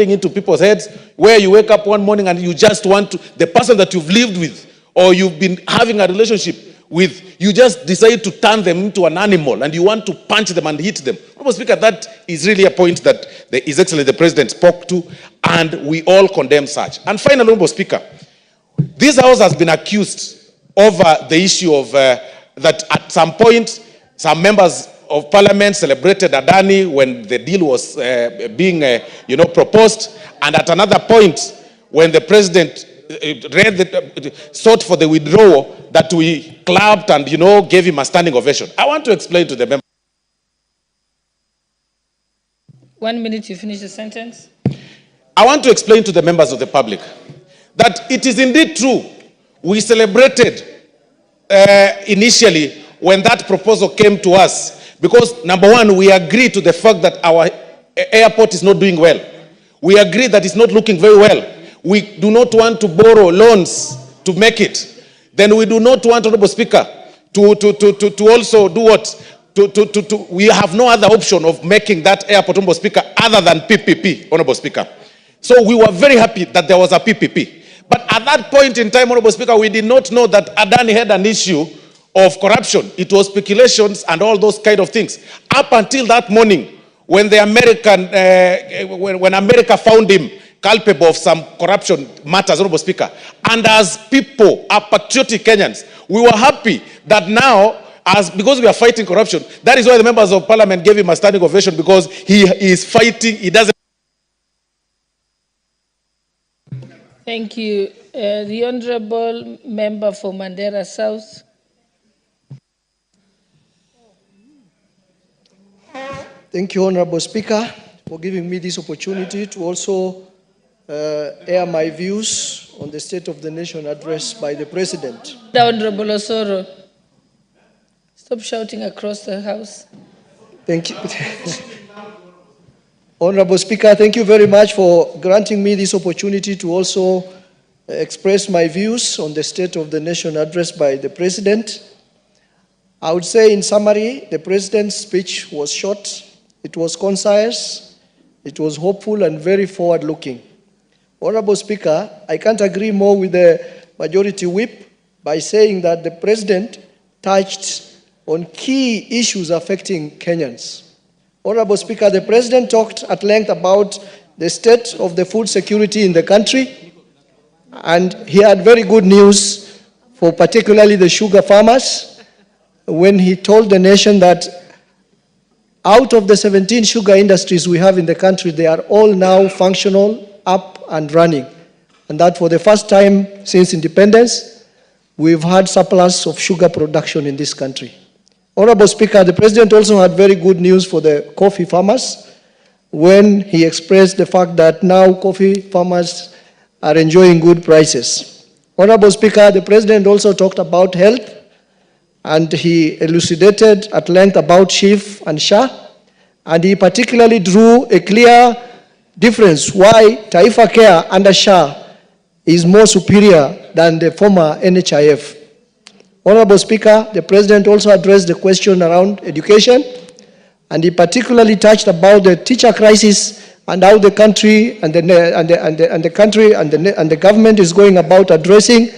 into people's heads, where you wake up one morning and you just want to, the person that you've lived with or you've been having a relationship with, you just decide to turn them into an animal and you want to punch them and hit them. Mr. Speaker, that is really a point that His Excellency the President spoke to, and we all condemn such. And finally, Mr. Speaker, this House has been accused over the issue of that at some point, some members of Parliament celebrated Adani when the deal was being proposed, and at another point, when the President sought for the withdrawal, that we clapped and gave him a standing ovation. I want to explain to the members. 1 minute, you finish the sentence. I want to explain to the members of the public that it is indeed true. We celebrated initially when that proposal came to us, because number one, we agree to the fact that our airport is not doing well. We agree that it's not looking very well. We do not want to borrow loans to make it. Then we do not want, Honorable Speaker, to also do what? We have no other option of making that airport, Honorable Speaker, other than PPP, Honorable Speaker. So we were very happy that there was a PPP. But at that point in time, Honorable Speaker, we did not know that Adani had an issue of corruption. It was speculations and all those kind of things. Up until that morning, when the when America found him culpable of some corruption matters, Honorable Speaker, and as people, are patriotic Kenyans, we were happy that now, because we are fighting corruption, that is why the members of Parliament gave him a standing ovation, because he is fighting, he doesn't. Thank you. The Honorable Member for Mandera South. Thank you, Honorable Speaker, for giving me this opportunity to also air my views on the State of the Nation address by the President. The Honorable Osoro, stop shouting across the House. Thank you. Honorable Speaker, thank you very much for granting me this opportunity to also express my views on the State of the Nation address by the President. I would say in summary, the President's speech was short, it was concise, it was hopeful and very forward-looking. Honorable Speaker, I can't agree more with the Majority Whip by saying that the President touched on key issues affecting Kenyans. Honorable Speaker, the President talked at length about the state of the food security in the country, and he had very good news for particularly the sugar farmers when he told the nation that out of the 17 sugar industries we have in the country, they are all now functional, up and running, and that for the first time since independence, we've had surplus of sugar production in this country. Honorable Speaker, the President also had very good news for the coffee farmers when he expressed the fact that now coffee farmers are enjoying good prices. Honorable Speaker, the President also talked about health, and he elucidated at length about SHIF and SHA, and he particularly drew a clear difference why Taifa Care under SHA is more superior than the former NHIF. Honorable Speaker, the President also addressed the question around education, and he particularly touched about the teacher crisis and how the country and the government is going about addressing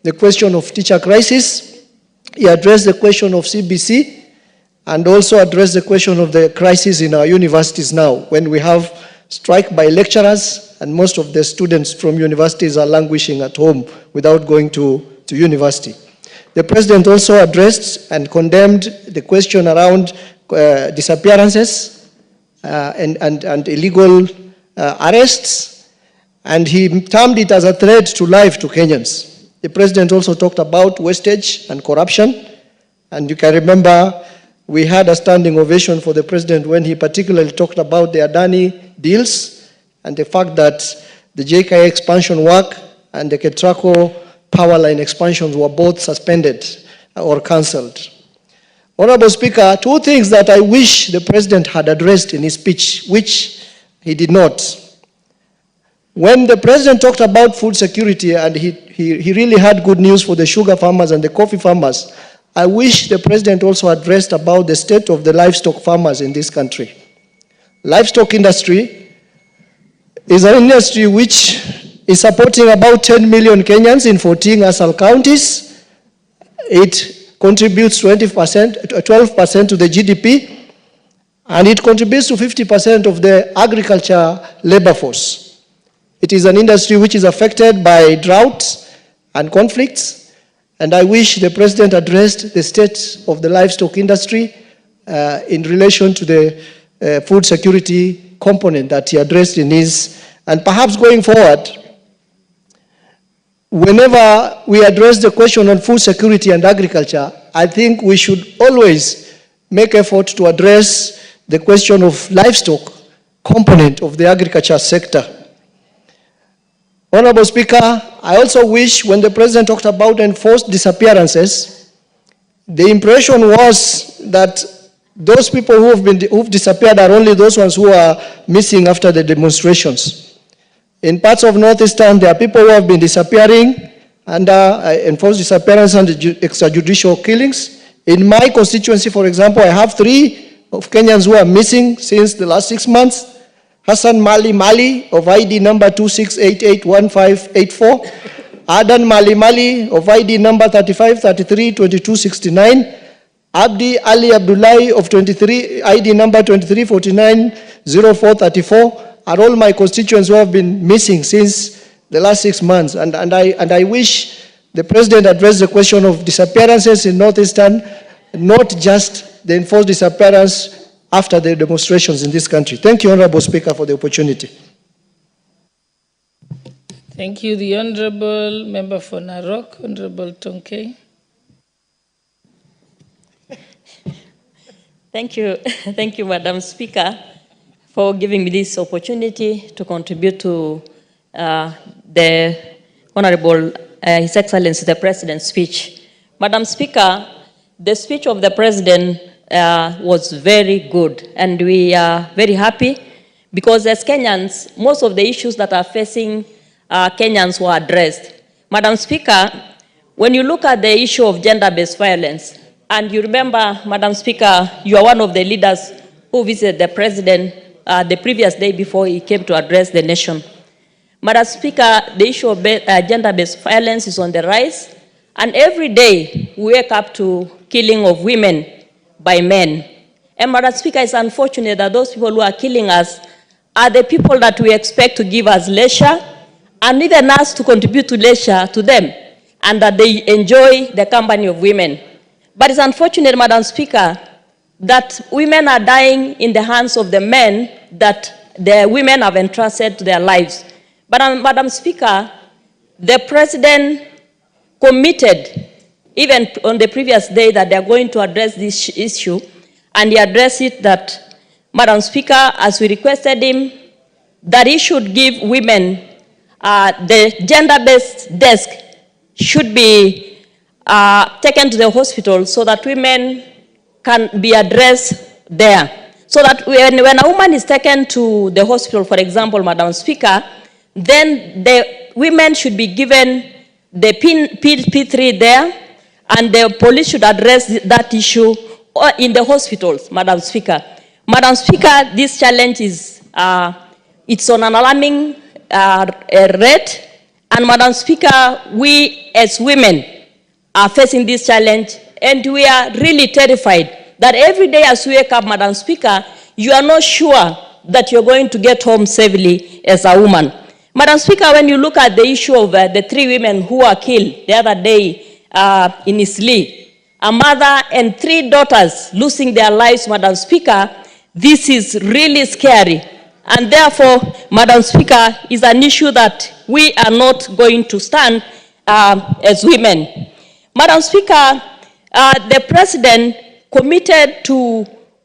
the question of teacher crisis. He addressed the question of CBC and also addressed the question of the crisis in our universities now, when we have strike by lecturers and most of the students from universities are languishing at home without going to university. The President also addressed and condemned the question around disappearances and illegal arrests, and he termed it as a threat to life to Kenyans. The President also talked about wastage and corruption, and you can remember we had a standing ovation for the President when he particularly talked about the Adani deals and the fact that the JKI expansion work and the Ketraco power line expansions were both suspended or cancelled. Honorable Speaker, two things that I wish the President had addressed in his speech, which he did not. When the President talked about food security, and he really had good news for the sugar farmers and the coffee farmers, I wish the President also addressed about the state of the livestock farmers in this country. Livestock industry is an industry which is supporting about 10 million Kenyans in 14 ASAL counties. It contributes 12% to the GDP, and it contributes to 50% of the agriculture labor force. It is an industry which is affected by droughts and conflicts, and I wish the President addressed the state of the livestock industry in relation to the food security component that he addressed in his, and perhaps going forward, whenever we address the question on food security and agriculture, I think we should always make effort to address the question of livestock component of the agriculture sector. Honorable Speaker, I also wish when the President talked about enforced disappearances, the impression was that those people who've disappeared are only those ones who are missing after the demonstrations. In parts of Northeastern, there are people who have been disappearing under enforced disappearance and extrajudicial killings. In my constituency, for example, I have 3 of Kenyans who are missing since the last 6 months. Hassan Mali of ID number 26881584. Adan Mali of ID number 35332269. Abdi Ali Abdullahi of ID number 23490434 are all my constituents who have been missing since the last 6 months. And I wish the President address the question of disappearances in Northeastern, not just the enforced disappearance after the demonstrations in this country. Thank you, Honorable Speaker, for the opportunity. Thank you. The Honorable Member for Narok, Honorable Tonke. Thank you, Madam Speaker, for giving me this opportunity to contribute to the Honorable His Excellency the President's speech. Madam Speaker, the speech of the President was very good, and we are very happy because as Kenyans, most of the issues that are facing Kenyans were addressed. Madam Speaker, when you look at the issue of gender-based violence, and you remember, Madam Speaker, you are one of the leaders who visited the President the previous day before he came to address the nation. Madam Speaker, the issue of gender-based violence is on the rise, and every day we wake up to killing of women by men. And Madam Speaker, it's unfortunate that those people who are killing us are the people that we expect to give us leisure, and even us to contribute to leisure to them, and that they enjoy the company of women. But it's unfortunate, Madam Speaker, that women are dying in the hands of the men that the women have entrusted to their lives. But Madam Speaker, the President committed, even on the previous day, that they are going to address this issue, and he addressed it that, Madam Speaker, as we requested him, that he should give women the gender-based desk should be taken to the hospital so that women can be addressed there. So that when a woman is taken to the hospital, for example, Madam Speaker, then the women should be given the P3 there, and the police should address that issue in the hospitals, Madam Speaker. Madam Speaker, this challenge is, it's on an alarming rate, and Madam Speaker, we as women are facing this challenge, and we are really terrified that every day as we wake up, Madam Speaker, you are not sure that you're going to get home safely as a woman. Madam Speaker, when you look at the issue of the 3 women who were killed the other day in Isli, a mother and 3 daughters losing their lives, Madam Speaker, this is really scary. And therefore, Madam Speaker, is an issue that we are not going to stand as women. Madam Speaker, the President committed to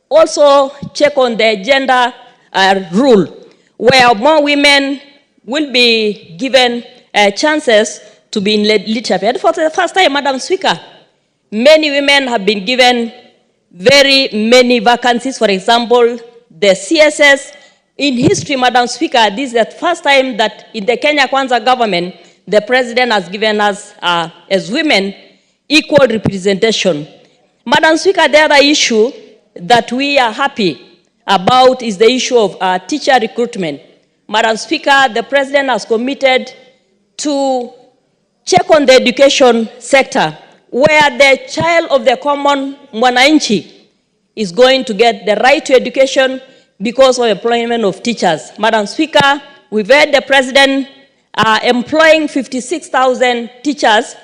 also check on the gender rule, where more women will be given chances to be in leadership. And for the first time, Madam Speaker, many women have been given very many vacancies. For example, the CSS. In history, Madam Speaker, this is the first time that in the Kenya Kwanza government, the President has given us, as women, equal representation. Madam Speaker, the other issue that we are happy about is the issue of teacher recruitment. Madam Speaker, the President has committed to check on the education sector, where the child of the common mwananchi is going to get the right to education because of employment of teachers. Madam Speaker, we've heard the President employing 56,000 teachers.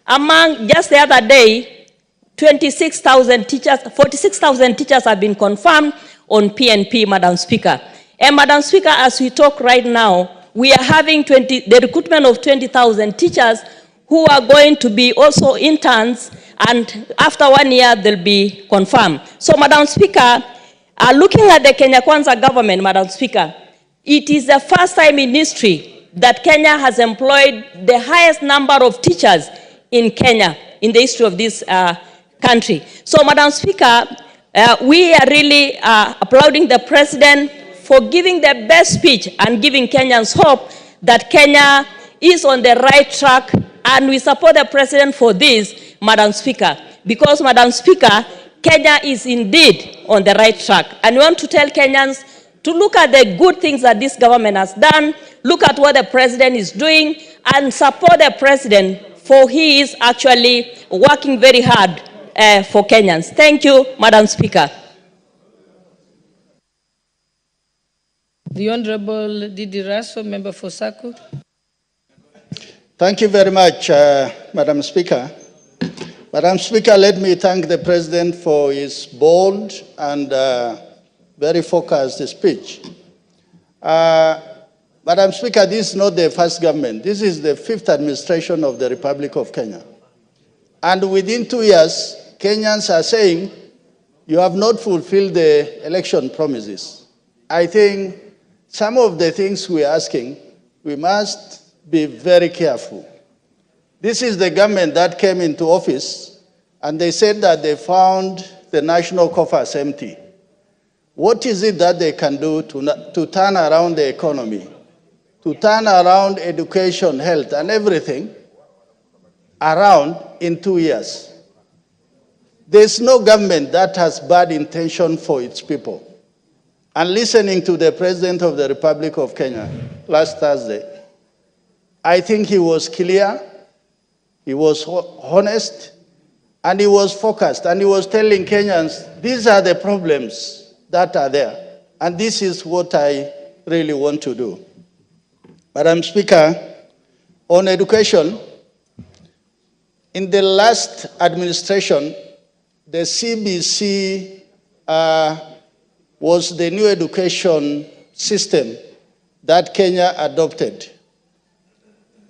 Among just the other day, 26,000 teachers, 46,000 teachers have been confirmed on PNP, Madam Speaker. And Madam Speaker, as we talk right now, we are having the recruitment of 20,000 teachers who are going to be also interns, and after 1 year, they'll be confirmed. So, Madam Speaker, looking at the Kenya Kwanza government, Madam Speaker, it is the first time in history that Kenya has employed the highest number of teachers in Kenya, in the history of this country. So, Madam Speaker, we are really applauding the President for giving the best speech and giving Kenyans hope that Kenya is on the right track, and we support the President for this, Madam Speaker, because, Madam Speaker, Kenya is indeed on the right track. And we want to tell Kenyans to look at the good things that this government has done, look at what the President is doing, and support the President, for he is actually working very hard for Kenyans. Thank you, Madam Speaker. The Honorable Didi Raso, member for Saku. Thank you very much, Madam Speaker. Madam Speaker, let me thank the President for his bold and very focused speech. Madam Speaker, this is not the first government. This is the 5th administration of the Republic of Kenya. And within 2 years, Kenyans are saying, you have not fulfilled the election promises. I think some of the things we're asking, we must be very careful. This is the government that came into office, and they said that they found the national coffers empty. What is it that they can do to turn around the economy, to turn around education, health, and everything around in 2 years? There's no government that has bad intention for its people. And listening to the President of the Republic of Kenya last Thursday, I think he was clear, he was honest, and he was focused, and he was telling Kenyans, these are the problems that are there, and this is what I really want to do. Madam Speaker, on education, in the last administration, the CBC was the new education system that Kenya adopted.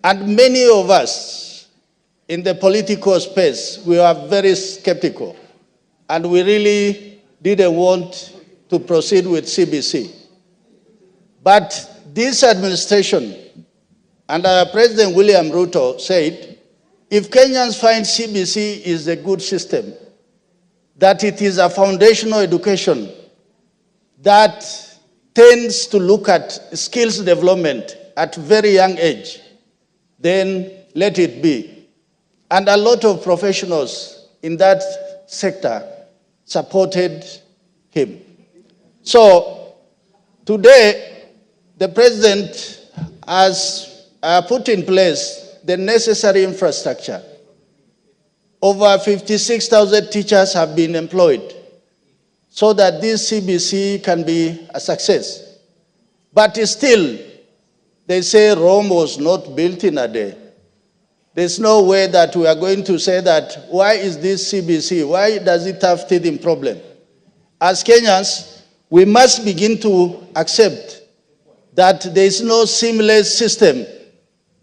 And many of us in the political space, we are very skeptical, and we really didn't want to proceed with CBC. But this administration, under President William Ruto, said, if Kenyans find CBC is a good system, that it is a foundational education that tends to look at skills development at very young age, then let it be. And a lot of professionals in that sector supported him. So today, the President has put in place the necessary infrastructure. Over 56,000 teachers have been employed so that this CBC can be a success. But still, they say Rome was not built in a day. There's no way that we are going to say that, why is this CBC? Why does it have teething problem? As Kenyans, we must begin to accept that there is no seamless system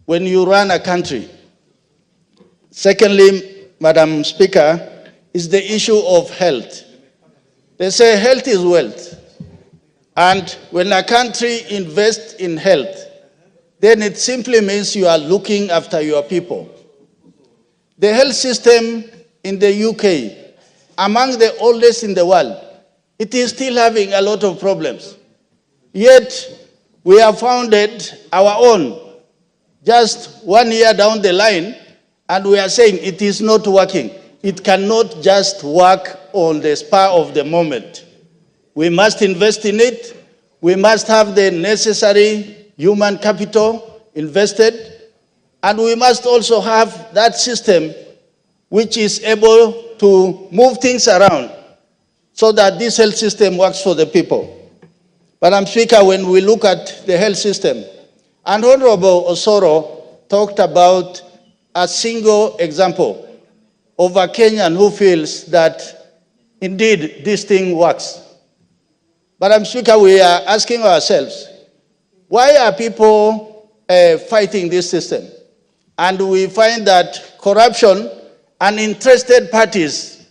when you run a country. Secondly, Madam Speaker, is the issue of health. They say health is wealth. And when a country invests in health, then it simply means you are looking after your people. The health system in the UK, among the oldest in the world, it is still having a lot of problems. Yet, we have founded our own just 1 year down the line, and we are saying it is not working. It cannot just work on the spur of the moment. We must invest in it. We must have the necessary human capital invested, and we must also have that system which is able to move things around so that this health system works for the people. Madam Speaker, when we look at the health system, and Honorable Osoro talked about a single example of a Kenyan who feels that indeed this thing works. Madam Speaker, we are asking ourselves, why are people fighting this system? And we find that corruption and interested parties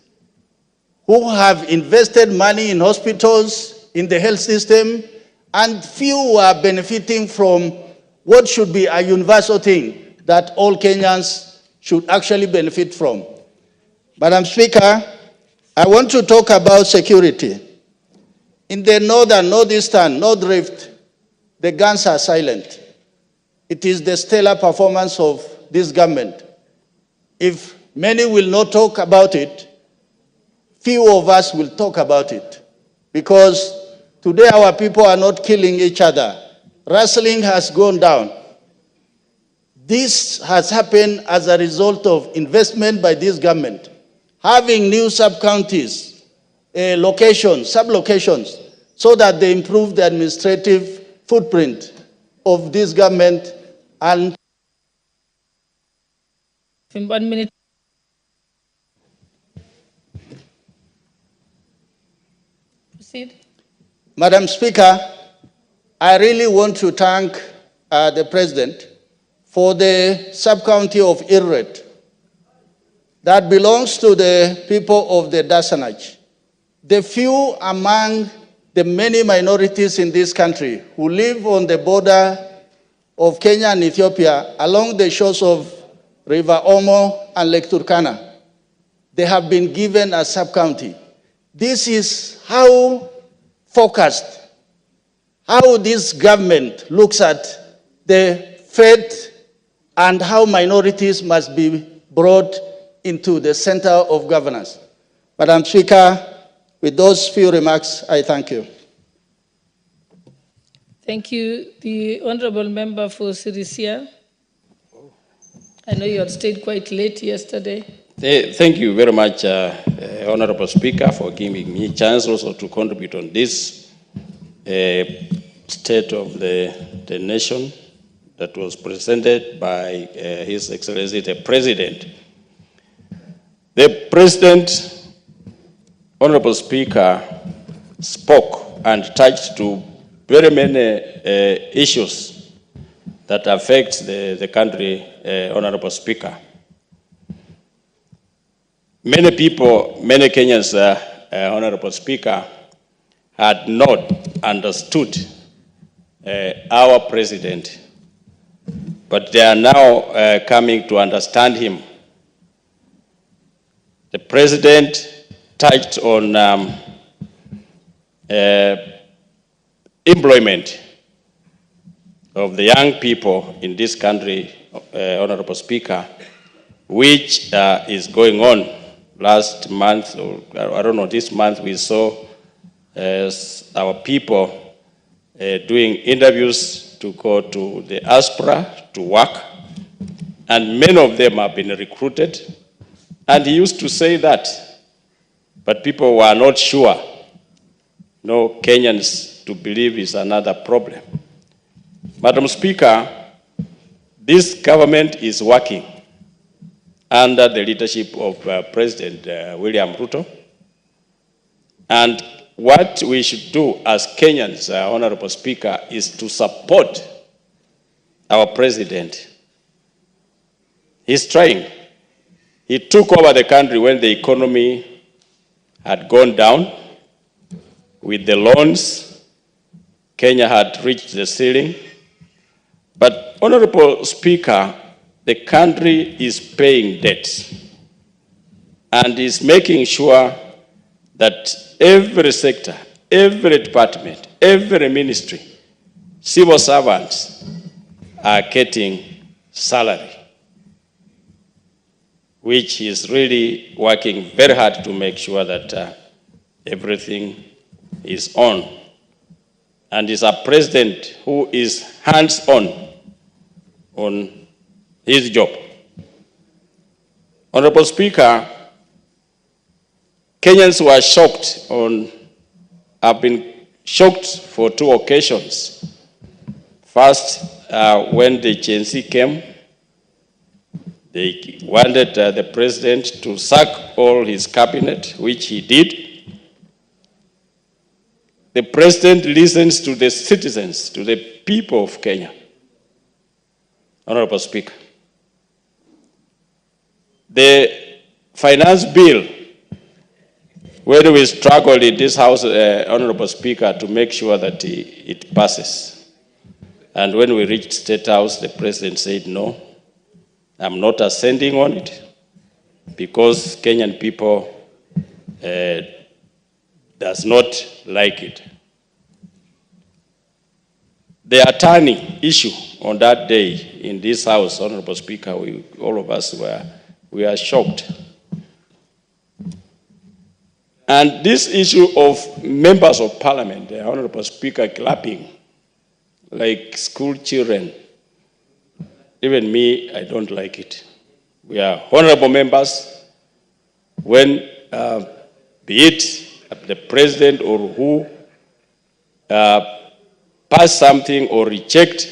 who have invested money in hospitals, in the health system, and few are benefiting from what should be a universal thing that all Kenyans should actually benefit from. Madam Speaker, I want to talk about security. In the northeastern, North Rift, the guns are silent. It is the stellar performance of this government. If many will not talk about it, few of us will talk about it. Because today our people are not killing each other. Rustling has gone down. This has happened as a result of investment by this government. Having new sub-counties, sub-locations, so that they improve the administrative footprint of this government. And in 1 minute. Proceed. Madam Speaker, I really want to thank the President for the sub-county of Irret that belongs to the people of the Dasanaj. The few among the many minorities in this country who live on the border of Kenya and Ethiopia along the shores of River Omo and Lake Turkana, they have been given a sub-county. This is how focused, how this government looks at the faith and how minorities must be brought into the center of governance. Madam Speaker, with those few remarks, I thank you. Thank you. The Honorable Member for Sirisia. I know you had stayed quite late yesterday. Thank you very much, Honorable Speaker, for giving me a chance also to contribute on this state of the nation that was presented by His Excellency the President. The President, Honorable Speaker, spoke and touched to very many issues that affect the country, Honorable Speaker. Many people, many Kenyans, Honorable Speaker, had not understood our President, but they are now coming to understand him. The President touched on employment of the young people in this country, Honorable Speaker, which is going on. Last month, or I don't know, this month we saw our people doing interviews to go to the diaspora to work, and many of them have been recruited. And he used to say that, but people were not sure. No Kenyans to believe is another problem. Madam Speaker, this government is working under the leadership of President William Ruto. And what we should do as Kenyans, Honorable Speaker, is to support our President. He's trying. He took over the country when the economy had gone down. With the loans, Kenya had reached the ceiling. But, Honorable Speaker, the country is paying debts and is making sure that every sector, every department, every ministry, civil servants are getting salary, which is really working very hard to make sure that everything is on. and is a president who is hands-on on his job. Honorable Speaker, Kenyans were shocked have been shocked for 2 occasions. First, when the Gen Z came, they wanted the president to sack all his cabinet, which he did. The president listens to the citizens, to the people of Kenya. Honorable Speaker, the finance bill, where we struggled in this House, Honorable Speaker, to make sure that it passes. And when we reached State House, the president said, no, I'm not ascending on it because Kenyan people does not like it. The attorney issue on that day in this House, Honorable Speaker, all of us were shocked. And this issue of members of parliament, the Honorable Speaker, clapping like school children, even me, I don't like it. We are honorable members. When, be it the president or who, pass something or reject,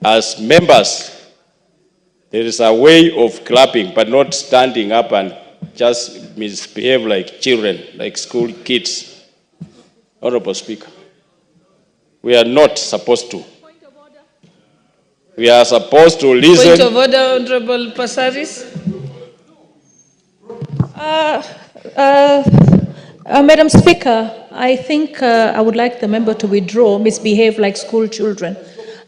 as members, there is a way of clapping, but not standing up and just misbehave like children, like school kids. Honorable Speaker, we are not supposed to. We are supposed to listen. Point of order, Honorable Passaris. Madam Speaker, I think I would like the member to withdraw misbehave like school children.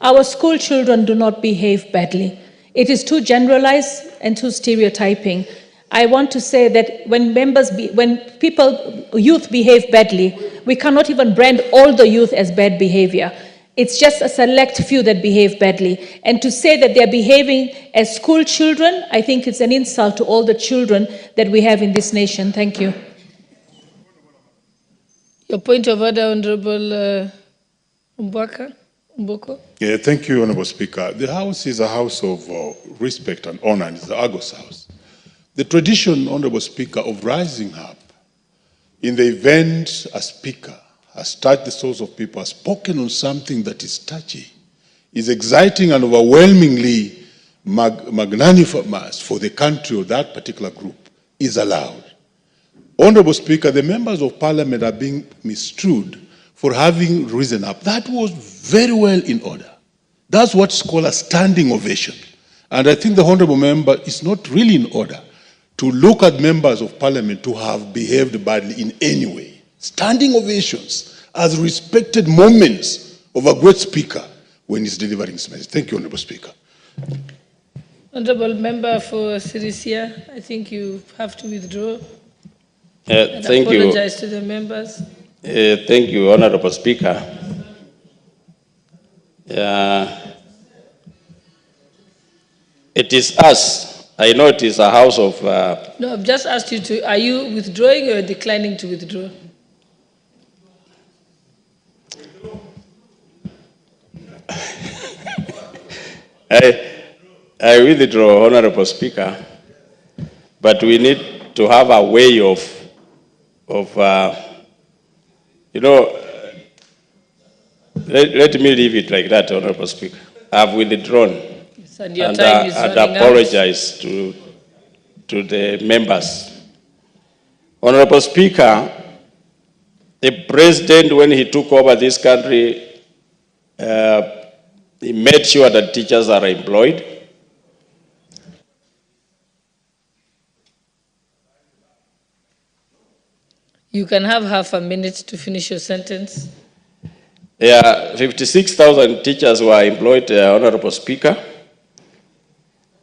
Our school children do not behave badly. It is too generalized and too stereotyping. I want to say that when youth behave badly, we cannot even brand all the youth as bad behavior. It's just a select few that behave badly. And to say that they're behaving as school children, I think it's an insult to all the children that we have in this nation. Thank you. Your point of order, Honorable Mboko. Yeah, thank you, Honorable Speaker. The House is a house of respect and honor, and it's the Argos House. The tradition, Honorable Speaker, of rising up in the event a speaker has touched the souls of people, has spoken on something that is touchy, is exciting and overwhelmingly magnanimous for the country or that particular group, is allowed. Honorable Speaker, the members of Parliament are being misstrued for having risen up. That was very well in order. That's what's called a standing ovation. And I think the Honorable Member is not really in order to look at members of Parliament who have behaved badly in any way. Standing ovations as respected moments of a great speaker when he's delivering his message. Thank you, Honorable Speaker. Honorable Member for Sirisia, I think you have to withdraw. Thank you. Apologize to the members. Thank you, Honorable Speaker. It is us. I know it is a house of... No, I've just asked you to, are you withdrawing or declining to withdraw? I withdraw, Honorable Speaker, but we need to have a way of you know, let me leave it like that, Honorable Speaker. I've withdrawn. Yes, and your time is running out. Apologize to the members. Honorable Speaker, the president, when he took over this country, he made sure that teachers are employed. You can have half a minute to finish your sentence. Yeah, 56,000 teachers were employed, Honorable Speaker.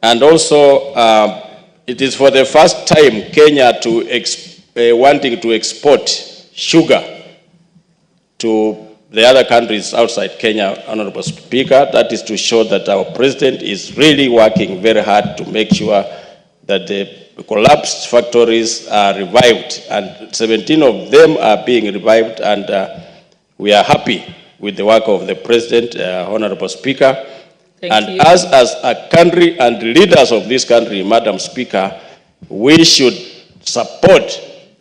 And also, it is for the first time Kenya wanting to export sugar to the other countries outside Kenya, Honorable Speaker. That is to show that our president is really working very hard to make sure that the collapsed factories are revived, and 17 of them are being revived, and we are happy with the work of the President, Honorable Speaker. Thank you. Us as a country and leaders of this country, Madam Speaker, we should support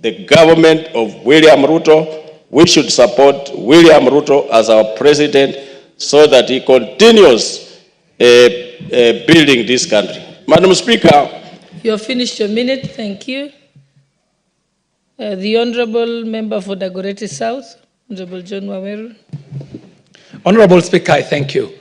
the government of William Ruto. We should support William Ruto as our president so that he continues building this country. Madam Speaker. You have finished your minute. Thank you. The Honorable Member for Dagoretti South, Honorable John Waweru. Honorable Speaker, I thank you.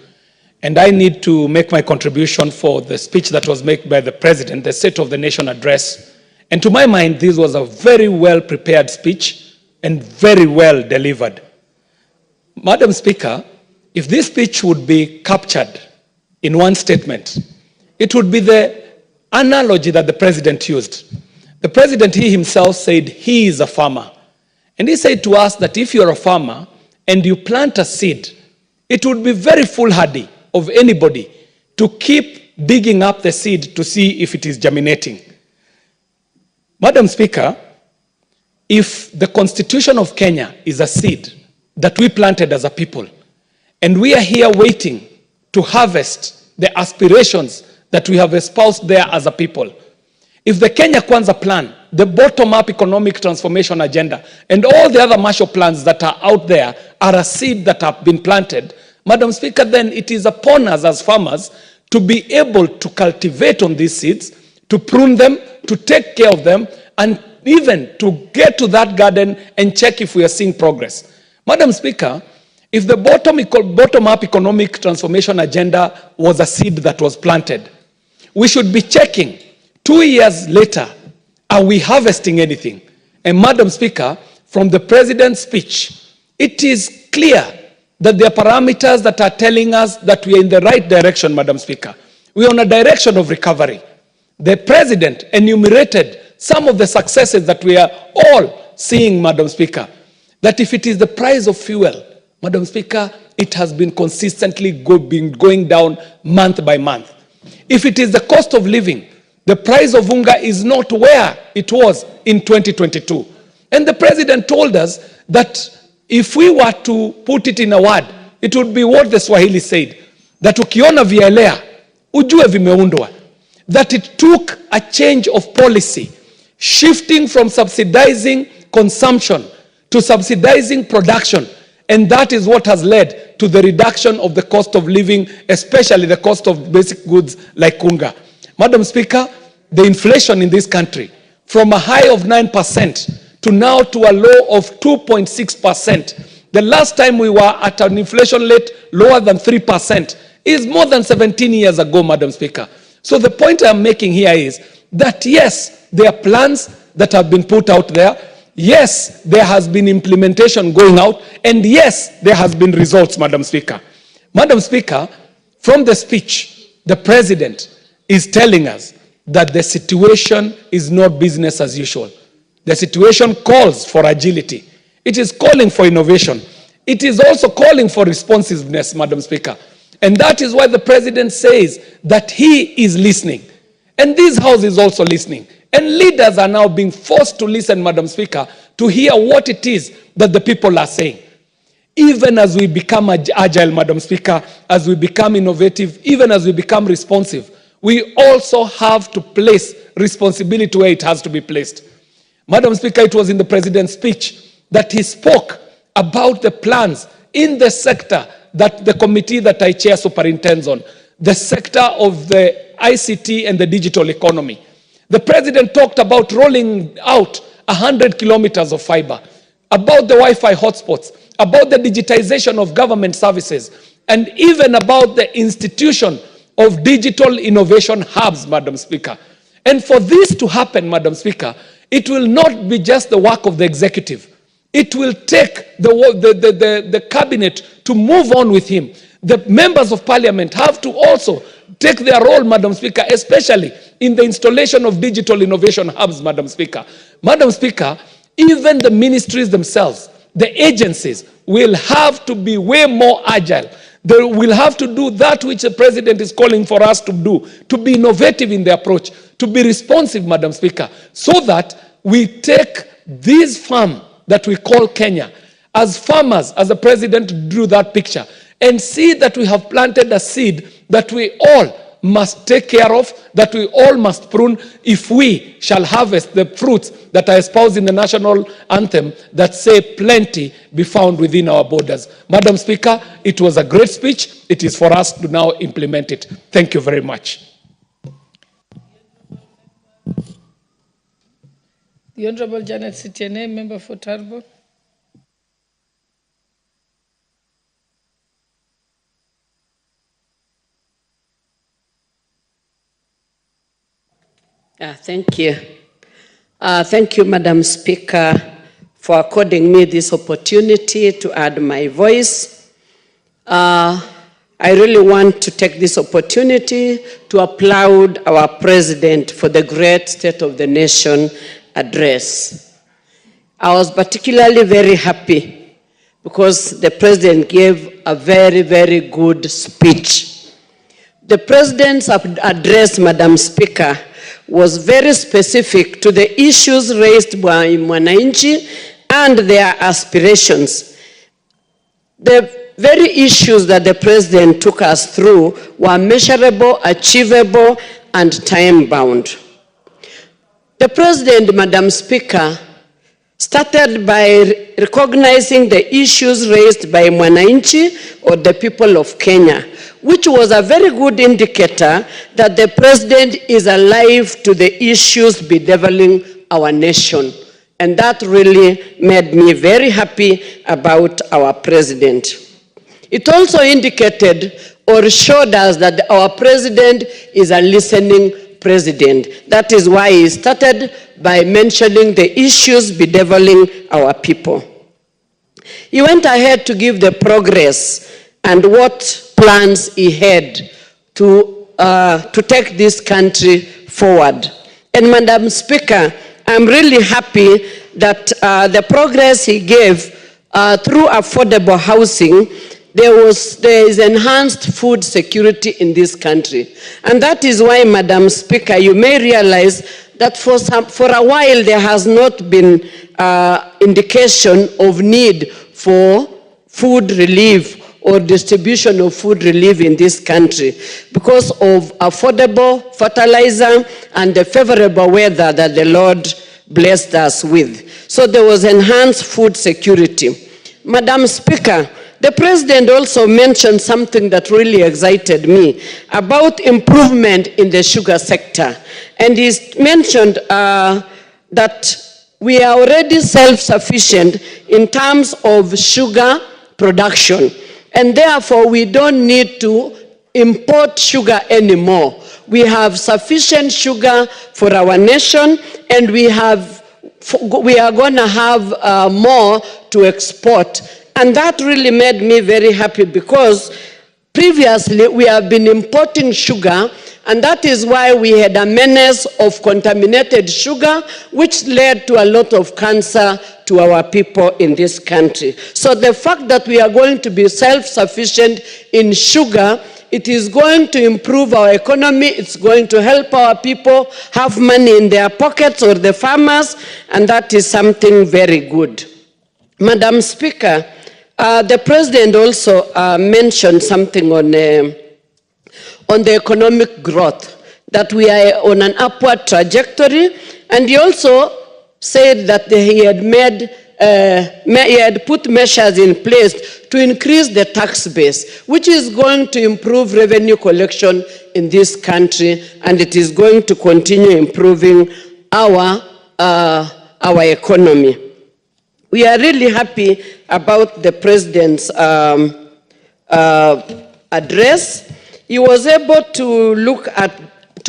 And I need to make my contribution for the speech that was made by the President, the State of the Nation address. And to my mind, this was a very well-prepared speech and very well delivered. Madam Speaker, if this speech would be captured in one statement, it would be the analogy that the President used. The President, he himself said he is a farmer. And he said to us that if you're a farmer and you plant a seed, it would be very foolhardy of anybody to keep digging up the seed to see if it is germinating. Madam Speaker, if the Constitution of Kenya is a seed that we planted as a people, and we are here waiting to harvest the aspirations that we have espoused there as a people, if the Kenya Kwanza plan, the bottom-up economic transformation agenda, and all the other Marshall plans that are out there are a seed that have been planted, Madam Speaker, then it is upon us as farmers to be able to cultivate on these seeds, to prune them, to take care of them, and even to get to that garden and check if we are seeing progress. Madam Speaker, if the bottom-up economic transformation agenda was a seed that was planted, we should be checking 2 years later, are we harvesting anything? And Madam Speaker, from the President's speech, it is clear that there are parameters that are telling us that we are in the right direction, Madam Speaker. We are on a direction of recovery. The President enumerated some of the successes that we are all seeing, Madam Speaker. That if it is the price of fuel, Madam Speaker, it has been consistently been going down month by month. If it is the cost of living, the price of unga is not where it was in 2022. And the President told us that if we were to put it in a word, it would be what the Swahili said, that ukiona vielea, ujue vimeundwa. That it took a change of policy, shifting from subsidizing consumption to subsidizing production. And that is what has led to the reduction of the cost of living, especially the cost of basic goods like unga. Madam Speaker, the inflation in this country, from a high of 9% to now to a low of 2.6%. The last time we were at an inflation rate lower than 3% is more than 17 years ago, Madam Speaker. So the point I'm making here is that yes, there are plans that have been put out there. Yes, there has been implementation going out. And yes, there has been results, Madam Speaker. Madam Speaker, from the speech, the President is telling us that the situation is not business as usual. The situation calls for agility. It is calling for innovation. It is also calling for responsiveness, Madam Speaker. And that is why the President says that he is listening. And this House is also listening. And leaders are now being forced to listen, Madam Speaker, to hear what it is that the people are saying. Even as we become agile, Madam Speaker, as we become innovative, even as we become responsive, we also have to place responsibility where it has to be placed. Madam Speaker, it was in the President's speech that he spoke about the plans in the sector that the committee that I chair superintends on, the sector of the ICT and the digital economy. The President talked about rolling out 100 kilometers of fiber, about the Wi-Fi hotspots, about the digitization of government services, and even about the institution of digital innovation hubs, Madam Speaker. And for this to happen, Madam Speaker, it will not be just the work of the executive. It will take the cabinet to move on with him. The members of Parliament have to also take their role, Madam Speaker, especially in the installation of digital innovation hubs, Madam Speaker. Madam Speaker, even the ministries themselves, the agencies, will have to be way more agile. They will have to do that which the President is calling for us to do, to be innovative in the approach, to be responsive, Madam Speaker, so that we take this farm that we call Kenya as farmers, as the president drew that picture, and see that we have planted a seed that we all must take care of, that we all must prune if we shall harvest the fruits that are espoused in the national anthem that say plenty be found within our borders. Madam Speaker, it was a great speech. It is for us to now implement it. Thank you very much. The Honorable Janet Sitiene, member for Turbo. Thank you. Thank you, Madam Speaker, for according me this opportunity to add my voice. I really want to take this opportunity to applaud our President for the great State of the Nation address. I was particularly very happy because the President gave a very, very good speech. The President's address, Madam Speaker, was very specific to the issues raised by Mwananchi and their aspirations. The very issues that the President took us through were measurable, achievable, and time-bound. The President, Madam Speaker, started by recognizing the issues raised by Mwananchi or the people of Kenya, which was a very good indicator that the President is alive to the issues bedeviling our nation. And that really made me very happy about our President. It also indicated or showed us that our President is a listening President. That is why he started by mentioning the issues bedeviling our people. He went ahead to give the progress and what plans he had to take this country forward. And Madam Speaker, I'm really happy that the progress he gave through affordable housing, there is enhanced food security in this country. And that is why, Madam Speaker, you may realize that for a while there has not been indication of need for food relief or distribution of food relief in this country because of affordable fertilizer and the favorable weather that the Lord blessed us with. So there was enhanced food security. Madam Speaker, the President also mentioned something that really excited me about improvement in the sugar sector. And he mentioned that we are already self-sufficient in terms of sugar production. And therefore, we don't need to import sugar anymore. We have sufficient sugar for our nation, and we are going to have more to export. And that really made me very happy because previously we have been importing sugar, and that is why we had a menace of contaminated sugar, which led to a lot of cancer to our people in this country. So the fact that we are going to be self-sufficient in sugar, it is going to improve our economy, it's going to help our people have money in their pockets or the farmers, and that is something very good. Madam Speaker, the President also mentioned something on the economic growth, that we are on an upward trajectory, and he also said that he had put measures in place to increase the tax base, which is going to improve revenue collection in this country, and it is going to continue improving our economy. We are really happy about the President's address. He was able to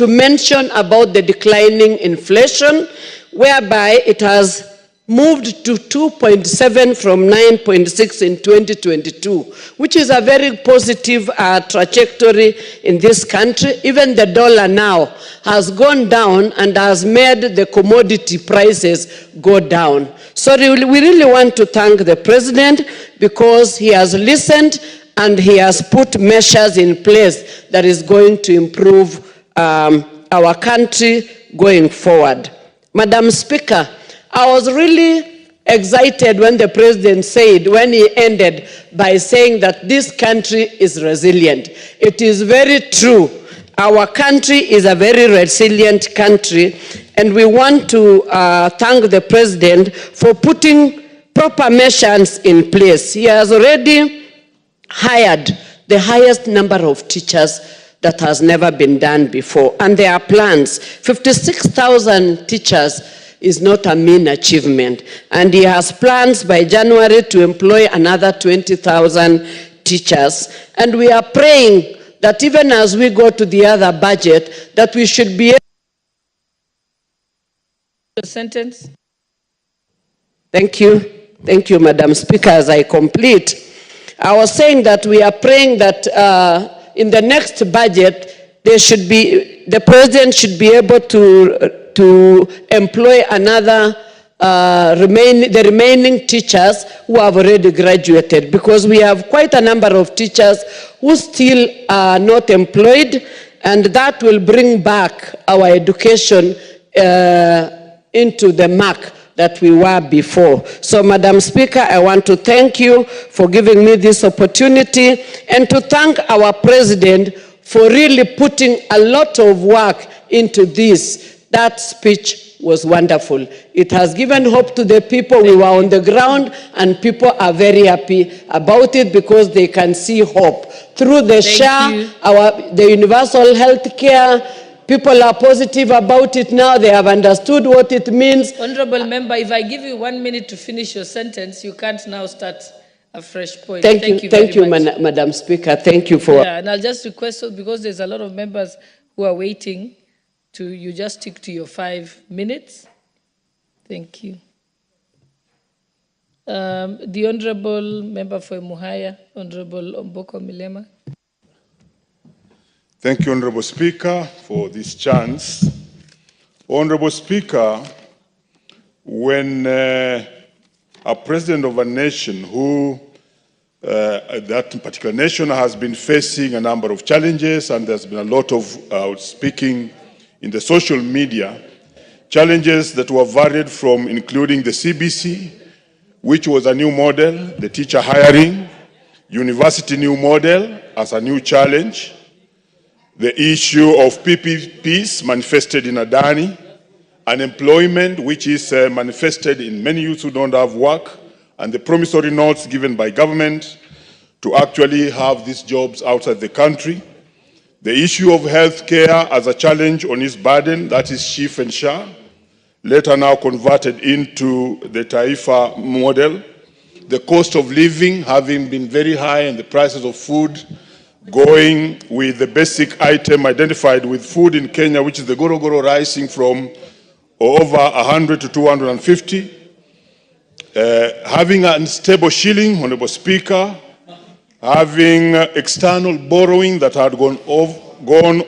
mention about the declining inflation, whereby it has moved to 2.7 from 9.6 in 2022, which is a very positive trajectory in this country. Even the dollar now has gone down and has made the commodity prices go down. So we really want to thank the President because he has listened and he has put measures in place that is going to improve our country going forward. Madam Speaker, I was really excited when the president said, when he ended by saying that this country is resilient. It is very true. Our country is a very resilient country, and we want to thank the president for putting proper measures in place. He has already hired the highest number of teachers that has never been done before. And there are plans. 56,000 teachers is not a mean achievement. And he has plans by January to employ another 20,000 teachers. And we are praying that even as we go to the other budget, that we should be able to... Sentence. Thank you. Thank you, Madam Speaker. As I complete, I was saying that we are praying that in the next budget, the president should be able to employ another the remaining teachers who have already graduated, because we have quite a number of teachers who still are not employed, and that will bring back our education into the mark that we were before. So, Madam Speaker, I want to thank you for giving me this opportunity, and to thank our president for really putting a lot of work into this. That speech was wonderful. It has given hope to the people. We were on the ground, and people are very happy about it because they can see hope. Through the share, the universal health care, people are positive about it now. They have understood what it means. Honorable Member, if I give you 1 minute to finish your sentence, you can't now start a fresh point. Thank you, Madam Speaker. Thank you for... Yeah, and I'll just request, because there's a lot of members who are waiting, you just stick to your 5 minutes. Thank you. The Honorable Member for Muhaya, Honorable Omboko Milema. Thank you, Honorable Speaker, for this chance. Honorable Speaker, when a president of a nation who, that particular nation has been facing a number of challenges, and there's been a lot of speaking in the social media, challenges that were varied from including the CBC, which was a new model, the teacher hiring, university new model as a new challenge, the issue of PPPs manifested in Adani, unemployment, which is manifested in many youths who don't have work, and the promissory notes given by government to actually have these jobs outside the country. The issue of health care as a challenge on its burden, that is Chief and Shah, later now converted into the Taifa model. The cost of living having been very high, and the prices of food going with the basic item identified with food in Kenya, which is the gorogoro, rising from over 100 to 250. Having an unstable shilling, Honorable Speaker, having external borrowing that had gone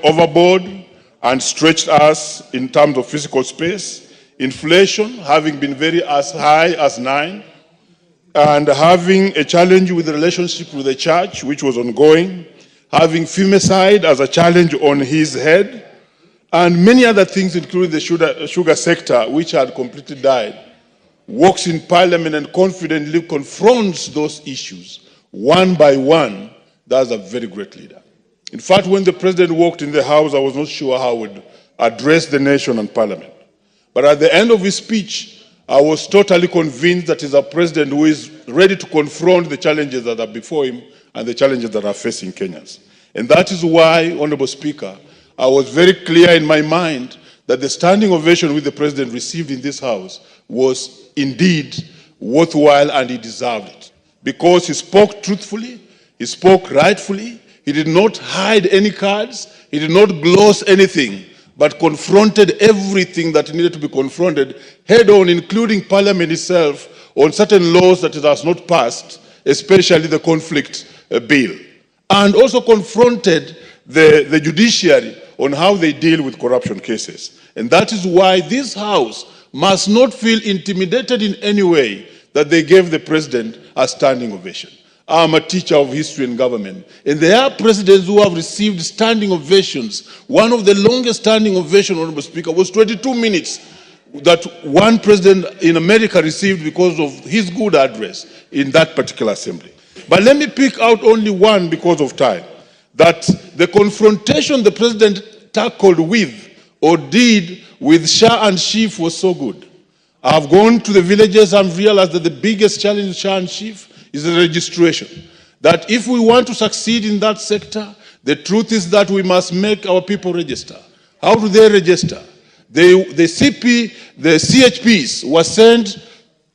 overboard and stretched us in terms of physical space, inflation having been very as high as 9, and having a challenge with the relationship with the church, which was ongoing, having femicide as a challenge on his head, and many other things, including the sugar sector, which had completely died, walks in Parliament and confidently confronts those issues one by one. That's a very great leader. In fact, when the president walked in the House, I was not sure how he would address the nation and Parliament. But at the end of his speech, I was totally convinced that he's a president who is ready to confront the challenges that are before him and the challenges that are facing Kenyans. And that is why, Honorable Speaker, I was very clear in my mind that the standing ovation which the president received in this House was indeed worthwhile, and he deserved it. Because he spoke truthfully, he spoke rightfully, he did not hide any cards, he did not gloss anything, but confronted everything that needed to be confronted head on, including Parliament itself, on certain laws that it has not passed, especially the conflict bill. And also confronted the judiciary on how they deal with corruption cases. And that is why this House must not feel intimidated in any way that they gave the president a standing ovation. I'm a teacher of history and government, and there are presidents who have received standing ovations. One of the longest standing ovations, Honorable Speaker, was 22 minutes that one president in America received because of his good address in that particular assembly. But let me pick out only one because of time. That the confrontation the president tackled with or did with Shah and Chief was so good. I've gone to the villages and realized that the biggest challenge with Shah and Chief is the registration. That if we want to succeed in that sector, the truth is that we must make our people register. How do they register? The CHPs were sent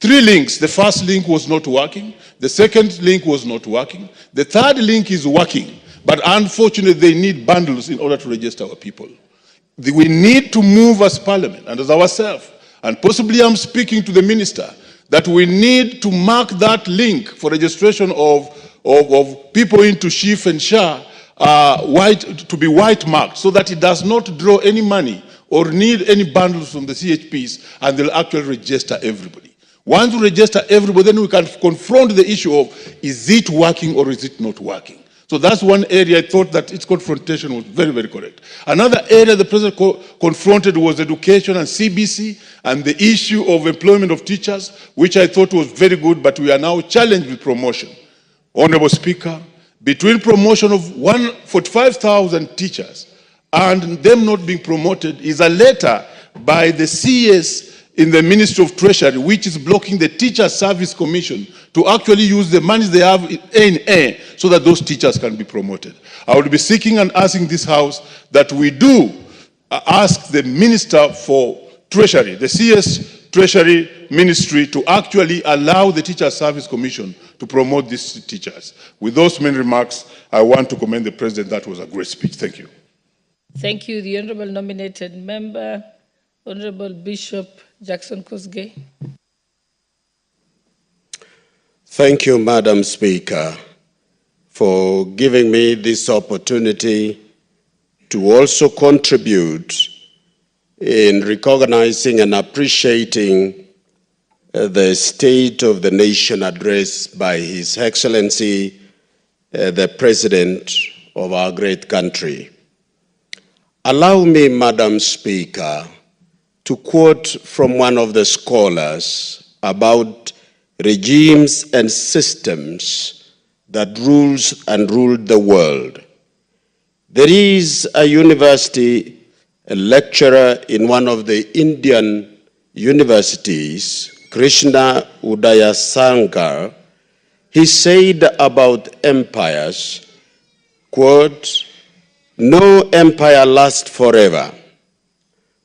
3 links. The first link was not working. The second link was not working. The third link is working. But unfortunately, they need bundles in order to register our people. We need to move as Parliament and as ourselves, and possibly I'm speaking to the Minister, that we need to mark that link for registration of people into Chief and Shah to be white marked, so that it does not draw any money or need any bundles from the CHPs, and they'll actually register everybody. Once we register everybody, then we can confront the issue of, is it working or is it not working? So that's one area I thought that its confrontation was very, very correct. Another area the president confronted was education and CBC and the issue of employment of teachers, which I thought was very good, but we are now challenged with promotion. Honorable Speaker, between promotion of 45,000 teachers and them not being promoted is a letter by the CS in the Ministry of Treasury, which is blocking the Teacher Service Commission to actually use the money they have in air so that those teachers can be promoted. I would be seeking and asking this House that we do ask the Minister for Treasury, the CS Treasury Ministry, to actually allow the Teacher Service Commission to promote these teachers. With those main remarks, I want to commend the President. That was a great speech. Thank you. Thank you. The Honourable Nominated Member, Honourable Bishop Jackson Kosgei. Thank you, Madam Speaker, for giving me this opportunity to also contribute in recognizing and appreciating the State of the Nation address by His Excellency, the President of our great country. Allow me, Madam Speaker, to quote from one of the scholars about regimes and systems that rules and ruled the world. There is a university, a lecturer in one of the Indian universities, Krishna Udaya Sankar. He said about empires, quote, "No empire lasts forever.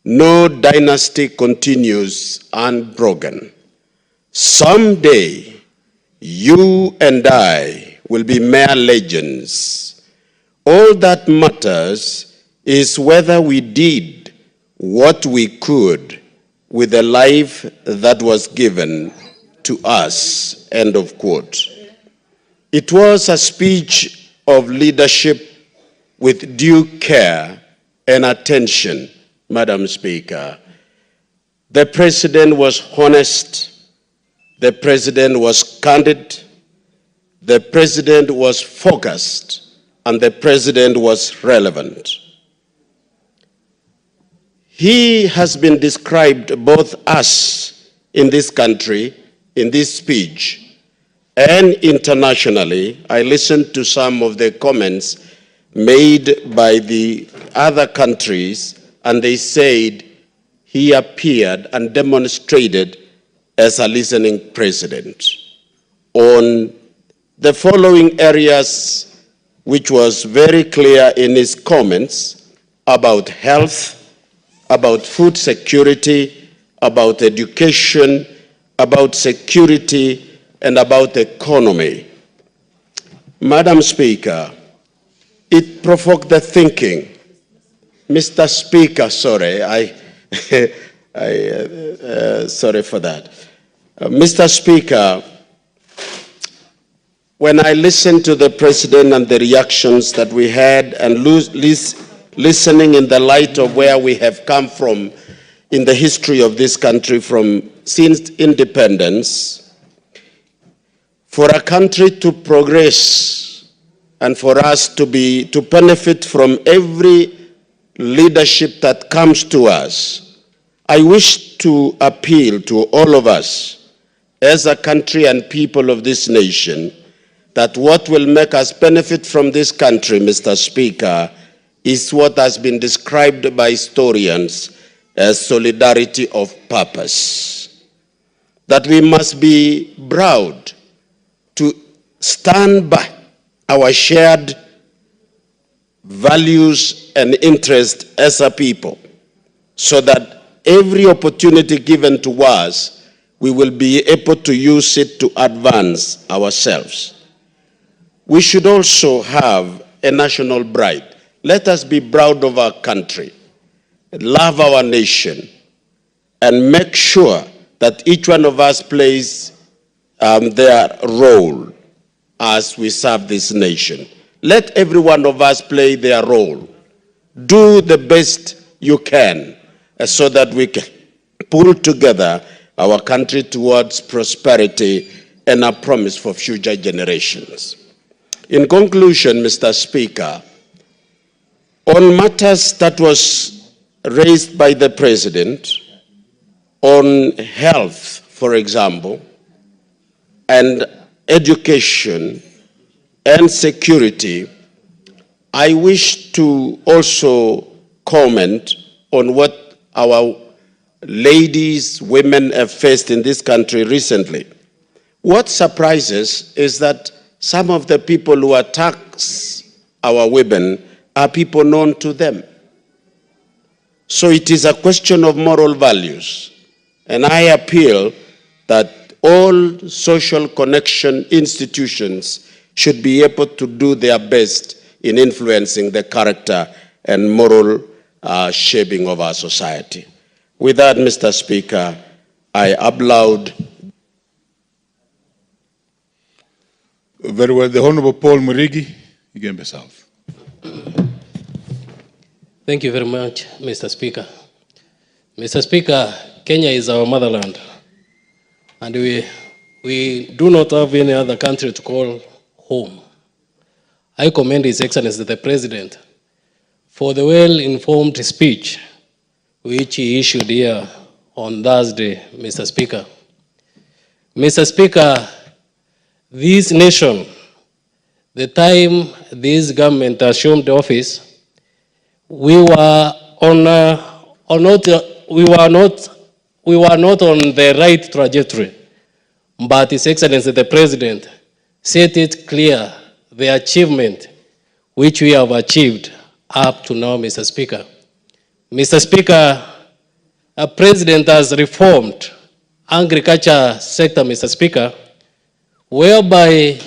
No dynasty continues unbroken. Someday, you and I will be mere legends. All that matters is whether we did what we could with the life that was given to us," end of quote. It was a speech of leadership with due care and attention, Madam Speaker. The President was honest, the President was candid, the President was focused, and the President was relevant. He has been described, both us in this country, in this speech, and internationally. I listened to some of the comments made by the other countries, and they said he appeared and demonstrated as a listening president on the following areas, which was very clear in his comments about health, about food security, about education, about security, and about economy. Madam Speaker, it provoked the thinking. Mr. Speaker, sorry, sorry for that. Mr. Speaker, when I listened to the President and the reactions that we had, and listening in the light of where we have come from in the history of this country since independence, for a country to progress and for us to benefit from every leadership that comes to us, I wish to appeal to all of us as a country and people of this nation that what will make us benefit from this country, Mr. Speaker, is what has been described by historians as solidarity of purpose. That we must be proud to stand by our shared values and interests as a people, so that every opportunity given to us, we will be able to use it to advance ourselves. We should also have a national pride. Let us be proud of our country, love our nation, and make sure that each one of us plays their role as we serve this nation. Let every one of us play their role. Do the best you can so that we can pull together our country towards prosperity and a promise for future generations. In conclusion, Mr. Speaker, on matters that was raised by the President, on health, for example, and education and security, I wish to also comment on what our ladies, women have faced in this country recently. What surprises is that some of the people who attack our women are people known to them. So it is a question of moral values. And I appeal that all social connection institutions should be able to do their best in influencing the character and moral shaping of our society. With that, Mr. Speaker, I applaud. Very well. The Honorable Paul Murigi, Igembe South. Thank you very much, Mr. Speaker. Mr. Speaker, Kenya is our motherland, and we do not have any other country to call home. I commend His Excellency the President for the well-informed speech which he issued here on Thursday, Mr. Speaker. Mr. Speaker, this nation, the time this government assumed office, we were not on the right trajectory. But His Excellency the President set it clear the achievement which we have achieved up to now, Mr. Speaker. Mr. Speaker, a president has reformed agriculture sector, Mr. Speaker, whereby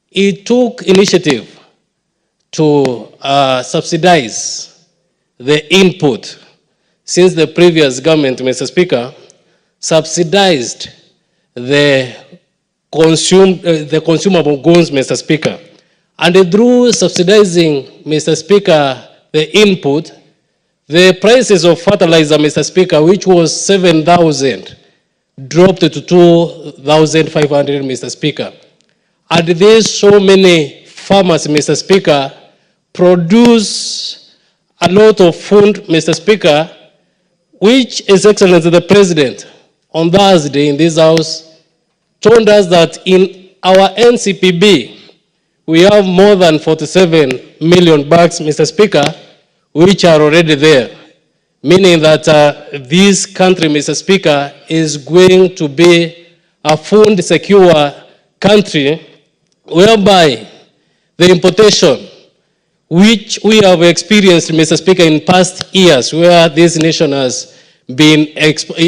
he took initiative to subsidize the input, since the previous government, Mr. Speaker, subsidized the consumable goods, Mr. Speaker. And through subsidizing, Mr. Speaker, the input, the prices of fertilizer, Mr. Speaker, which was 7,000, dropped to 2,500, Mr. Speaker. And there's so many farmers, Mr. Speaker, produce a lot of food, Mr. Speaker, which His Excellency the President on Thursday in this House told us that in our NCPB, we have more than 47 million bags, Mr. Speaker, which are already there, meaning that this country, Mr. Speaker, is going to be a food secure country, whereby the importation, which we have experienced, Mr. Speaker, in past years, where this nation has been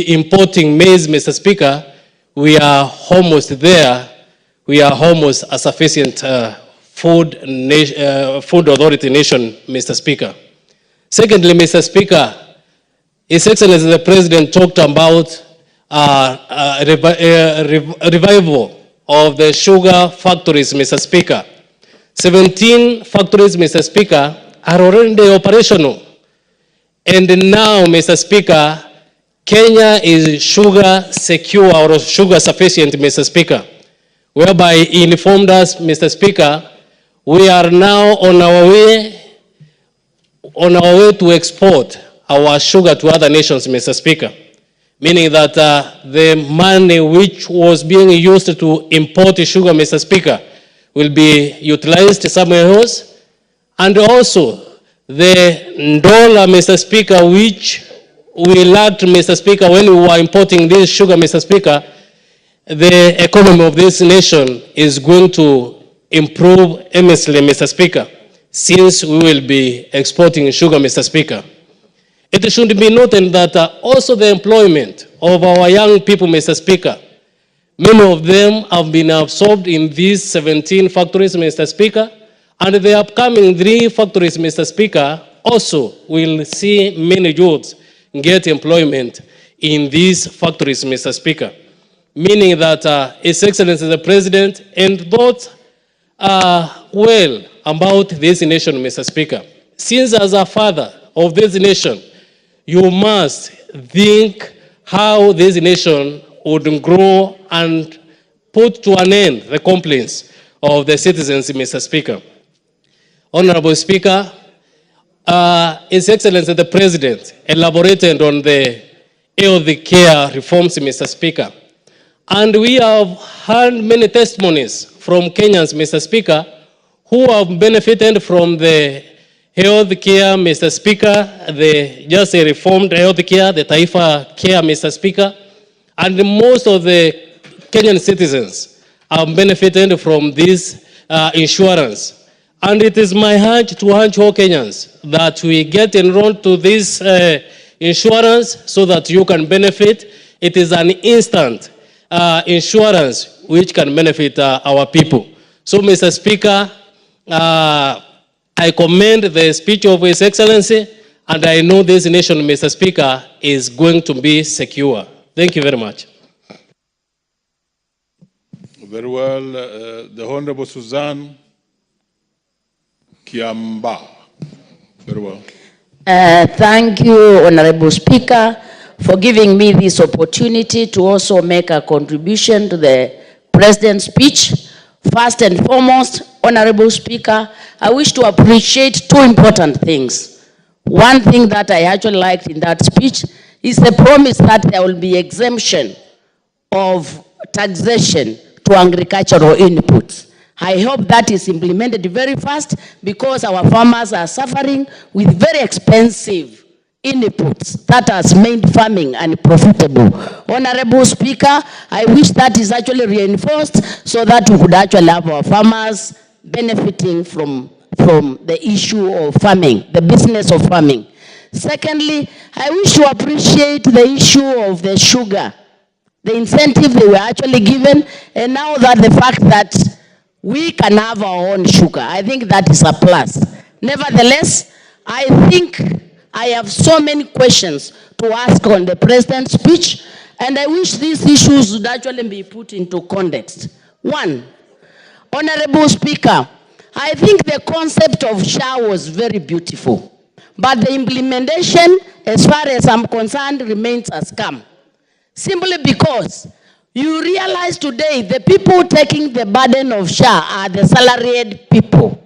importing maize, Mr. Speaker, we are almost there. We are almost a sufficient food authority nation, Mr. Speaker. Secondly, Mr. Speaker, His Excellency the President talked about a revival of the sugar factories, Mr. Speaker. 17 factories, Mr. Speaker, are already operational. And now, Mr. Speaker, Kenya is sugar secure or sugar sufficient, Mr. Speaker, whereby he informed us, Mr. Speaker, we are now on our way to export our sugar to other nations, Mr. Speaker, meaning that the money which was being used to import sugar, Mr. Speaker, will be utilized somewhere else. And also the dollar, Mr. Speaker, which we lacked, Mr. Speaker, when we were importing this sugar, Mr. Speaker, the economy of this nation is going to improve immensely, Mr. Speaker, since we will be exporting sugar, Mr. Speaker. It should be noted that also the employment of our young people, Mr. Speaker, many of them have been absorbed in these 17 factories, Mr. Speaker, and the upcoming 3 factories, Mr. Speaker, also will see many youths get employment in these factories, Mr. Speaker. Meaning that His Excellency the President and thought well about this nation, Mr. Speaker. Since as a father of this nation, you must think how this nation would grow and put to an end the complaints of the citizens, Mr. Speaker. Honorable Speaker, His Excellency the President elaborated on the health care reforms, Mr. Speaker. And we have heard many testimonies from Kenyans, Mr. Speaker, who have benefited from the health care, Mr. Speaker, the just a reformed health care, the Taifa care, Mr. Speaker. And most of the Kenyan citizens have benefited from this insurance. And it is my urge to urge all Kenyans that we get enrolled to this insurance so that you can benefit. It is an instant insurance which can benefit our people. So, Mr. Speaker, I commend the speech of His Excellency, and I know this nation, Mr. Speaker, is going to be secure. Thank you very much. Very well. The Honorable Suzanne Kiamba. Very well. Thank you, Honorable Speaker, for giving me this opportunity to also make a contribution to the President's speech. First and foremost, Honorable Speaker, I wish to appreciate 2 important things. One thing that I actually liked in that speech is the promise that there will be exemption of taxation to agricultural inputs. I hope that is implemented very fast because our farmers are suffering with very expensive inputs that has made farming unprofitable. Honorable Speaker, I wish that is actually reinforced so that we could actually have our farmers benefiting from the issue of farming, the business of farming. Secondly, I wish to appreciate the issue of the sugar, the incentive they were actually given, and now that the fact that we can have our own sugar, I think that is a plus. Nevertheless, I think I have so many questions to ask on the President's speech, and I wish these issues would actually be put into context. One, Honorable Speaker, I think the concept of SHA was very beautiful, but the implementation, as far as I'm concerned, remains a scam. Simply because you realize today the people taking the burden of SHA are the salaried people.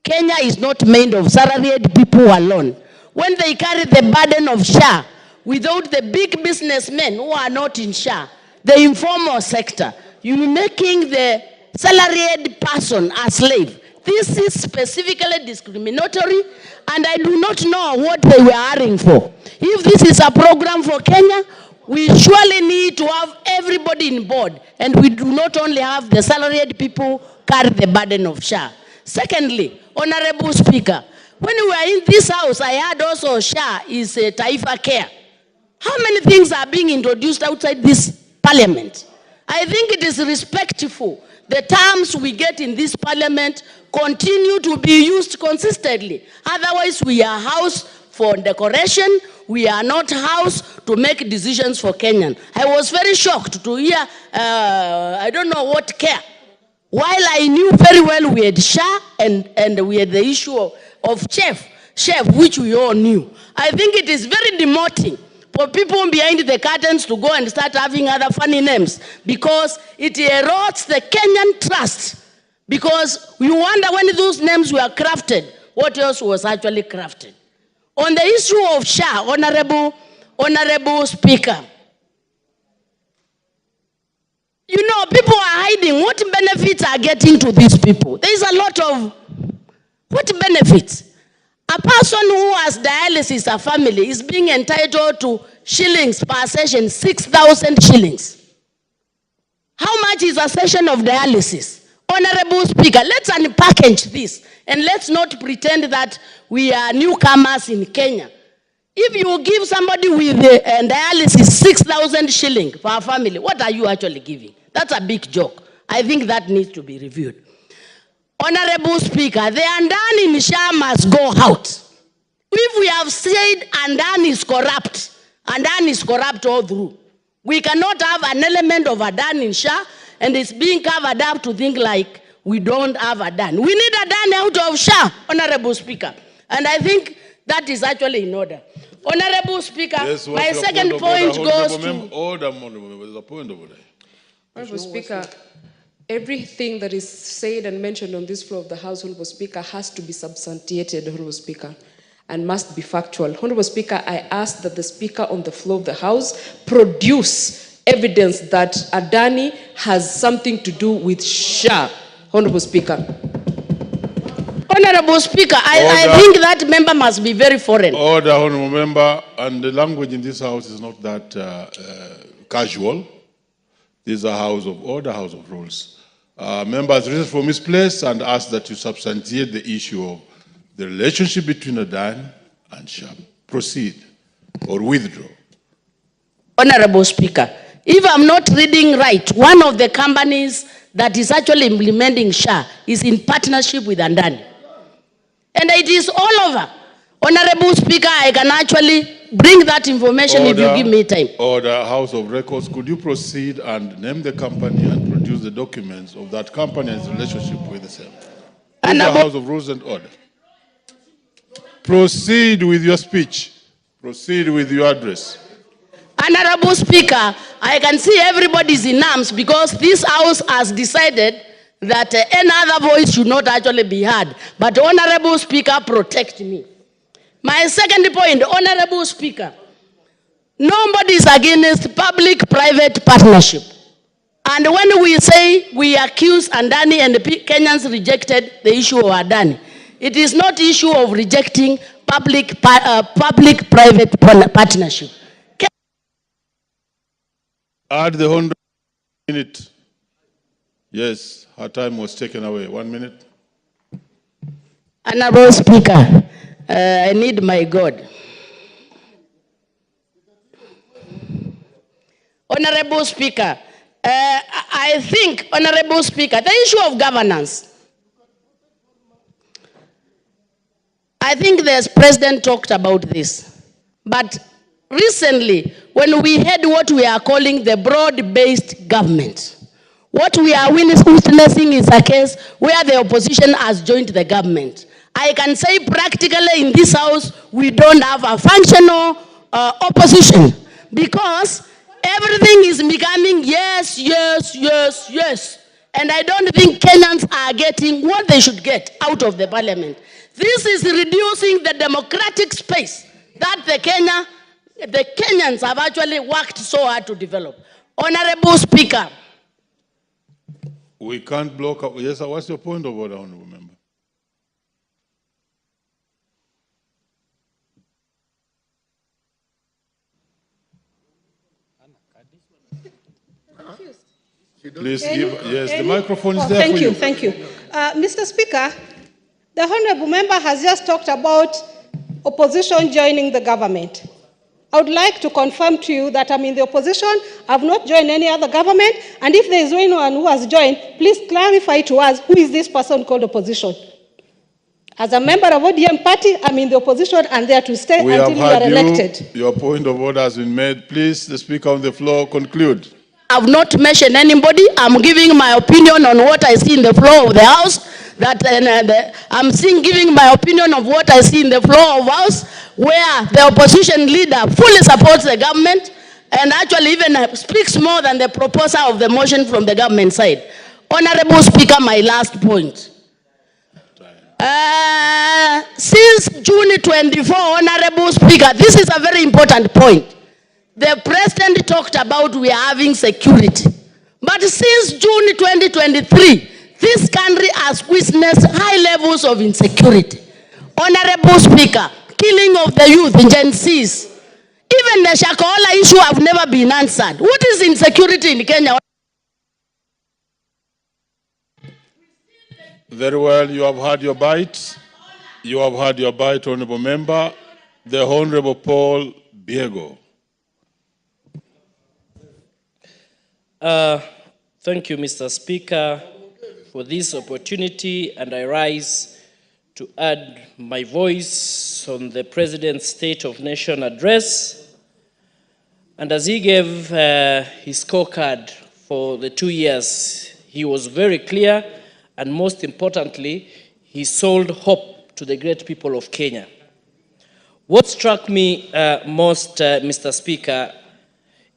Kenya is not made of salaried people alone. When they carry the burden of SHA without the big businessmen who are not in SHA, the informal sector, you're making the salaried person a slave. This is specifically discriminatory, and I do not know what they were hiring for. If this is a program for Kenya, we surely need to have everybody in board, and we do not only have the salaried people carry the burden of SHA. Secondly, Honorable Speaker, when we were in this house, I heard also SHA is a Taifa care. How many things are being introduced outside this parliament? I think it is respectful. The terms we get in this parliament continue to be used consistently. Otherwise, we are house for decoration. We are not house to make decisions for Kenyan. I was very shocked to hear, I don't know what care. While I knew very well we had SHA and we had the issue of chef, which we all knew. I think it is very demoting for people behind the curtains to go and start having other funny names, because it erodes the Kenyan trust. Because we wonder when those names were crafted, what else was actually crafted. On the issue of SHA, Honorable Speaker, you know, people are hiding. What benefits are getting to these people? There is a lot of, what benefits? A person who has dialysis, a family, is being entitled to shillings per session, 6,000 shillings. How much is a session of dialysis? Honorable Speaker, let's unpackage this and let's not pretend that we are newcomers in Kenya. If you give somebody with dialysis 6,000 shillings for a family, what are you actually giving? That's a big joke. I think that needs to be reviewed. Honorable Speaker, the Andani in SHA must go out. If we have said Andani is corrupt, Andani is corrupt all through. We cannot have an element of Andani in SHA and it's being covered up to think like we don't have Andani. We need Andani out of SHA, Honorable Speaker. And I think that is actually in order. Honorable Speaker, yes, my second point goes to... Order, there's a point over there. Honorable Speaker, everything that is said and mentioned on this floor of the House, Honorable Speaker, has to be substantiated, Honorable Speaker, and must be factual. Honorable Speaker, I ask that the Speaker on the floor of the House produce evidence that Andani has something to do with SHA, Honorable Speaker. Honorable Speaker, I think that member must be very foreign. Order, Honorable Member, and the language in this House is not that casual. This is a House of Order, House of Rules. Members risen from his place and ask that you substantiate the issue of the relationship between Andani and SHA. Proceed or withdraw. Honorable Speaker, if I'm not reading right, one of the companies that is actually implementing SHA is in partnership with Andani. And it is all over. Honorable Speaker, I can actually bring that information if you give me time. Order, House of Records, could you proceed and name the company and produce the documents of that company and its relationship with the same? And the House of Rules and Order. Proceed with your speech. Proceed with your address. Honorable Speaker, I can see everybody's in arms because this House has decided that any other voice should not actually be heard. But Honorable Speaker, protect me. My second point, Honorable Speaker, nobody is against public-private partnership. And when we say we accuse Andani and the Kenyans rejected the issue of Andani, it is not issue of rejecting public-private partnership. Add the 100 minute. Yes, her time was taken away. 1 minute. Honorable Speaker, I need my God. Honorable Speaker, I think, Honorable Speaker, the issue of governance. I think the President talked about this. But recently, when we had what we are calling the broad-based government, what we are witnessing is a case where the opposition has joined the government. I can say practically in this House, we don't have a functional opposition because everything is becoming yes, yes, yes, yes. And I don't think Kenyans are getting what they should get out of the parliament. This is reducing the democratic space that the Kenyans have actually worked so hard to develop. Honorable Speaker. We can't block up. Yes, what's your point of order, Honorable Member? Please give, yes, the microphone is there for you. Thank you. Mr. Speaker, the Honorable Member has just talked about opposition joining the government. I would like to confirm to you that I'm in the opposition, I have not joined any other government, and if there is anyone who has joined, please clarify to us who is this person called opposition. As a member of ODM party, I'm in the opposition and there to stay until we are elected. Your point of order has been made. Please, the Speaker on the floor, conclude. I've not mentioned anybody. I'm giving my opinion on what I see in the floor of the House. I'm giving my opinion of what I see in the floor of House, where the opposition leader fully supports the government and actually even speaks more than the proposer of the motion from the government side. Honorable Speaker, my last point. Since June 24, Honorable Speaker, this is a very important point. The President talked about we are having security. But since June 2023, this country has witnessed high levels of insecurity. Honorable Speaker, killing of the youth in Gen Zs. Even the Shakahola issue have never been answered. What is insecurity in Kenya? Very well, you have had your bite. You have had your bite, Honourable Member. The Honourable Paul Biego. Thank you, Mr. Speaker, for this opportunity, and I rise to add my voice on the President's State of Nation address. And as he gave his scorecard for the 2 years, he was very clear, and most importantly, he sold hope to the great people of Kenya. What struck me most, Mr. Speaker,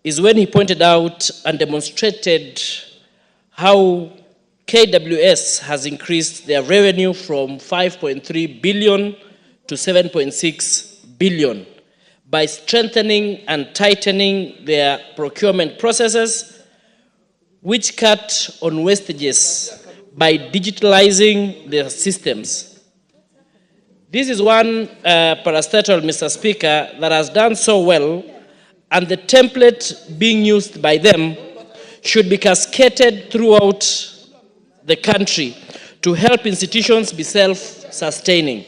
is when he pointed out and demonstrated how KWS has increased their revenue from 5.3 billion to 7.6 billion by strengthening and tightening their procurement processes, which cut on wastages by digitalizing their systems. This is one parastatal, Mr. Speaker, that has done so well, and the template being used by them should be cascaded throughout the country to help institutions be self-sustaining.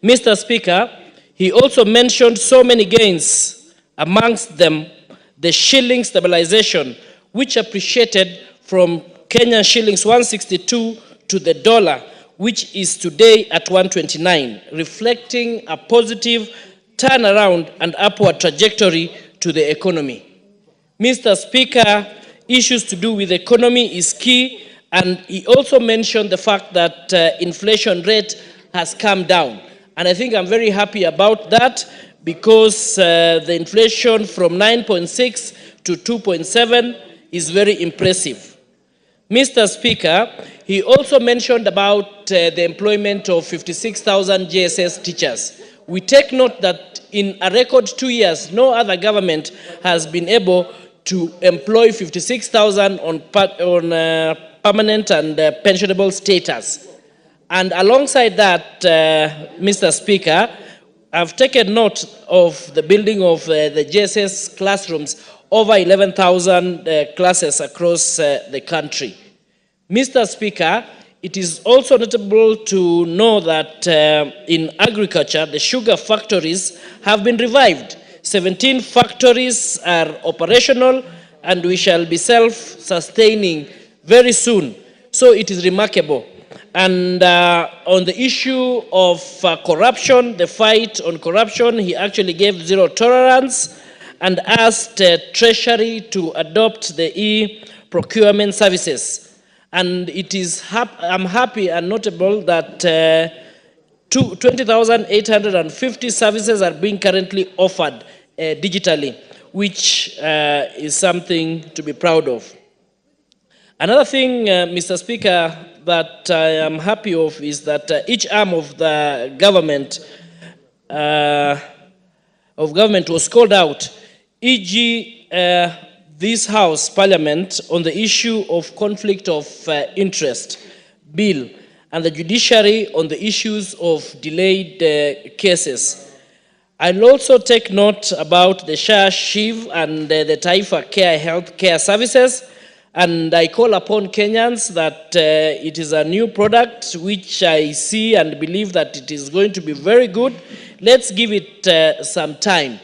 Mr. Speaker, he also mentioned so many gains, amongst them the shilling stabilization, which appreciated from Kenyan shillings 162 to the dollar, which is today at 129, reflecting a positive turnaround and upward trajectory to the economy. Mr. Speaker, issues to do with the economy is key, and he also mentioned the fact that inflation rate has come down. And I think I'm very happy about that, because the inflation from 9.6 to 2.7 is very impressive. Mr. Speaker, he also mentioned about the employment of 56,000 JSS teachers. We take note that in a record 2 years, no other government has been able to employ 56,000 on permanent and pensionable status. And alongside that, Mr. Speaker, I've taken note of the building of the JSS classrooms, over 11,000 classes across the country. Mr. Speaker, it is also notable to know that in agriculture, the sugar factories have been revived. 17 factories are operational, and we shall be self-sustaining very soon. So it is remarkable. And on the issue of corruption, the fight on corruption, he actually gave zero tolerance and asked Treasury to adopt the e-procurement services. And it is I'm happy and notable that 20,850 services are being currently offered digitally, which is something to be proud of. Another thing, Mr. Speaker, that I am happy of is that each arm of the government was called out, e.g. this House, Parliament, on the issue of conflict of interest bill, and the judiciary on the issues of delayed cases. I'll also take note about the SHA, SHIV, and the Taifa Care Health Care Services, and I call upon Kenyans that it is a new product which I see and believe that it is going to be very good. Let's give it some time.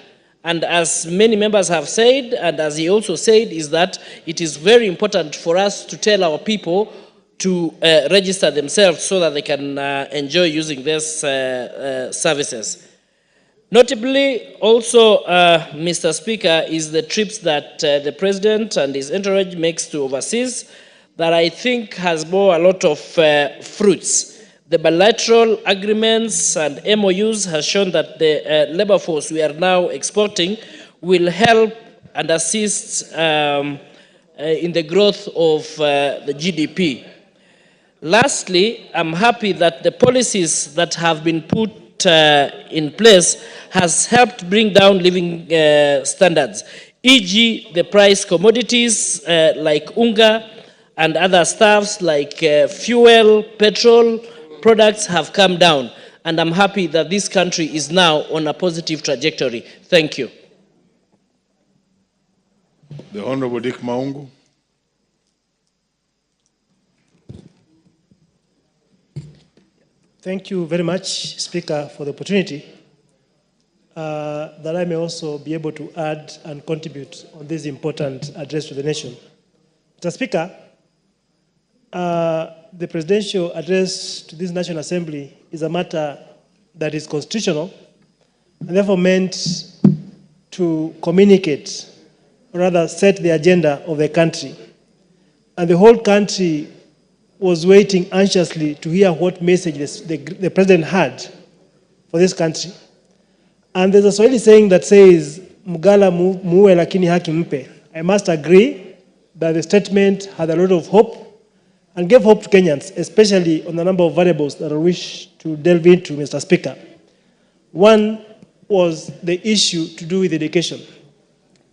And as many members have said, and as he also said, is that it is very important for us to tell our people to register themselves so that they can enjoy using these services. Notably, also, Mr. Speaker, is the trips that the President and his entourage makes to overseas that I think has bore a lot of fruits. The bilateral agreements and MOUs has shown that the labor force we are now exporting will help and assist in the growth of the GDP. Lastly, I'm happy that the policies that have been put in place has helped bring down living standards, e.g. the price commodities like unga and other stuffs like fuel, petrol products have come down. And I'm happy that this country is now on a positive trajectory. Thank you. The Honorable Dick Maungu. Thank you very much, Speaker, for the opportunity that I may also be able to add and contribute on this important address to the nation. Mr. Speaker, the presidential address to this National Assembly is a matter that is constitutional and therefore meant to communicate, or rather set the agenda of the country. And the whole country was waiting anxiously to hear what message the president had for this country. And there's a Swahili saying that says, Mugala muue lakini haki mpe. I must agree that the statement had a lot of hope and gave hope to Kenyans, especially on the number of variables that I wish to delve into, Mr. Speaker. One was the issue to do with education.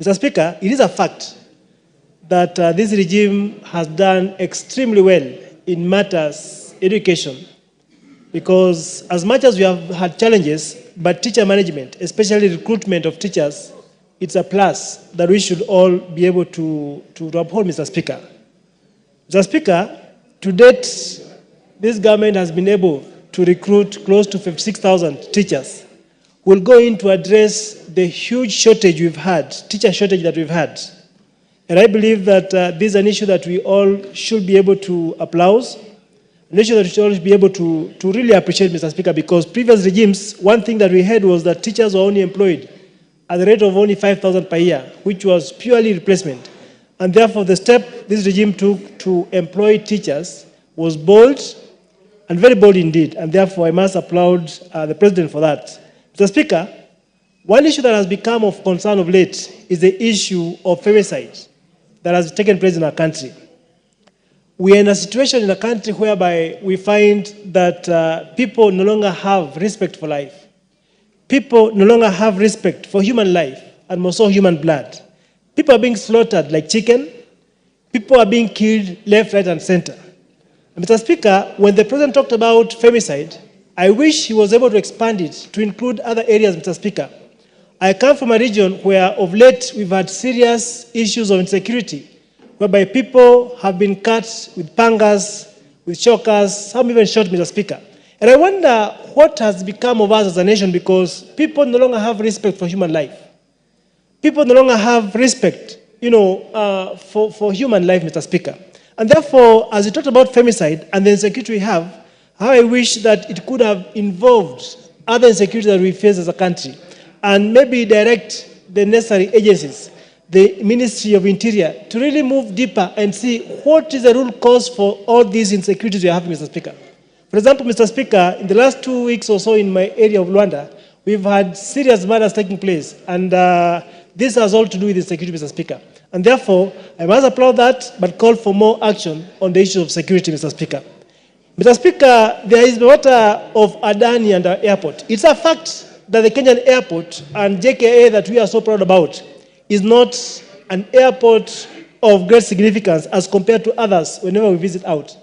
Mr. Speaker, it is a fact that this regime has done extremely well in matters education, because as much as we have had challenges, but teacher management, especially recruitment of teachers, it's a plus that we should all be able to uphold, Mr. Speaker. Mr. Speaker, to date, this government has been able to recruit close to 56,000 teachers who will go in to address the huge shortage we've had, teacher shortage that we've had. And I believe that this is an issue that we all should be able to applaud, an issue that we should all be able to really appreciate, Mr. Speaker, because previous regimes, one thing that we had was that teachers were only employed at the rate of only 5,000 per year, which was purely replacement. And therefore, the step this regime took to employ teachers was bold and very bold indeed. And therefore, I must applaud the President for that. Mr. Speaker, one issue that has become of concern of late is the issue of femicide that has taken place in our country. We are in a situation in a country whereby we find that people no longer have respect for life. People no longer have respect for human life and more so human blood. People are being slaughtered like chicken. People are being killed left, right, and center. And Mr. Speaker, when the President talked about femicide, I wish he was able to expand it to include other areas, Mr. Speaker. I come from a region where of late we've had serious issues of insecurity, whereby people have been cut with pangas, with chokers, some even shot, Mr. Speaker. And I wonder what has become of us as a nation, because people no longer have respect for human life. People no longer have respect, for human life, Mr. Speaker. And therefore, as we talked about femicide and the insecurity we have, how I wish that it could have involved other insecurities that we face as a country, and maybe direct the necessary agencies, the Ministry of Interior, to really move deeper and see what is the root cause for all these insecurities we have, Mr. Speaker. For example, Mr. Speaker, in the last 2 weeks or so in my area of Luanda, we've had serious murders taking place, and this has all to do with insecurity, Mr. Speaker. And therefore, I must applaud that, but call for more action on the issue of security, Mr. Speaker. Mr. Speaker, there is the matter of Adani and our airport. It's a fact that the Kenyan airport and JKA that we are so proud about is not an airport of great significance as compared to others whenever we visit out.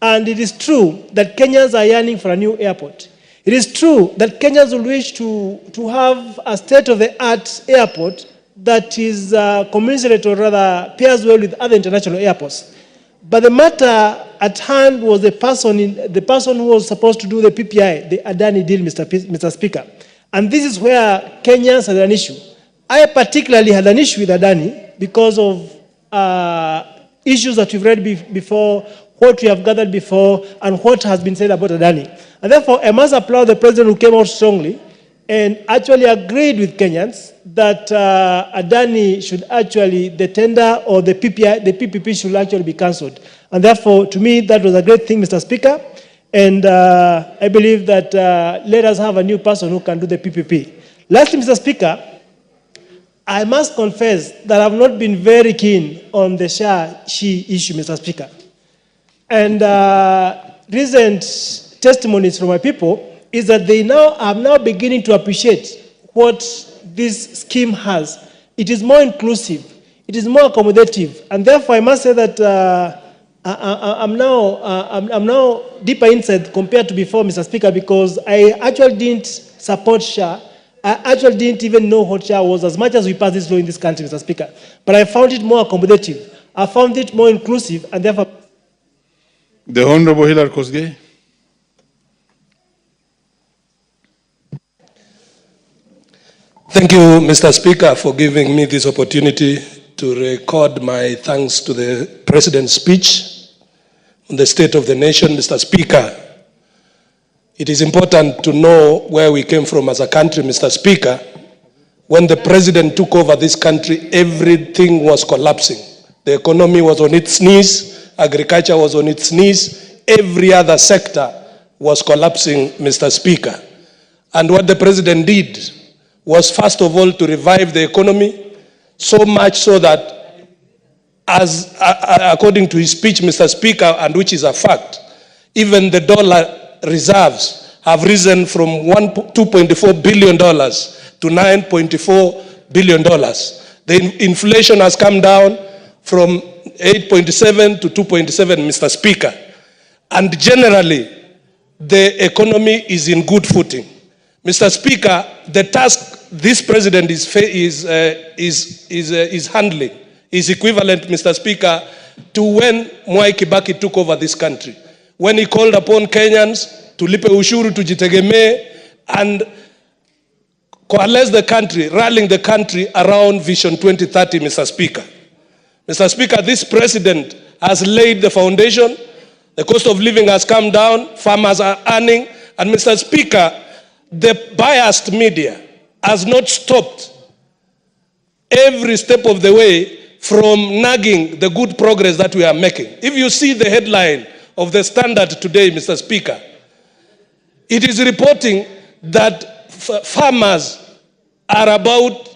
And it is true that Kenyans are yearning for a new airport. It is true that Kenyans will wish to have a state-of-the-art airport that is commensurate, or rather pairs well with other international airports. But the matter at hand was the person who was supposed to do the PPI, the Adani deal, Mr. Speaker. And this is where Kenyans had an issue. I particularly had an issue with Adani because of issues that we've read before, what we have gathered before, and what has been said about Adani. And therefore, I must applaud the President who came out strongly and actually agreed with Kenyans that Adani should actually, the tender or the PPP should actually be cancelled. And therefore, to me, that was a great thing, Mr. Speaker. And I believe that let us have a new person who can do the PPP. Lastly, Mr. Speaker, I must confess that I've not been very keen on the Shah-Shi issue, Mr. Speaker. And recent testimonies from my people is that they are now beginning to appreciate what this scheme has. It is more inclusive, it is more accommodative, and therefore I must say that I'm now deeper inside compared to before, Mr. Speaker, because I actually didn't support SHA. I actually didn't even know what SHA was as much as we passed this law in this country, Mr. Speaker. But I found it more accommodative. I found it more inclusive, and therefore... The Honorable Hilary Kosgei. Thank you, Mr. Speaker, for giving me this opportunity to record my thanks to the President's speech on the state of the nation. Mr. Speaker, it is important to know where we came from as a country, Mr. Speaker. When the President took over this country, everything was collapsing. The economy was on its knees, agriculture was on its knees, every other sector was collapsing, Mr. Speaker. And what the President did was first of all to revive the economy, so much so that, as according to his speech, Mr. Speaker, and which is a fact, even the dollar reserves have risen from $2.4 billion to $9.4 billion. The inflation has come down from 8.7 to 2.7, Mr. Speaker. And generally, the economy is in good footing. Mr. Speaker, the task this President is handling is equivalent, Mr. Speaker, to when Mwai Kibaki took over this country. When he called upon Kenyans to lipe ushuru, tujitegemee, and coalesce the country, rallying the country around Vision 2030, Mr. Speaker. Mr. Speaker, this President has laid the foundation. The cost of living has come down. Farmers are earning. And Mr. Speaker, the biased media has not stopped every step of the way from nagging the good progress that we are making. If you see the headline of the Standard today, Mr. Speaker, it is reporting that farmers are about,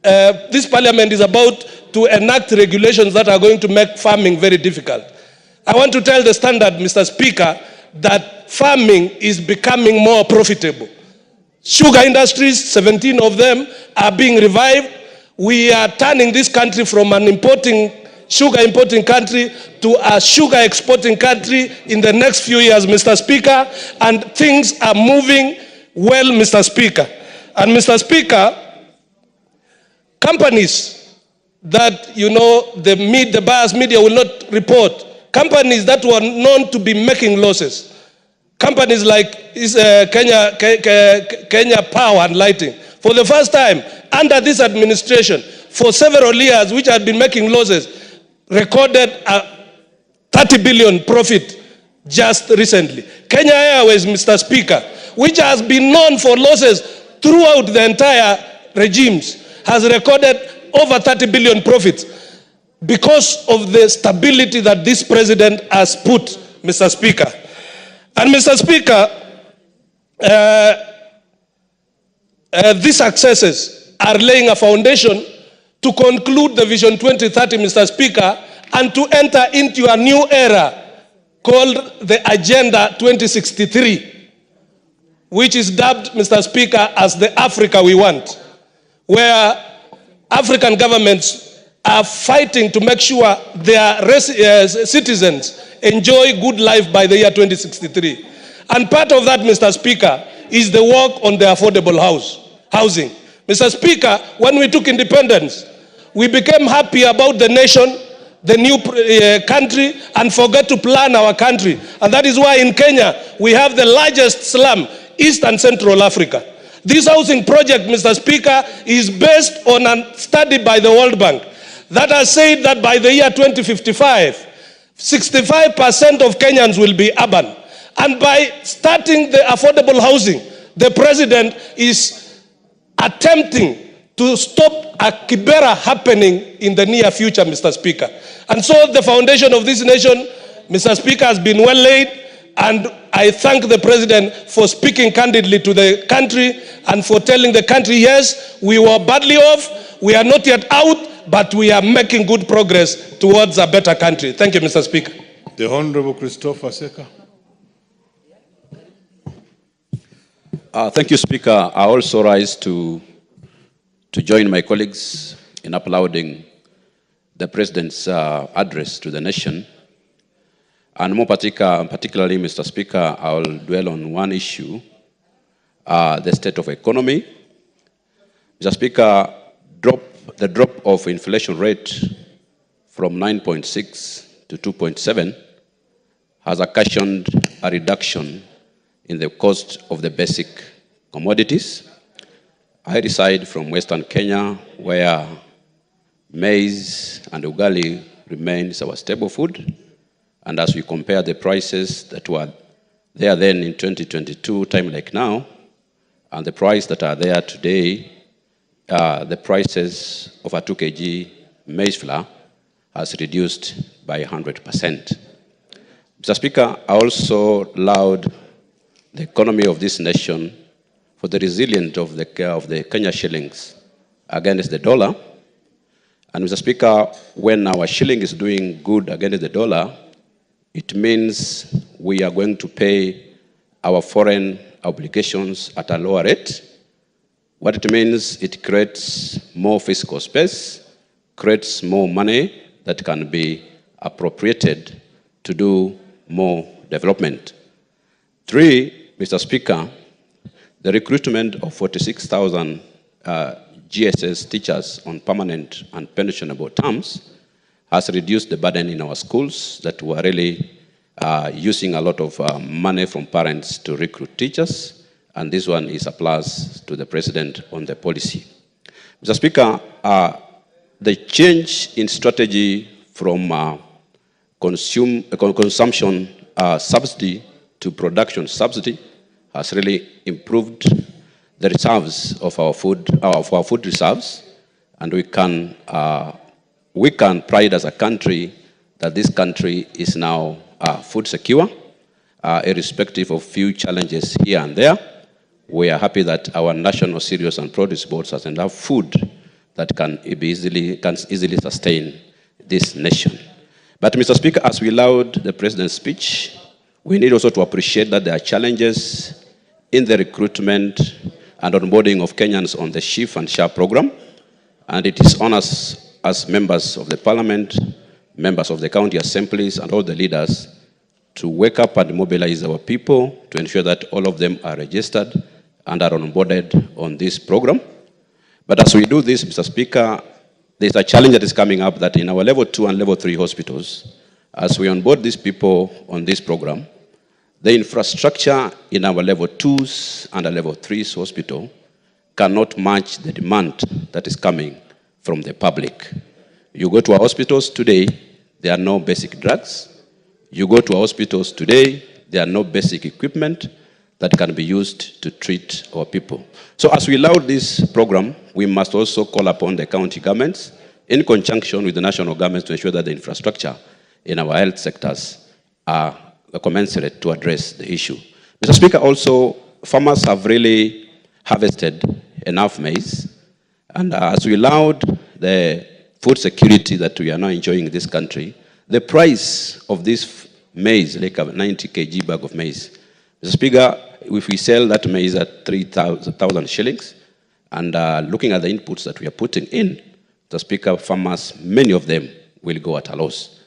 this Parliament is about to enact regulations that are going to make farming very difficult. I want to tell the Standard, Mr. Speaker, that farming is becoming more profitable. Sugar industries, 17 of them are being revived. We are turning this country from an sugar importing country to a sugar exporting country in the next few years, Mr. Speaker, and things are moving well, Mr. Speaker. And Mr. Speaker, companies that, you know, the biased media will not report, companies that were known to be making losses, companies like Kenya Power and Lighting, for the first time under this administration, for several years, which had been making losses, recorded a 30 billion profit just recently. Kenya Airways, Mr. Speaker, which has been known for losses throughout the entire regimes, has recorded over 30 billion profits because of the stability that this President has put, Mr. Speaker. And Mr. Speaker, these successes are laying a foundation to conclude the Vision 2030, Mr. Speaker, and to enter into a new era called the Agenda 2063, which is dubbed, Mr. Speaker, as the Africa we want, where African governments are fighting to make sure their citizens enjoy good life by the year 2063. And part of that, Mr. Speaker, is the work on the affordable housing. Mr. Speaker, when we took independence, we became happy about the nation, the new country, and forgot to plan our country. And that is why in Kenya, we have the largest slum, East and Central Africa. This housing project, Mr. Speaker, is based on a study by the World Bank that has said that by the year 2055, 65% of Kenyans will be urban. And by starting the affordable housing, the President is attempting to stop a kibera happening in the near future, Mr. Speaker. And so the foundation of this nation, Mr. Speaker, has been well laid, and I thank the President for speaking candidly to the country and for telling the country, yes, we were badly off, we are not yet out, but we are making good progress towards a better country. Thank you, Mr. Speaker. The Honorable Christopher Seka. Thank you, Speaker. I also rise to join my colleagues in applauding the President's address to the nation. And more particularly, Mr. Speaker, I will dwell on one issue, the state of economy. Mr. Speaker, the drop of inflation rate from 9.6 to 2.7 has occasioned a reduction in the cost of the basic commodities. I reside from Western Kenya, where maize and ugali remains our staple food. And as we compare the prices that were there then in 2022, time like now, and the price that are there today, the prices of a 2 kg maize flour has reduced by 100%. Mr. Speaker, I also laud the economy of this nation for the resilience of the Kenya shillings against the dollar. And Mr. Speaker, when our shilling is doing good against the dollar, it means we are going to pay our foreign obligations at a lower rate. What it means, it creates more fiscal space, creates more money that can be appropriated to do more development. 3, Mr. Speaker, the recruitment of 46,000 GSS teachers on permanent and pensionable terms has reduced the burden in our schools that were really using a lot of money from parents to recruit teachers, and this one is a plus to the President on the policy. Mr. Speaker, the change in strategy from consumption subsidy to production subsidy has really improved the reserves of our food reserves, and we can pride as a country that this country is now food secure, irrespective of few challenges here and there. We are happy that our national cereals and produce boards has enough food that can easily sustain this nation. But Mr. Speaker, as we allowed the President's speech, we need also to appreciate that there are challenges in the recruitment and onboarding of Kenyans on the SHIF and SHA program. And it is on us as members of the Parliament, members of the county assemblies, and all the leaders to wake up and mobilize our people to ensure that all of them are registered and are onboarded on this program. But as we do this, Mr. Speaker, there's a challenge that is coming up that in our level 2 and level 3 hospitals, as we onboard these people on this program, the infrastructure in our level 2s and our level 3s hospital cannot match the demand that is coming from the public. You go to our hospitals today, there are no basic drugs. You go to our hospitals today, there are no basic equipment that can be used to treat our people. So as we laud this program, we must also call upon the county governments in conjunction with the national governments to ensure that the infrastructure in our health sectors are commensurate to address the issue. Mr. Speaker, also, farmers have really harvested enough maize, and as we laud the food security that we are now enjoying in this country, the price of this maize, like a 90 kg bag of maize, Mr. Speaker, if we sell that maize at 3,000 shillings, and looking at the inputs that we are putting in, Mr. Speaker, farmers, many of them will go at a loss.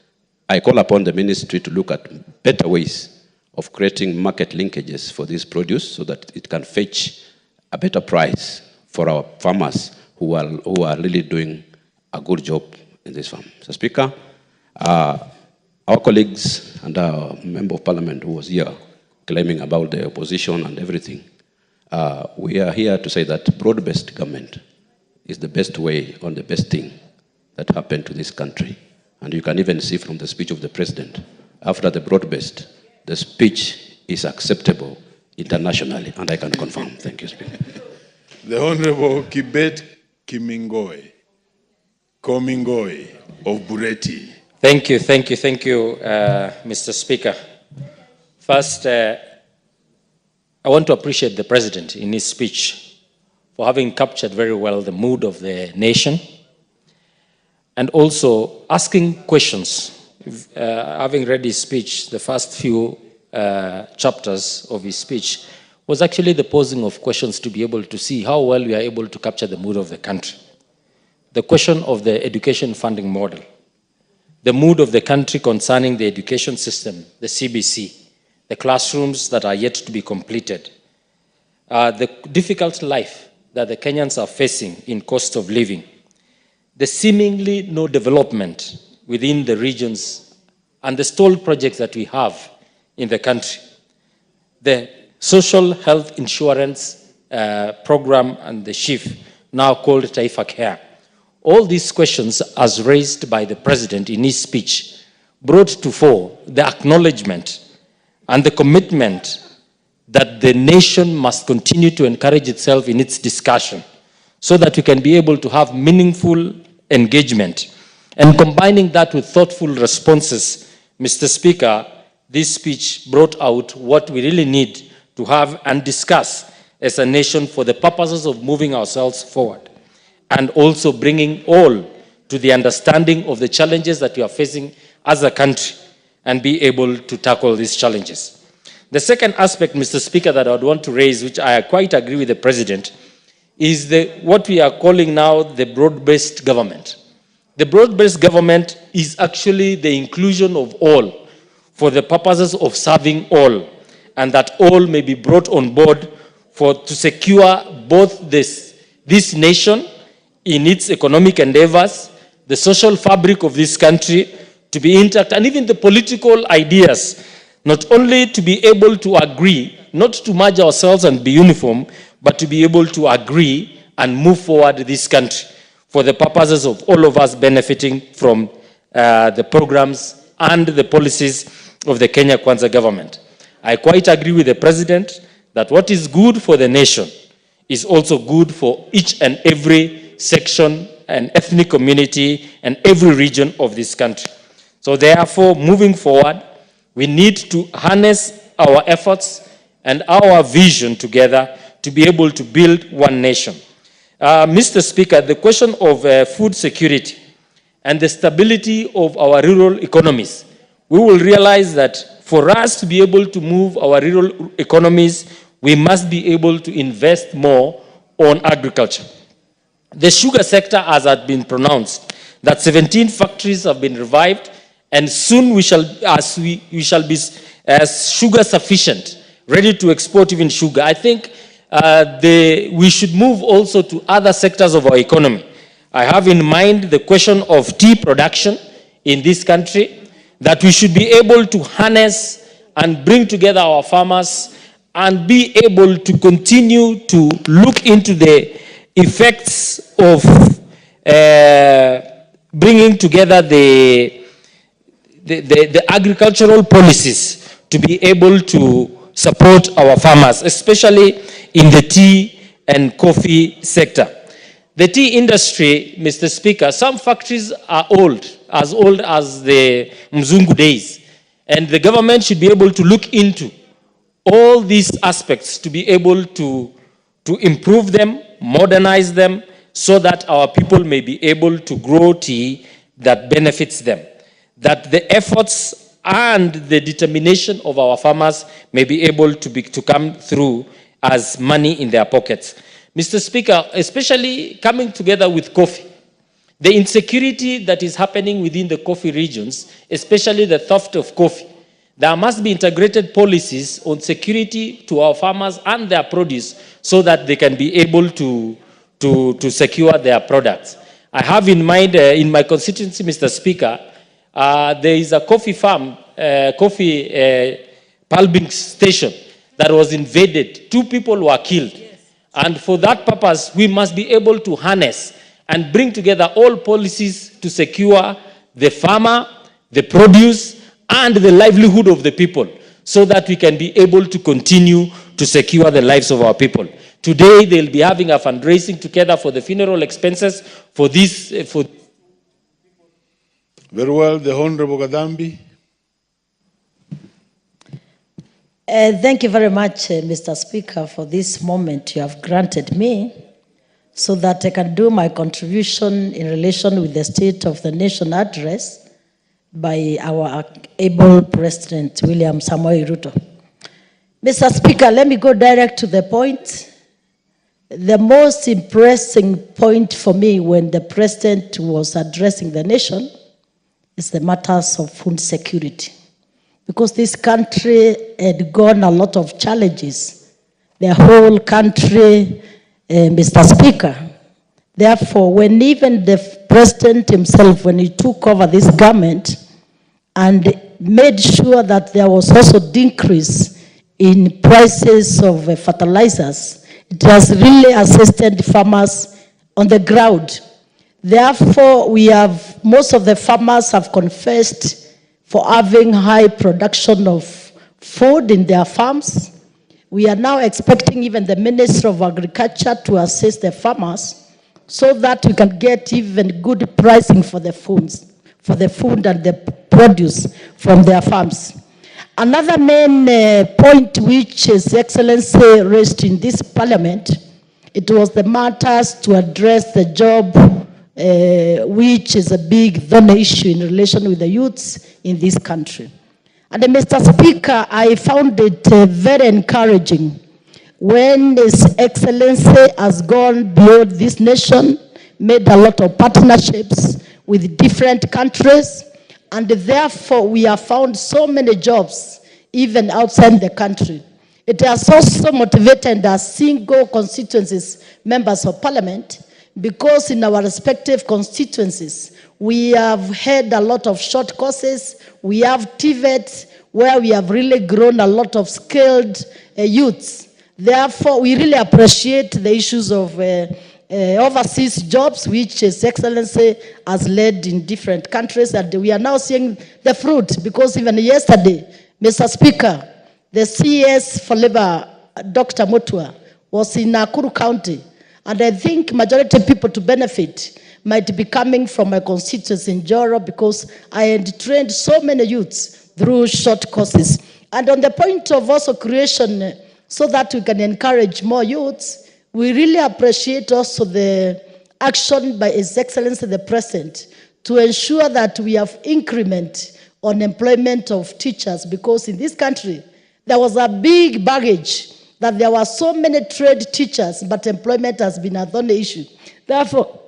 I call upon the ministry to look at better ways of creating market linkages for this produce so that it can fetch a better price for our farmers who are really doing a good job in this farm. So Speaker, our colleagues and our Member of Parliament who was here claiming about the opposition and everything, we are here to say that broad-based government is the best way or the best thing that happened to this country. And you can even see from the speech of the President, after the broad-based, the speech is acceptable internationally, and I can confirm. Thank you, Speaker. The Honorable Kibet Komingoi of Bureti. Thank you, Mr. Speaker. First, I want to appreciate the President in his speech for having captured very well the mood of the nation and also asking questions having read his speech, the first few chapters of his speech, was actually the posing of questions to be able to see how well we are able to capture the mood of the country. The question of the education funding model, the mood of the country concerning the education system, the CBC, the classrooms that are yet to be completed, the difficult life that the Kenyans are facing in cost of living, the seemingly no development within the regions and the stalled projects that we have in the country, the social health insurance program and the SHIF, now called Taifa Care. All these questions, as raised by the President in his speech, brought to fore the acknowledgement and the commitment that the nation must continue to encourage itself in its discussion so that we can be able to have meaningful engagement. And combining that with thoughtful responses, Mr. Speaker, this speech brought out what we really need to have and discuss as a nation for the purposes of moving ourselves forward and also bringing all to the understanding of the challenges that we are facing as a country and be able to tackle these challenges. The second aspect, Mr. Speaker, that I would want to raise, which I quite agree with the President, is what we are calling now the broad-based government. The broad-based government is actually the inclusion of all for the purposes of serving all, and that all may be brought on board to secure both this nation in its economic endeavors, the social fabric of this country to be intact, and even the political ideas, not only to be able to agree, not to merge ourselves and be uniform, but to be able to agree and move forward this country for the purposes of all of us benefiting from the programs and the policies of the Kenya Kwanza government. I quite agree with the President that what is good for the nation is also good for each and every section and ethnic community and every region of this country. So therefore, moving forward, we need to harness our efforts and our vision together to be able to build one nation. Mr. Speaker, the question of food security and the stability of our rural economies, we will realize that for us to be able to move our rural economies, we must be able to invest more on agriculture. The sugar sector, as had been pronounced, that 17 factories have been revived, and soon we shall be sugar sufficient, ready to export even sugar. I think we should move also to other sectors of our economy. I have in mind the question of tea production in this country, that we should be able to harness and bring together our farmers and be able to continue to look into the effects of bringing together the agricultural policies to be able to support our farmers, especially in the tea and coffee sector. The tea industry, Mr. Speaker, some factories are old as the Mzungu days, and the government should be able to look into all these aspects to be able to improve them, modernize them, so that our people may be able to grow tea that benefits them, that the efforts and the determination of our farmers may be able to come through as money in their pockets. Mr. Speaker, especially coming together with coffee, the insecurity that is happening within the coffee regions, especially the theft of coffee, there must be integrated policies on security to our farmers and their produce so that they can be able to secure their products. I have in mind, in my constituency, Mr. Speaker, there is a coffee farm, pulping station that was invaded. 2 people were killed. Yes. And for that purpose, we must be able to harness and bring together all policies to secure the farmer, the produce, and the livelihood of the people so that we can be able to continue to secure the lives of our people. Today, they'll be having a fundraising together for the funeral expenses for this. Very well, the Honorable Gadambi. Thank you very much, Mr. Speaker, for this moment you have granted me so that I can do my contribution in relation with the State of the Nation address by our able President, William Samoei Ruto. Mr. Speaker, let me go direct to the point. The most impressing point for me when the President was addressing the nation is the matters of food security. Because this country had gone a lot of challenges. The whole country, Mr. Speaker. Therefore, when even the President himself, when he took over this government and made sure that there was also decrease in prices of fertilizers, it has really assisted farmers on the ground. Therefore, most of the farmers have confessed for having high production of food in their farms. We are now expecting even the Minister of Agriculture to assist the farmers so that we can get even good pricing for the food and the produce from their farms. Another main point which His Excellency raised in this Parliament, it was the matters to address the job, which is a big issue in relation with the youths in this country. And Mr. Speaker, I found it very encouraging when His Excellency has gone beyond this nation, made a lot of partnerships with different countries, and therefore we have found so many jobs even outside the country. It has also motivated us single constituencies, members of Parliament, because in our respective constituencies, we have had a lot of short courses. We have TVET, where we have really grown a lot of skilled youths. Therefore, we really appreciate the issues of overseas jobs, which His Excellency has led in different countries, and we are now seeing the fruit, because even yesterday, Mr. Speaker, the CS for Labor, Dr. Mutua, was in Nakuru County, and I think majority of people to benefit might be coming from my constituency in Joro, because I had trained so many youths through short courses. And on the point of also creation, so that we can encourage more youths, we really appreciate also the action by His Excellency the President to ensure that we have increment on employment of teachers, because in this country, there was a big baggage that there were so many trade teachers, but employment has been a thorny issue. Therefore,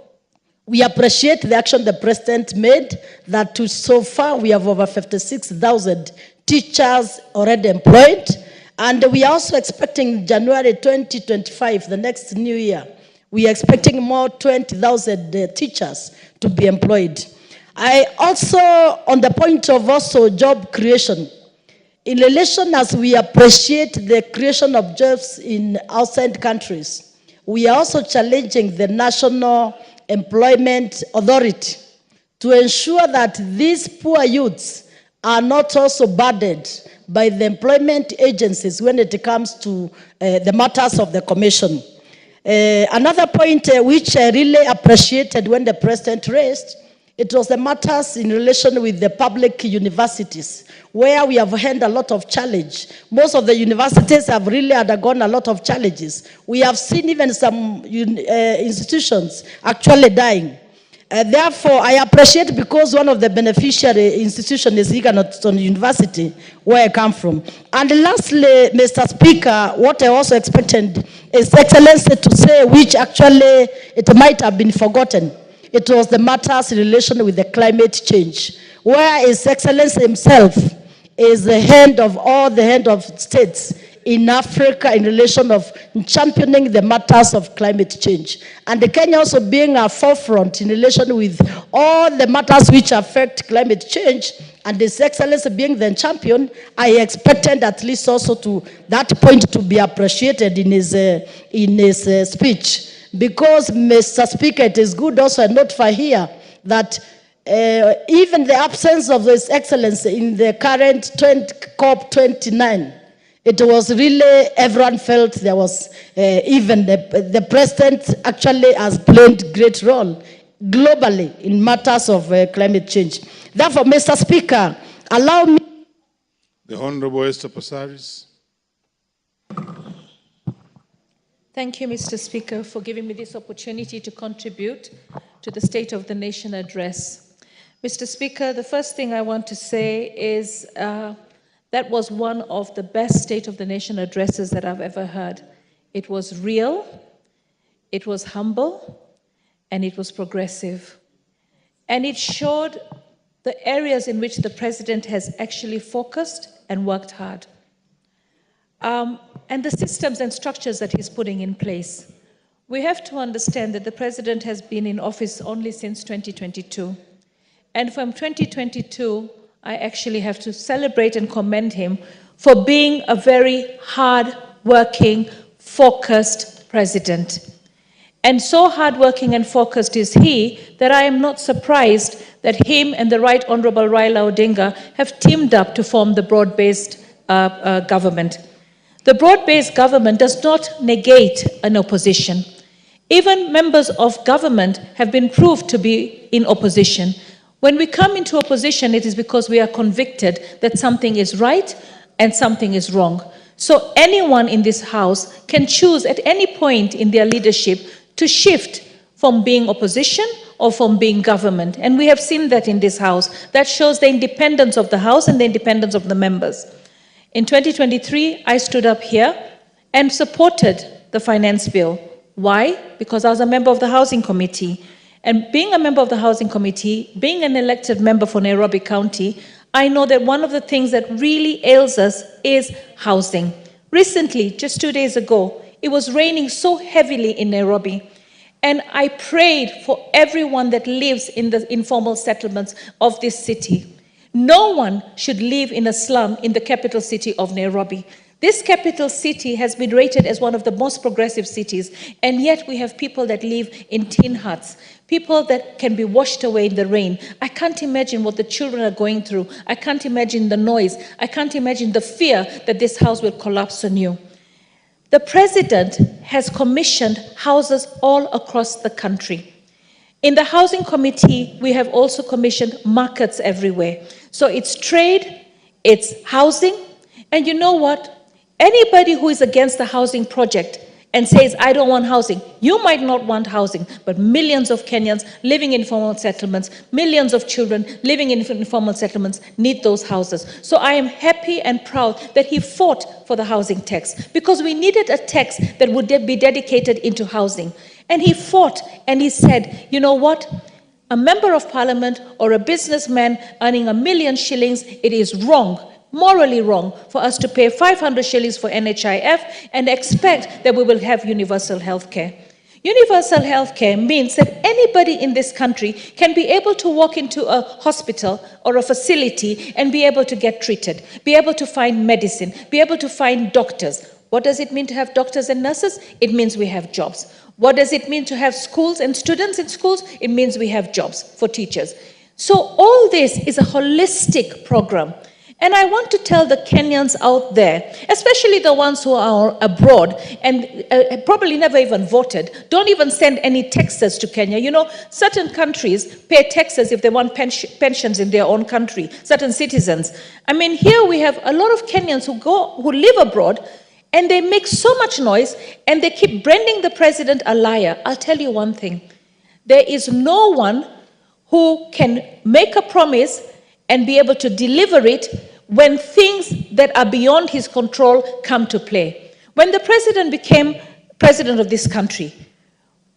we appreciate the action the President made, that so far we have over 56,000 teachers already employed. And we are also expecting January 2025, the next new year, we are expecting more 20,000 teachers to be employed. I also, on the point of also job creation, in relation as we appreciate the creation of jobs in outside countries, we are also challenging the National Employment Authority to ensure that these poor youths are not also burdened by the employment agencies when it comes to the matters of the Commission. Another point which I really appreciated when the President raised, it was the matters in relation with the public universities, where we have had a lot of challenge. Most of the universities have really undergone a lot of challenges. We have seen even some institutions actually dying. Therefore, I appreciate, because one of the beneficiary institutions is Egerton University, where I come from. And lastly, Mr. Speaker, what I also expected is Excellency to say, which actually it might have been forgotten. It was the matters in relation with the climate change, where His Excellency himself is the head of all the head of states in Africa in relation of championing the matters of climate change. And Kenya also being a forefront in relation with all the matters which affect climate change, and His Excellency being the champion, I expected at least also to that point to be appreciated in his speech. Because, Mr. Speaker, it is good also a note for here that even the absence of His Excellency in the current COP29, it was really, everyone felt there was, even the President actually has played great role globally in matters of climate change. Therefore, Mr. Speaker, allow me. The Honorable Esther Passaris. Thank you, Mr. Speaker, for giving me this opportunity to contribute to the State of the Nation address. Mr. Speaker, the first thing I want to say is that was one of the best State of the Nation addresses that I've ever heard. It was real, it was humble, and it was progressive. And it showed the areas in which the President has actually focused and worked hard. And the systems and structures that he's putting in place. We have to understand that the President has been in office only since 2022. And from 2022, I actually have to celebrate and commend him for being a very hard-working, focused president. And so hardworking and focused is he that I am not surprised that him and the Right Honorable Raila Odinga have teamed up to form the broad-based government. The broad-based government does not negate an opposition. Even members of government have been proved to be in opposition. When we come into opposition, it is because we are convicted that something is right and something is wrong. So anyone in this House can choose at any point in their leadership to shift from being opposition or from being government. And we have seen that in this House. That shows the independence of the House and the independence of the members. In 2023, I stood up here and supported the finance bill. Why? Because I was a member of the Housing Committee. And being a member of the Housing Committee, being an elected member for Nairobi County, I know that one of the things that really ails us is housing. Recently, just 2 days ago, it was raining so heavily in Nairobi. And I prayed for everyone that lives in the informal settlements of this city. No one should live in a slum in the capital city of Nairobi. This capital city has been rated as one of the most progressive cities, and yet we have people that live in tin huts, people that can be washed away in the rain. I can't imagine what the children are going through. I can't imagine the noise. I can't imagine the fear that this house will collapse on you. The President has commissioned houses all across the country. In the Housing Committee, we have also commissioned markets everywhere. So it's trade, it's housing, and you know what? Anybody who is against the housing project and says, I don't want housing, you might not want housing, but millions of Kenyans living in informal settlements, millions of children living in informal settlements need those houses. So I am happy and proud that he fought for the housing tax, because we needed a tax that would be dedicated into housing. And he fought and he said, you know what? A member of parliament or a businessman earning 1 million shillings, it is wrong, morally wrong, for us to pay 500 shillings for NHIF and expect that we will have universal health care. Universal health care means that anybody in this country can be able to walk into a hospital or a facility and be able to get treated, be able to find medicine, be able to find doctors. What does it mean to have doctors and nurses? It means we have jobs. What does it mean to have schools and students in schools? It means we have jobs for teachers. So all this is a holistic program. And I want to tell the Kenyans out there, especially the ones who are abroad and probably never even voted, don't even send any taxes to Kenya. You know, certain countries pay taxes if they want pensions in their own country, certain citizens. I mean, here we have a lot of Kenyans who live abroad, and they make so much noise, and they keep branding the president a liar. I'll tell you one thing. There is no one who can make a promise and be able to deliver it when things that are beyond his control come to play. When the president became president of this country,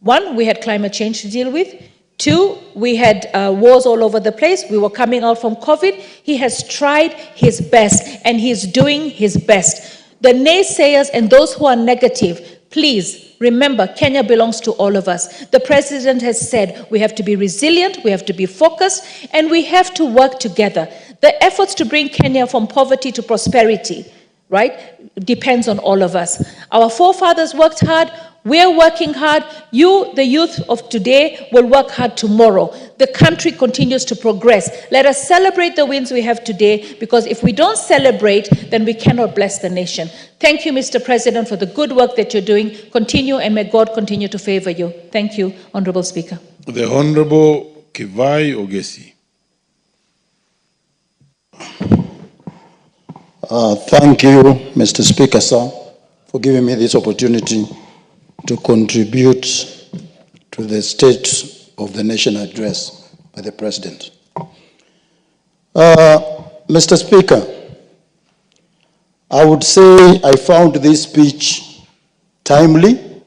1, we had climate change to deal with. 2, we had wars all over the place. We were coming out from COVID. He has tried his best, and he's doing his best. The naysayers and those who are negative, please remember, Kenya belongs to all of us. The president has said we have to be resilient, we have to be focused, and we have to work together. The efforts to bring Kenya from poverty to prosperity, right, depends on all of us. Our forefathers worked hard. We're working hard. You, the youth of today, will work hard tomorrow. The country continues to progress. Let us celebrate the wins we have today, because if we don't celebrate, then we cannot bless the nation. Thank you, Mr. President, for the good work that you're doing. Continue, and may God continue to favor you. Thank you, Honorable Speaker. The Honorable Kivai Ogesi. Thank you, Mr. Speaker, sir, for giving me this opportunity to contribute to the State of the Nation address by the President. Mr. Speaker, I would say I found this speech timely,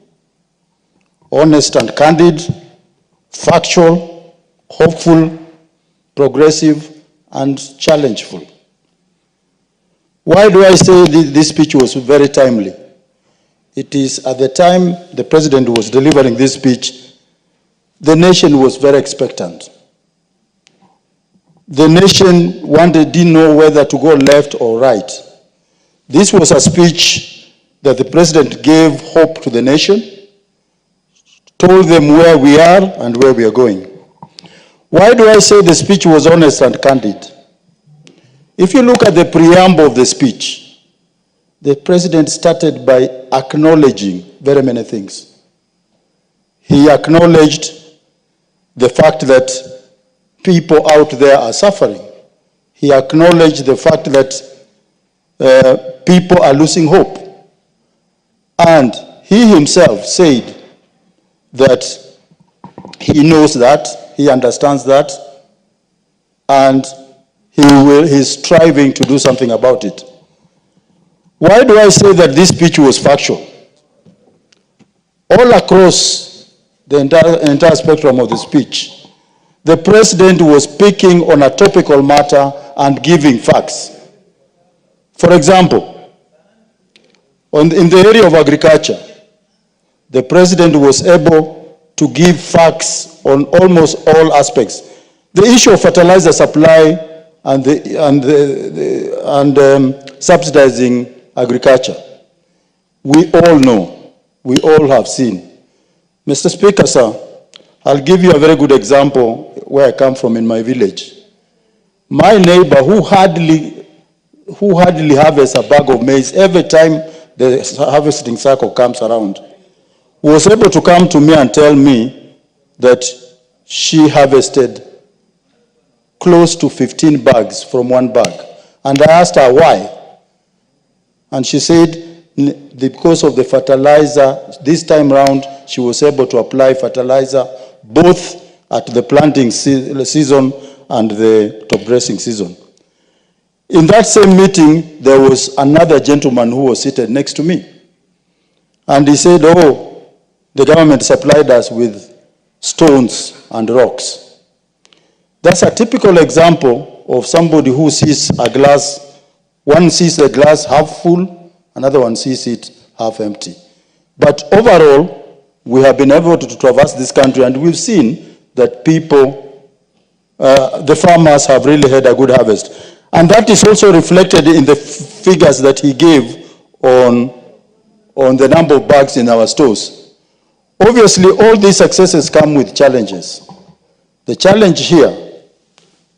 honest and candid, factual, hopeful, progressive, and challengeful. Why do I say this speech was very timely? It is at the time the president was delivering this speech, the nation was very expectant. The nation didn't know whether to go left or right. This was a speech that the president gave hope to the nation, told them where we are and where we are going. Why do I say the speech was honest and candid? If you look at the preamble of the speech, the president started by acknowledging very many things. He acknowledged the fact that people out there are suffering. He acknowledged the fact that people are losing hope. And he himself said that he knows that, he understands that, and he's striving to do something about it. Why do I say that this speech was factual? All across the entire spectrum of the speech, the president was speaking on a topical matter and giving facts. For example, in the area of agriculture, the president was able to give facts on almost all aspects. The issue of fertilizer supply and subsidizing agriculture, we all know, we all have seen. Mr. Speaker, sir, I'll give you a very good example where I come from in my village. My neighbor who hardly harvests a bag of maize every time the harvesting cycle comes around, was able to come to me and tell me that she harvested close to 15 bags from one bag. And I asked her why. And she said, because of the fertilizer, this time round, she was able to apply fertilizer both at the planting season and the top dressing season. In that same meeting, there was another gentleman who was seated next to me. And he said, oh, the government supplied us with stones and rocks. That's a typical example of somebody who sees a glass, one sees the glass half full, another one sees it half empty. But overall, we have been able to traverse this country and we've seen that people, the farmers have really had a good harvest. And that is also reflected in the figures that he gave on the number of bags in our stores. Obviously, all these successes come with challenges. The challenge here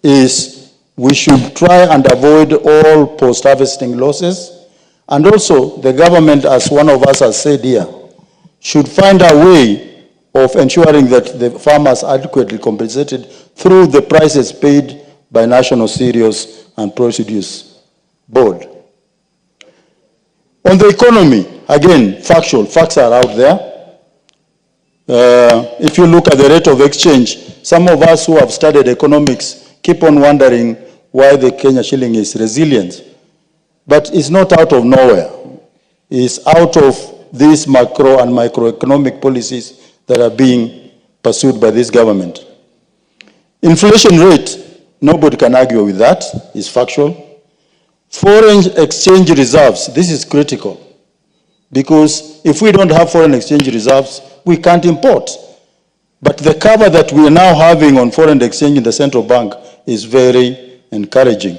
is we should try and avoid all post-harvesting losses. And also, the government, as one of us has said here, should find a way of ensuring that the farmers are adequately compensated through the prices paid by National Cereals and Produce Board. On the economy, again, facts are out there. If you look at the rate of exchange, some of us who have studied economics keep on wondering why the Kenya shilling is resilient. But it's not out of nowhere. It's out of these macro and microeconomic policies that are being pursued by this government. Inflation rate, nobody can argue with that, it's factual. Foreign exchange reserves, this is critical. Because if we don't have foreign exchange reserves, we can't import. But the cover that we are now having on foreign exchange in the central bank is very encouraging.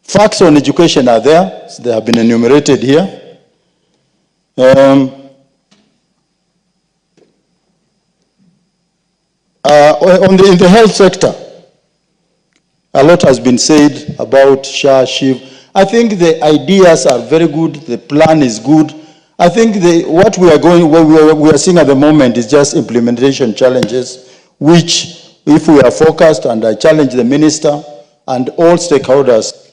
Facts on education are there, they have been enumerated here. In the health sector, a lot has been said about SHA, SHIV. I think the ideas are very good, the plan is good. I think what we are seeing at the moment is just implementation challenges, which if we are focused, and I challenge the minister and all stakeholders.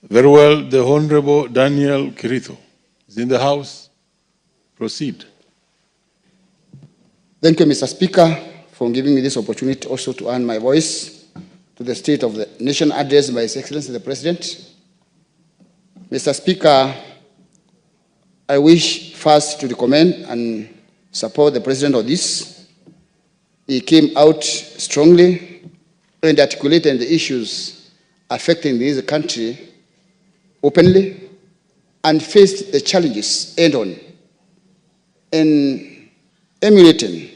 Very well, the Honorable Daniel Kirito is in the House. Proceed. Thank you, Mr. Speaker, for giving me this opportunity also to earn my voice. to the State of the Nation address by His Excellency the President. Mr. Speaker, I wish first to recommend and support the President on this. He came out strongly and articulated the issues affecting this country openly and faced the challenges head-on and emulating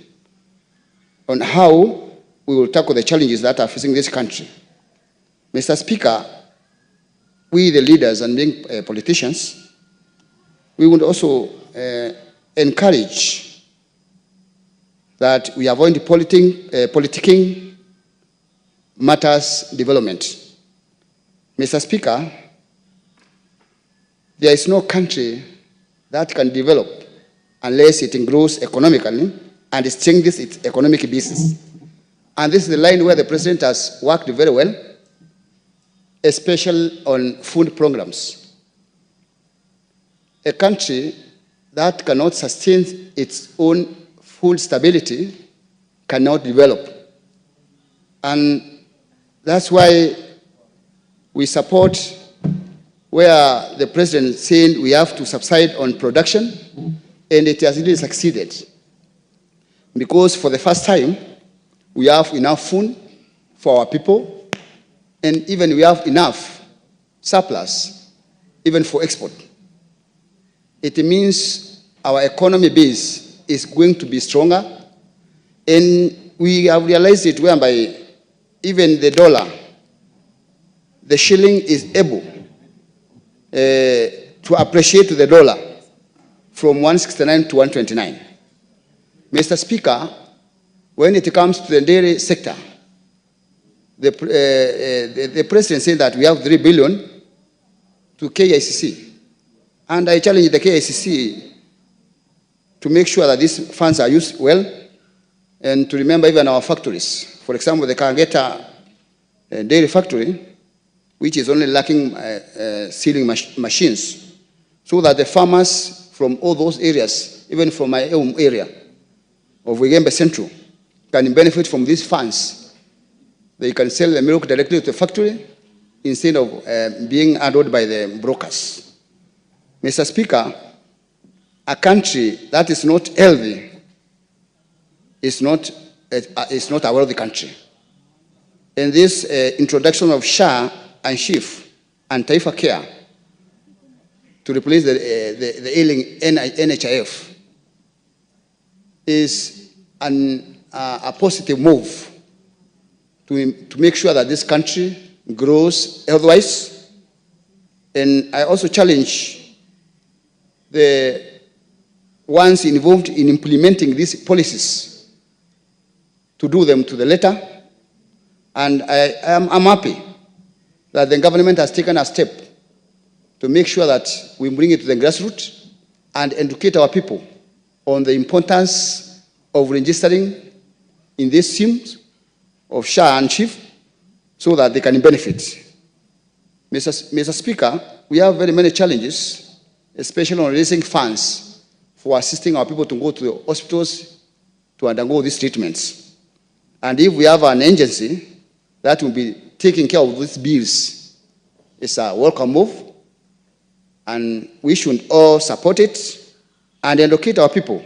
on how we will tackle the challenges that are facing this country. Mr. Speaker, we the leaders and being politicians, we would also encourage that we avoid politicking matters development. Mr. Speaker, there is no country that can develop unless it grows economically and strengthens its economic basis. And this is the line where the President has worked very well, especially on food programs. A country that cannot sustain its own food stability cannot develop. And that's why we support where the President said we have to subside on production, and it has really succeeded. Because for the first time, we have enough food for our people, and even we have enough surplus, even for export. It means our economy base is going to be stronger, and we have realized it whereby even the dollar, the shilling is able to appreciate the dollar from 169 to 129. Mr. Speaker, when it comes to the dairy sector, the President said that we have 3 billion to KICC. And I challenge the KICC to make sure that these funds are used well and to remember even our factories. For example, the Kangeta dairy factory, which is only lacking sealing machines, so that the farmers from all those areas, even from my own area of Wigembe Central, can benefit from these funds. They can sell the milk directly to the factory instead of being handled by the brokers. Mr. Speaker, a country that is not healthy is not a wealthy country. And this introduction of SHA and SHIF and Taifa Care to replace the ailing NHIF is a positive move to make sure that this country grows health-wise. And I also challenge the ones involved in implementing these policies to do them to the letter. And I'm happy that the government has taken a step to make sure that we bring it to the grassroots and educate our people on the importance of registering in these schemes of SHA and SHIF so that they can benefit. Mr. Speaker, we have very many challenges, especially on raising funds for assisting our people to go to the hospitals to undergo these treatments. And if we have an agency that will be taking care of these bills, it's a welcome move, and we should all support it and educate our people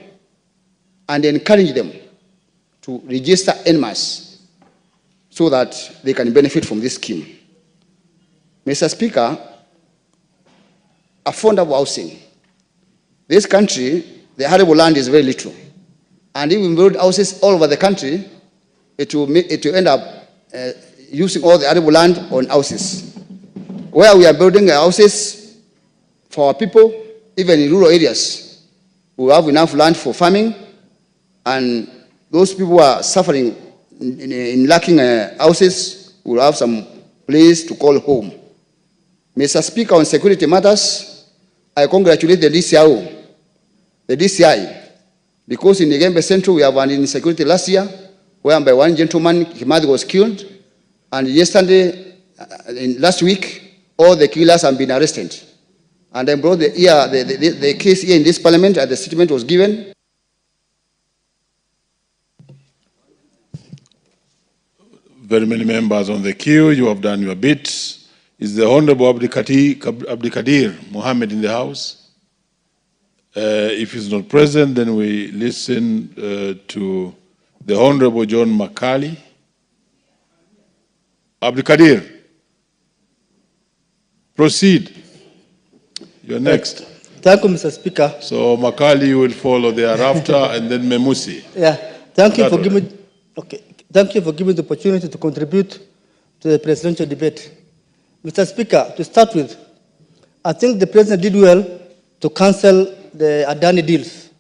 and encourage them to register en masse so that they can benefit from this scheme. Mr. Speaker, affordable housing. This country, the arable land is very little. And if we build houses all over the country, it will end up using all the arable land on houses. Where we are building houses for our people, even in rural areas, we have enough land for farming, and those people who are suffering in lacking houses will have some place to call home. Mr. Speaker, on security matters, I congratulate the DCI, because in the Gembe Central we have an insecurity last year, whereby one gentleman, Himadi, was killed, and yesterday, last week, all the killers have been arrested. And I brought the case here in this parliament, and the statement was given. very many members on the queue. You have done your bit. Is the Honorable Abdikadir Mohammed in the House? If he's not present, then we listen to the Honorable John Makali. Abdikadir, proceed. You're next. Thank you, Mr. Speaker. So Makali will follow thereafter, and then Memusi. Yeah, thank you for giving. Okay, thank you for giving the opportunity to contribute to the presidential debate. Mr. Speaker, to start with, I think the president did well to cancel the Adani deals.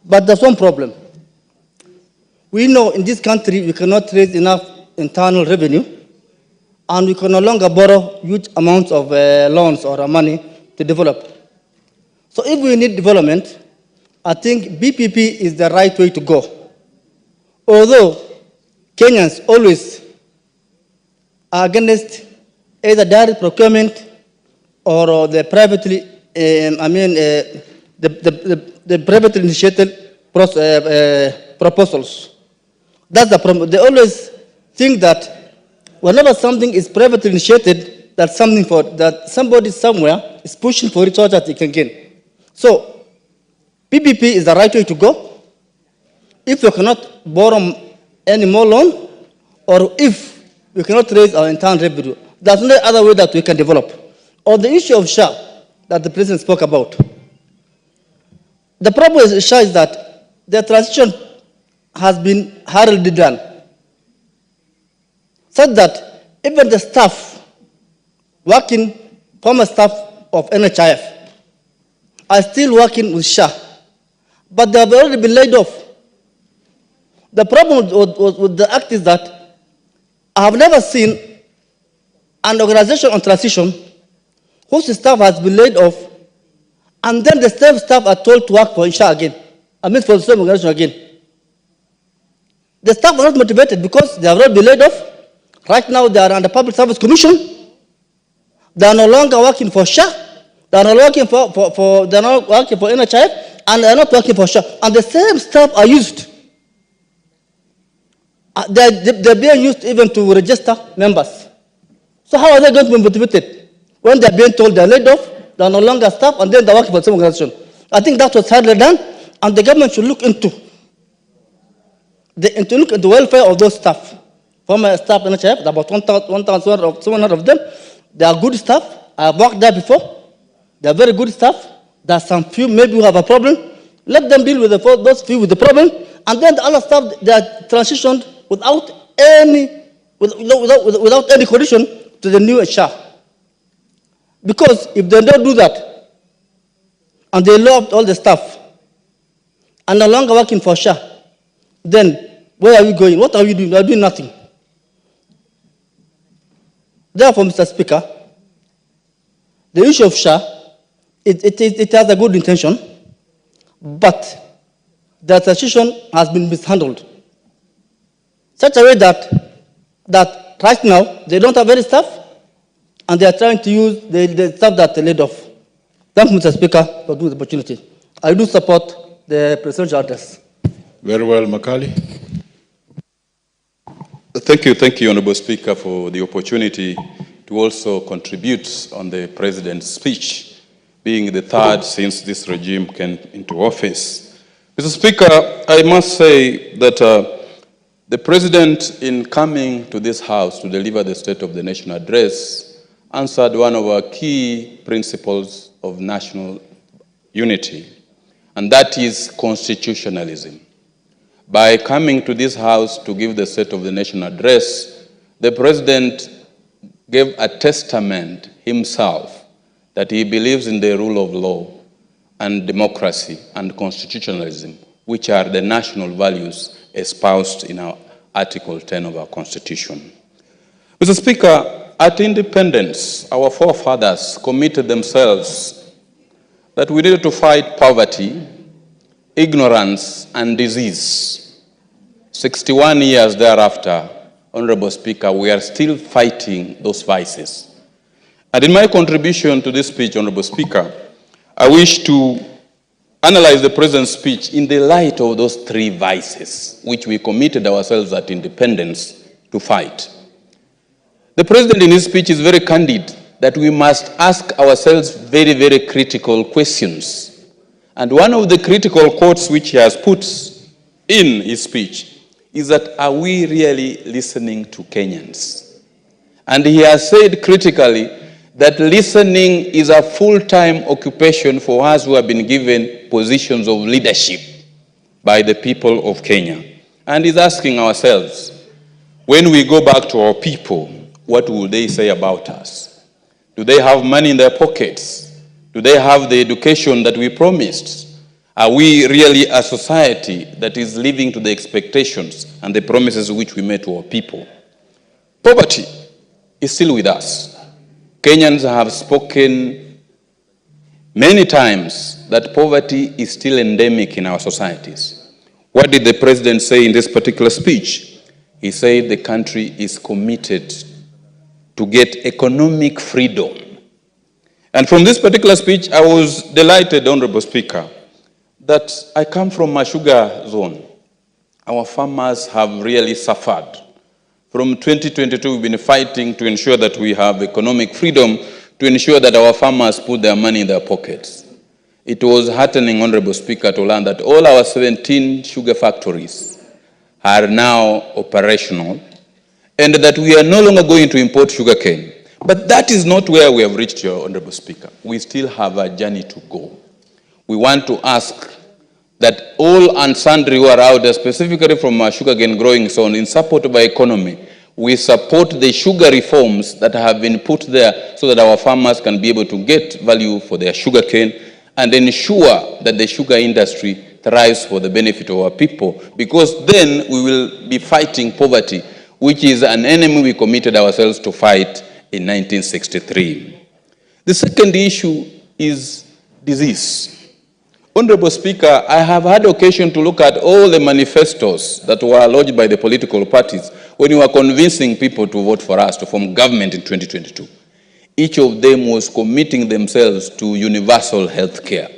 But there's one problem. We know in this country we cannot raise enough internal revenue, and we can no longer borrow huge amounts of loans or money to develop. So if we need development, I think BPP is the right way to go. Although Kenyans always are against either direct procurement or the privately, the privately initiated proposals. That's the problem. They always think that whenever something is privately initiated, that somebody somewhere is pushing for it so that it can gain. So, PPP is the right way to go. If you cannot borrow any more loan, or if we cannot raise our internal revenue, there's no other way that we can develop. Or the issue of SHA that the president spoke about. The problem with SHA is that the transition has been hurriedly done, such that even the staff, former staff of NHIF, are still working with SHA, but they have already been laid off. The problem with the act is that I have never seen an organization on transition whose staff has been laid off, and then the same staff are told to work for SHA again. For the same organization again. The staff are not motivated because they have already been laid off. Right now they are under Public Service Commission. They are no longer working for SHA. They are not working they're not working for NHIF, and they are not working for SHA. And the same staff are used. They're being used even to register members. So how are they going to be motivated when they're being told they're laid off, they're no longer staff, and then they're working for the same organization? I think that was hardly done, and the government should look into the welfare of those staff. Former staff in NHIF, about 1,700 of them. They are good staff. I have worked there before. They are very good staff. There are some few maybe who have a problem. Let them deal with those few with the problem, and then the other staff, they are transitioned without any condition to the new HR. Because if they don't do that, and they love all the staff, and no longer working for SHA, then where are we going? What are we doing? We are doing nothing. Therefore, Mr. Speaker, the issue of SHA, it has a good intention, but the transition has been mishandled. Such a way that right now they don't have any staff, and they are trying to use the staff that they laid off. Thank you, Mr. Speaker, for giving the opportunity. I do support the presidential address. Very well, Makali. Thank you, Honorable Speaker, for the opportunity to also contribute on the President's speech, being the third since this regime came into office. Mr. Speaker, I must say that the President, in coming to this House to deliver the State of the Nation address, answered one of our key principles of national unity, and that is constitutionalism. By coming to this House to give the State of the Nation address, the President gave a testament himself that he believes in the rule of law and democracy and constitutionalism, which are the national values espoused in our Article 10 of our Constitution. Mr. Speaker, at independence, our forefathers committed themselves that we needed to fight poverty, ignorance, and disease. 61 years thereafter, Honorable Speaker, we are still fighting those vices. And in my contribution to this speech, Honorable Speaker, I wish to analyze the President's speech in the light of those three vices, which we committed ourselves at independence to fight. The President in his speech is very candid that we must ask ourselves very, very critical questions. And one of the critical quotes which he has put in his speech is that, are we really listening to Kenyans? And he has said critically that listening is a full-time occupation for us who have been given positions of leadership by the people of Kenya. And he's asking ourselves, when we go back to our people, what will they say about us? Do they have money in their pockets? Do they have the education that we promised? Are we really a society that is living to the expectations and the promises which we made to our people? Poverty is still with us. Kenyans have spoken many times that poverty is still endemic in our societies. What did the President say in this particular speech? He said the country is committed to get economic freedom. And from this particular speech, I was delighted, Honorable Speaker, that I come from a sugar zone. Our farmers have really suffered. From 2022, we've been fighting to ensure that we have economic freedom, to ensure that our farmers put their money in their pockets. It was heartening, Honorable Speaker, to learn that all our 17 sugar factories are now operational, and that we are no longer going to import sugarcane. But that is not where we have reached, your Honorable Speaker. We still have a journey to go. We want to ask that all and sundry who are out there, specifically from our sugarcane growing zone, in support of our economy, we support the sugar reforms that have been put there so that our farmers can be able to get value for their sugarcane and ensure that the sugar industry thrives for the benefit of our people, because then we will be fighting poverty, which is an enemy we committed ourselves to fight in 1963. The second issue is disease. Honorable Speaker, I have had occasion to look at all the manifestos that were lodged by the political parties when we were convincing people to vote for us to form government in 2022. Each of them was committing themselves to universal health care.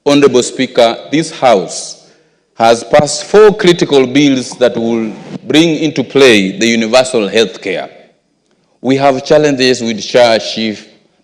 Honorable Speaker, this House has passed 4 critical bills that will bring into play the universal health care. We have challenges with SHA.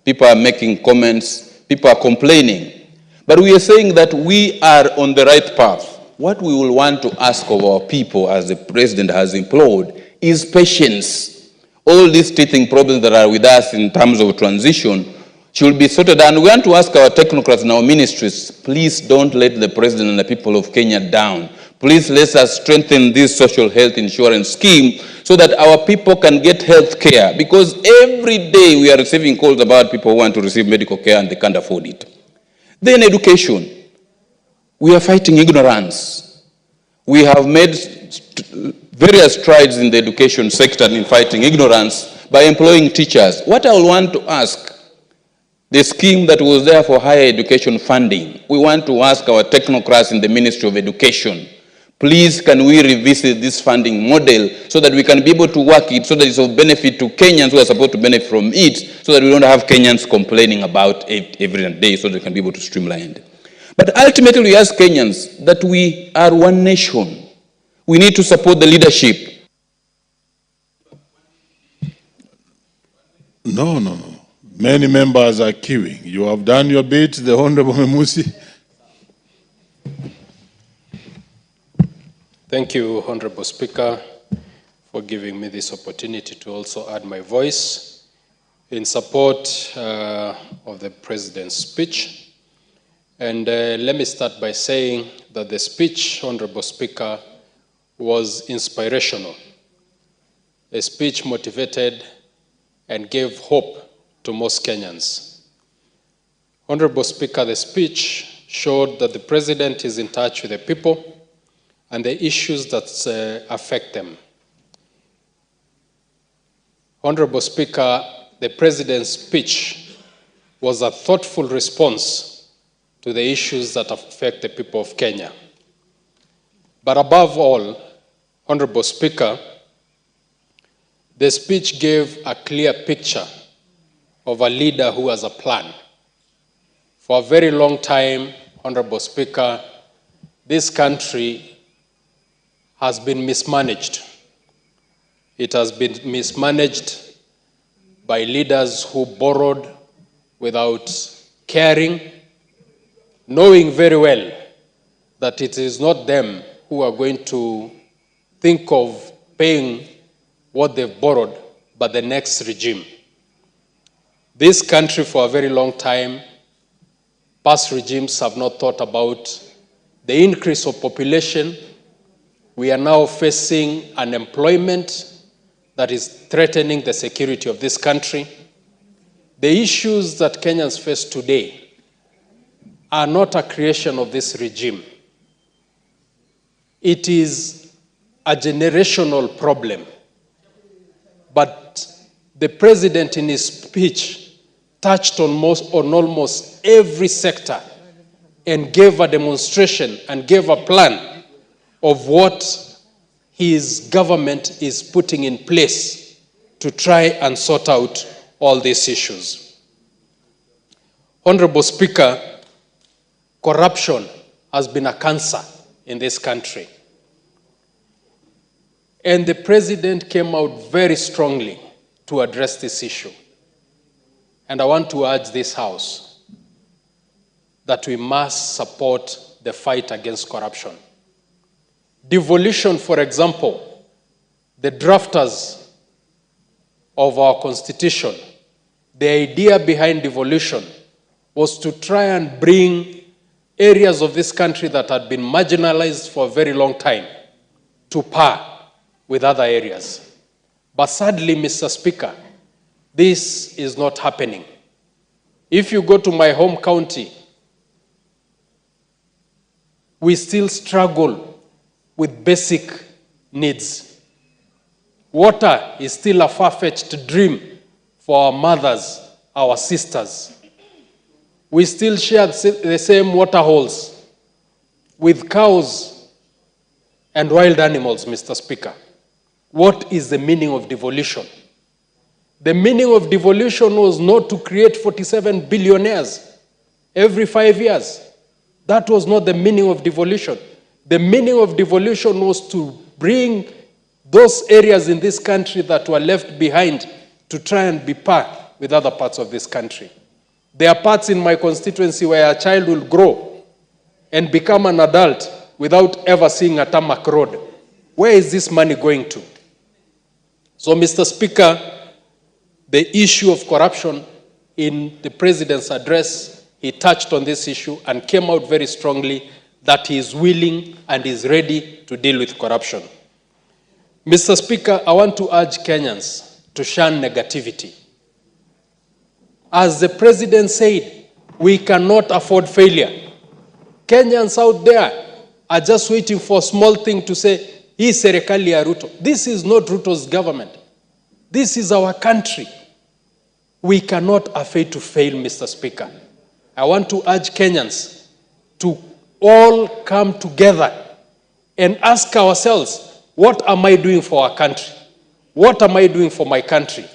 People are making comments, people are complaining. But we are saying that we are on the right path. What we will want to ask of our people, as the President has implored, is patience. All these teething problems that are with us in terms of transition should be sorted. And we want to ask our technocrats and our ministries, please don't let the President and the people of Kenya down. Please let us strengthen this social health insurance scheme so that our people can get health care. Because every day we are receiving calls about people who want to receive medical care and they can't afford it. Then education. We are fighting ignorance. We have made various strides in the education sector in fighting ignorance by employing teachers. What I want to ask, the scheme that was there for higher education funding, we want to ask our technocrats in the Ministry of Education, please can we revisit this funding model so that we can be able to work it so that it's of benefit to Kenyans who are supposed to benefit from it, so that we don't have Kenyans complaining about it every day, so they can be able to streamline it. But ultimately we ask Kenyans that we are one nation. We need to support the leadership. No. Many members are queuing. You have done your bit, the Honorable Memusi. Thank you, Honorable Speaker, for giving me this opportunity to also add my voice in support of the President's speech. And let me start by saying that the speech, Honorable Speaker, was inspirational. A speech motivated and gave hope to most Kenyans. Honorable Speaker, the speech showed that the President is in touch with the people and the issues that affect them. Honorable Speaker, the President's speech was a thoughtful response to the issues that affect the people of Kenya. But above all, Honorable Speaker, the speech gave a clear picture of a leader who has a plan. For a very long time, Honorable Speaker, this country has been mismanaged. It has been mismanaged by leaders who borrowed without caring, knowing very well that it is not them who are going to think of paying what they've borrowed, but the next regime. This country, for a very long time, past regimes have not thought about the increase of population. We are now facing unemployment that is threatening the security of this country. The issues that Kenyans face today are not a creation of this regime. It is a generational problem. But the president in his speech touched on almost every sector and gave a demonstration and gave a plan of what his government is putting in place to try and sort out all these issues. Honorable Speaker, corruption has been a cancer in this country. And the president came out very strongly to address this issue. And I want to urge this House that we must support the fight against corruption. Devolution, for example, the drafters of our Constitution, the idea behind devolution was to try and bring areas of this country that had been marginalized for a very long time to par with other areas. But sadly, Mr. Speaker, this is not happening. If you go to my home county, we still struggle with basic needs. Water is still a far-fetched dream for our mothers, our sisters. We still share the same water holes with cows and wild animals, Mr. Speaker. What is the meaning of devolution? The meaning of devolution was not to create 47 billionaires every 5 years. That was not the meaning of devolution. The meaning of devolution was to bring those areas in this country that were left behind to try and be par with other parts of this country. There are parts in my constituency where a child will grow and become an adult without ever seeing a tarmac road. Where is this money going to? So, Mr. Speaker, the issue of corruption in the president's address, he touched on this issue and came out very strongly that he is willing and is ready to deal with corruption. Mr. Speaker, I want to urge Kenyans to shun negativity. As the president said, we cannot afford failure. Kenyans out there are just waiting for a small thing to say, hii serikali ya Ruto. This is not Ruto's government. This is our country. We cannot afford to fail, Mr. Speaker. I want to urge Kenyans to all come together and ask ourselves, what am I doing for our country? What am I doing for my country?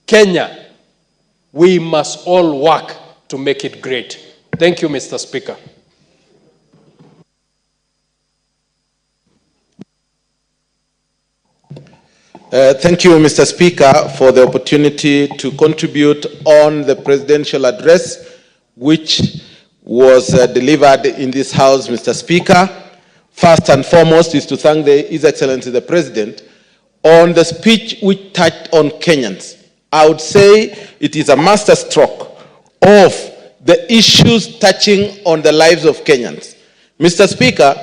Kenya, we must all work to make it great. Thank you, Mr. Speaker. Thank you, Mr. Speaker, for the opportunity to contribute on the presidential address, which was delivered in this House, Mr. Speaker. First and foremost is to thank His Excellency the President on the speech which touched on Kenyans. I would say it is a masterstroke of the issues touching on the lives of Kenyans. Mr. Speaker,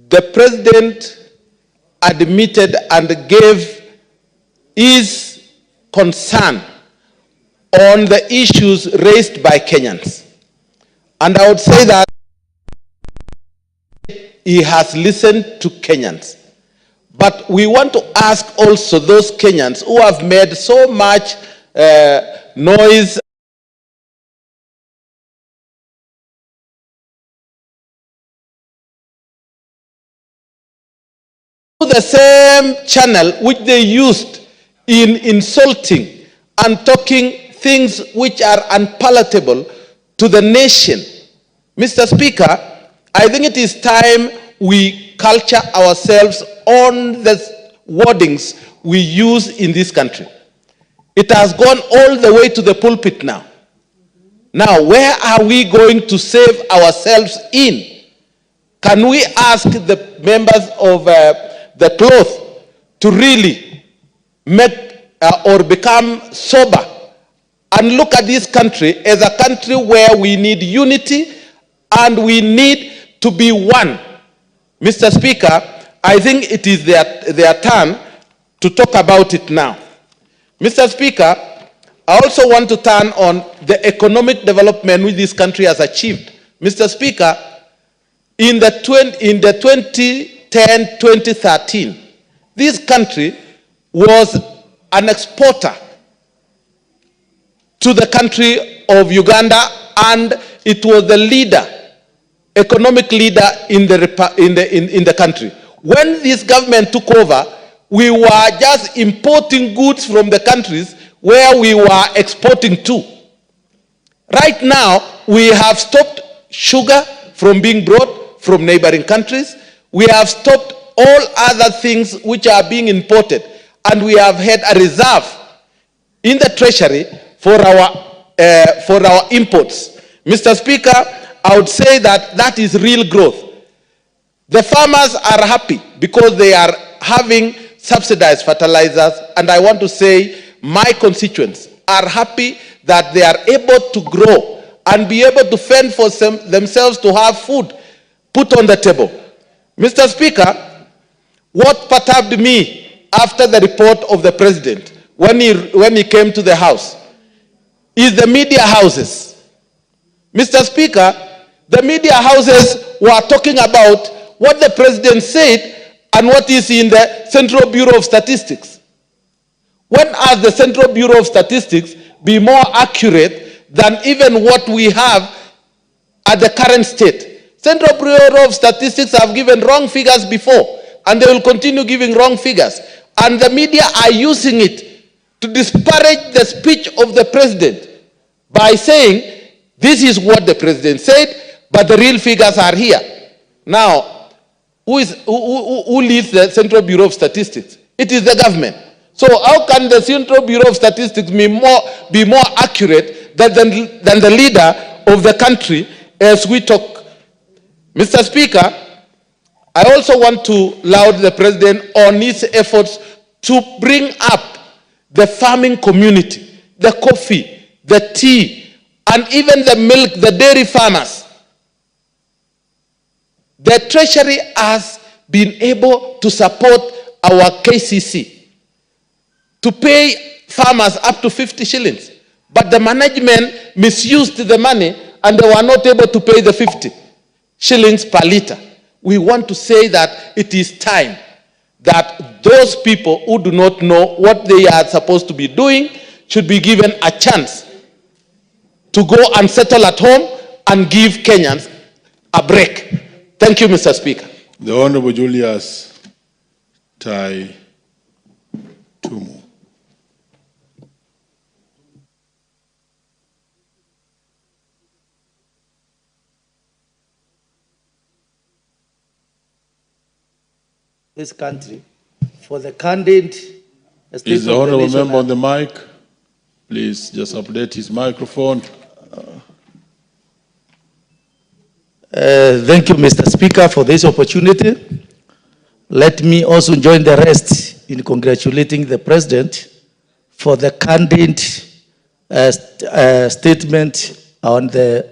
the President admitted and gave his concern on the issues raised by Kenyans. And I would say that he has listened to Kenyans. But we want to ask also those Kenyans who have made so much noise the same channel which they used in insulting and talking things which are unpalatable to the nation. Mr. Speaker, I think it is time we culture ourselves on wordings we use in this country. It has gone all the way to the pulpit now. Now, where are we going to save ourselves in? Can we ask the members of the cloth to really make or become sober and look at this country as a country where we need unity and we need to be one? Mr. Speaker, I think it is their turn to talk about it now. Mr. Speaker, I also want to turn on the economic development which this country has achieved. Mr. Speaker, in the 2010-2013, this country was an exporter to the country of Uganda, and it was the leader, economic leader in the country. When this government took over, we were just importing goods from the countries where we were exporting to. Right now, we have stopped sugar from being brought from neighboring countries. We have stopped all other things which are being imported, and we have had a reserve in the treasury for our imports. Mr. Speaker, I would say that that is real growth. The farmers are happy because they are having subsidized fertilizers, and I want to say my constituents are happy that they are able to grow and be able to fend for themselves to have food put on the table. Mr. Speaker, what perturbed me after the report of the president when he came to the House is the media houses. Mr. Speaker, the media houses were talking about what the president said and what is in the Central Bureau of Statistics. When has the Central Bureau of Statistics be more accurate than even what we have at the current state? Central Bureau of Statistics have given wrong figures before, and they will continue giving wrong figures. And the media are using it to disparage the speech of the president by saying, this is what the president said, but the real figures are here. Now, who leads the Central Bureau of Statistics? It is the government. So how can the Central Bureau of Statistics be more accurate than the leader of the country as we talk? Mr. Speaker, I also want to laud the president on his efforts to bring up the farming community, the coffee, the tea, and even the milk, the dairy farmers. The Treasury has been able to support our KCC to pay farmers up to 50 shillings. But the management misused the money and they were not able to pay the 50 shillings per liter. We want to say that it is time that those people who do not know what they are supposed to be doing should be given a chance to go and settle at home and give Kenyans a break. Thank you, Mr. Speaker. The Honorable Julius Tai Tumu. This country for the candid. Is the honorable member on the mic? Please just update his microphone. Thank you, Mr. Speaker, for this opportunity. Let me also join the rest in congratulating the President for the candid statement on the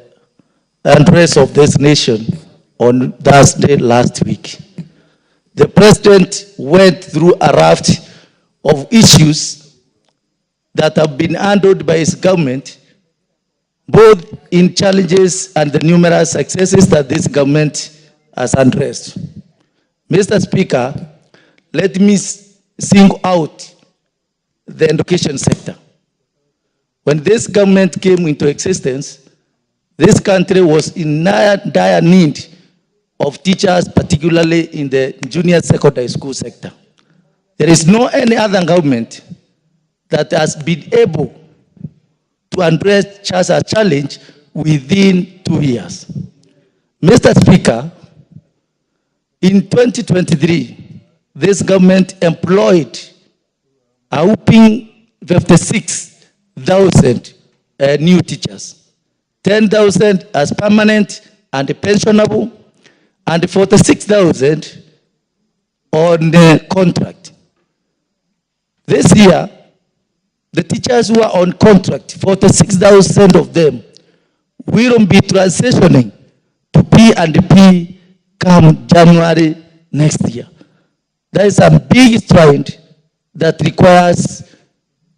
address of this nation on Thursday last week. The President went through a raft of issues that have been handled by his government, both in challenges and the numerous successes that this government has addressed. Mr. Speaker, let me single out the education sector. When this government came into existence, this country was in dire need of teachers, particularly in the junior secondary school sector. There is no any other government that has been able to address such a challenge within 2 years. Mr. Speaker, in 2023, this government employed a whopping 56,000 new teachers, 10,000 as permanent and pensionable, and 46,000 on the contract. This year, the teachers who are on contract, 46,000 of them will be transitioning to P&P come January next year. There is a big stride that requires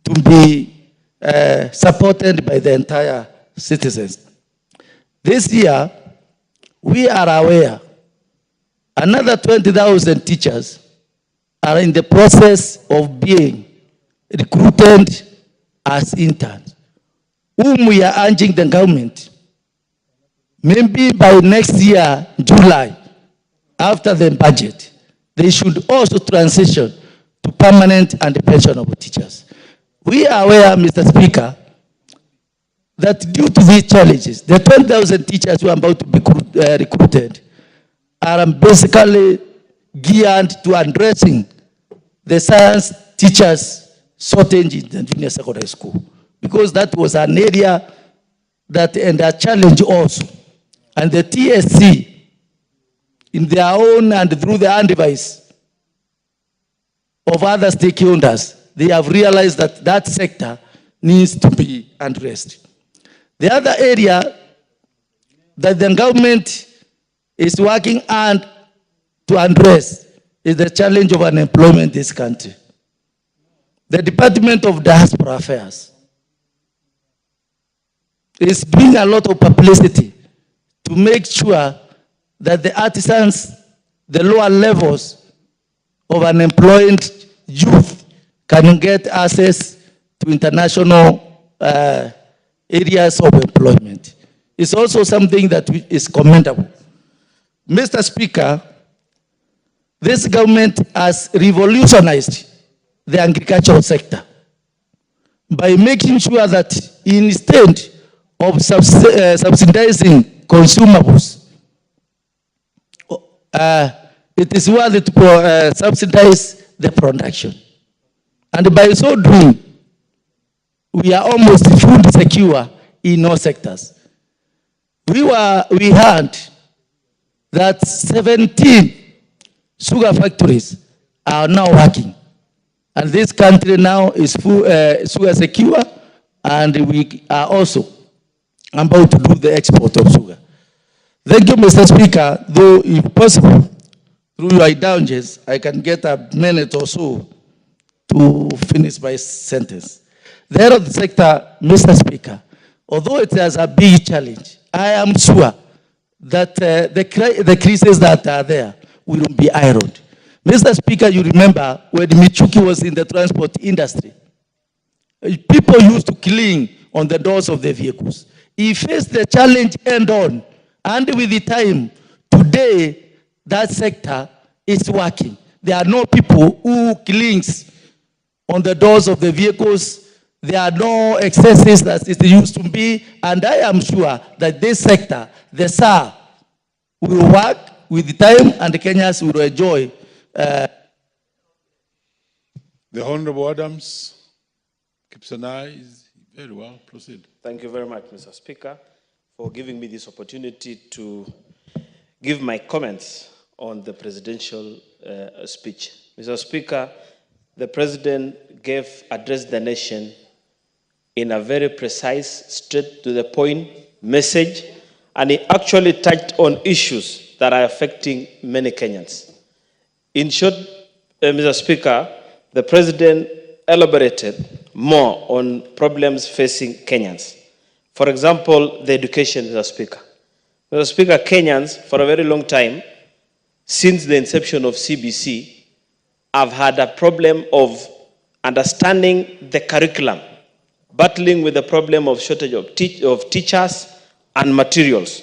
to be supported by the entire citizens. This year, we are aware another 20,000 teachers are in the process of being recruited as interns, whom we are urging the government, maybe by next year, July, after the budget, they should also transition to permanent and pensionable teachers. We are aware, Mr. Speaker, that due to these challenges, the 20,000 teachers who are about to be recruited are basically geared to addressing the science teachers shortage in the junior secondary school, because that was an area that and a challenge also. And the TSC, in their own and through the advice of other stakeholders, they have realized that that sector needs to be addressed. The other area that the government is working on to address is the challenge of unemployment in this country. The Department of Diaspora Affairs is doing a lot of publicity to make sure that the artisans, the lower levels of unemployed youth can get access to international areas of employment. It's also something that is commendable. Mr. Speaker, this government has revolutionized the agricultural sector by making sure that instead of subsidizing consumables, it is worth to subsidize the production. And by so doing, we are almost food secure in all sectors. We heard that 17 sugar factories are now working. And this country now is sugar secure, and we are also about to do the export of sugar. Thank you, Mr. Speaker. Though, if possible, through your indulgence, I can get a minute or so to finish my sentence. The health sector, Mr. Speaker, although it has a big challenge, I am sure that the crises that are there will be ironed. Mr. Speaker, you remember when Michuki was in the transport industry, people used to cling on the doors of the vehicles. He faced the challenge end on, and with the time, today, that sector is working. There are no people who clings on the doors of the vehicles. There are no excesses that it used to be, and I am sure that this sector, the SAR, will work with the time, and the Kenyans will enjoy. The Honorable Adams keeps an eye. Very well. Proceed. Thank you very much, Mr. Speaker, for giving me this opportunity to give my comments on the presidential speech. Mr. Speaker, the President addressed the nation in a very precise, straight to the point message, and he actually touched on issues that are affecting many Kenyans. In short, Mr. Speaker, the President elaborated more on problems facing Kenyans. For example, the education, Mr. Speaker. Mr. Speaker, Kenyans, for a very long time, since the inception of CBC, have had a problem of understanding the curriculum, battling with the problem of shortage of teachers and materials.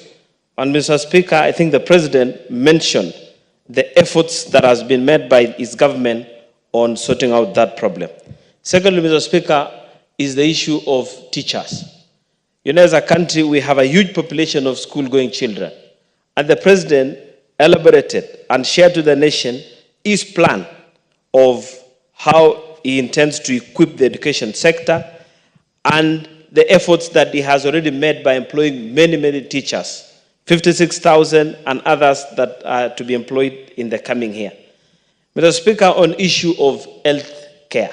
And Mr. Speaker, I think the President mentioned the efforts that has been made by his government on sorting out that problem. Secondly, Mr. Speaker, is the issue of teachers. You know, as a country, we have a huge population of school-going children. And the President elaborated and shared to the nation his plan of how he intends to equip the education sector and the efforts that he has already made by employing many, many teachers, 56,000 and others that are to be employed in the coming year. Mr. Speaker, on issue of health care,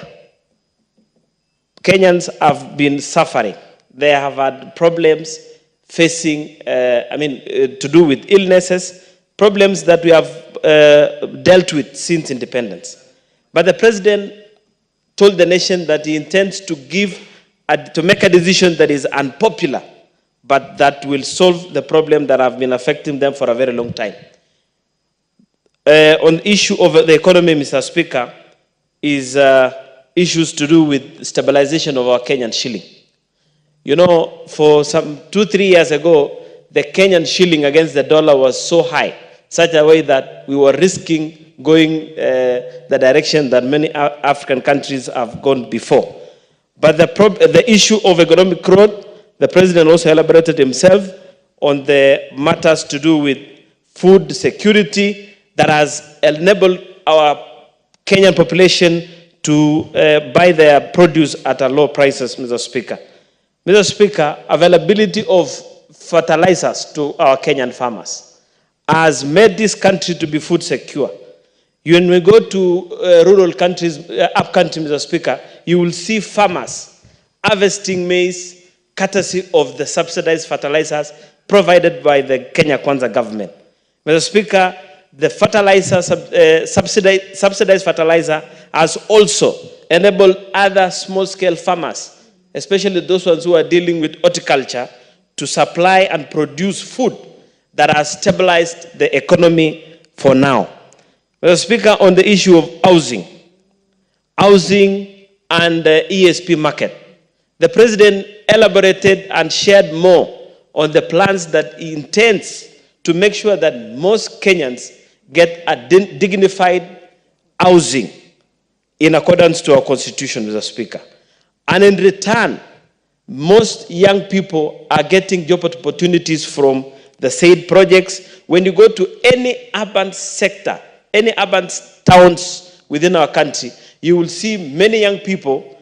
Kenyans have been suffering. They have had problems facing, to do with illnesses, problems that we have dealt with since independence. But the president told the nation that he intends to make a decision that is unpopular, but that will solve the problem that have been affecting them for a very long time. On the issue of the economy, Mr. Speaker, is issues to do with stabilization of our Kenyan shilling. You know, for some 2-3 years ago, the Kenyan shilling against the dollar was so high, such a way that we were risking going the direction that many African countries have gone before. But the issue of economic growth, the president also elaborated himself on the matters to do with food security that has enabled our Kenyan population to buy their produce at a low prices, Mr. Speaker. Mr. Speaker, availability of fertilizers to our Kenyan farmers has made this country to be food secure. When we go to rural countries, up-country, Mr. Speaker, you will see farmers harvesting maize courtesy of the subsidized fertilizers provided by the Kenya Kwanza government. Mr. Speaker, the fertilizer, subsidized fertilizer has also enabled other small-scale farmers, especially those ones who are dealing with horticulture, to supply and produce food that has stabilized the economy for now. Mr. Speaker, on the issue of housing and the ESP market, the president elaborated and shared more on the plans that he intends to make sure that most Kenyans get a dignified housing in accordance to our constitution, Mr. Speaker. And in return, most young people are getting job opportunities from the said projects. When you go to any urban sector, any urban towns within our country, you will see many young people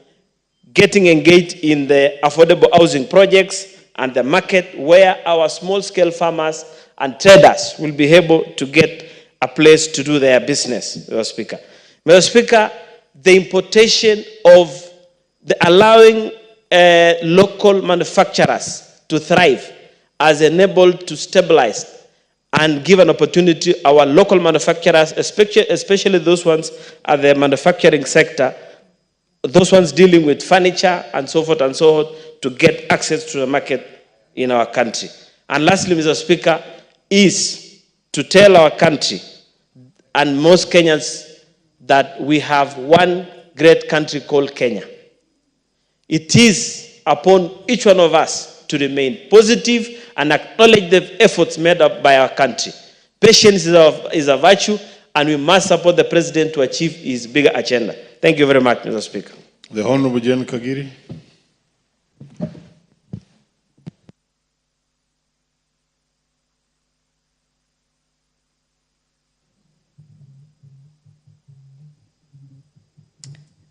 getting engaged in the affordable housing projects and the market where our small-scale farmers and traders will be able to get a place to do their business, Mr. Speaker. Mr. Speaker, the importation of allowing local manufacturers to thrive has enabled to stabilize and give an opportunity our local manufacturers, especially those ones at the manufacturing sector, those ones dealing with furniture and so forth, to get access to the market in our country. And lastly, Mr. Speaker, is to tell our country and most Kenyans that we have one great country called Kenya. It is upon each one of us to remain positive and acknowledge the efforts made up by our country. Patience is a virtue, and we must support the president to achieve his bigger agenda. Thank you very much, Mr. Speaker. The Honorable Jen Kagiri.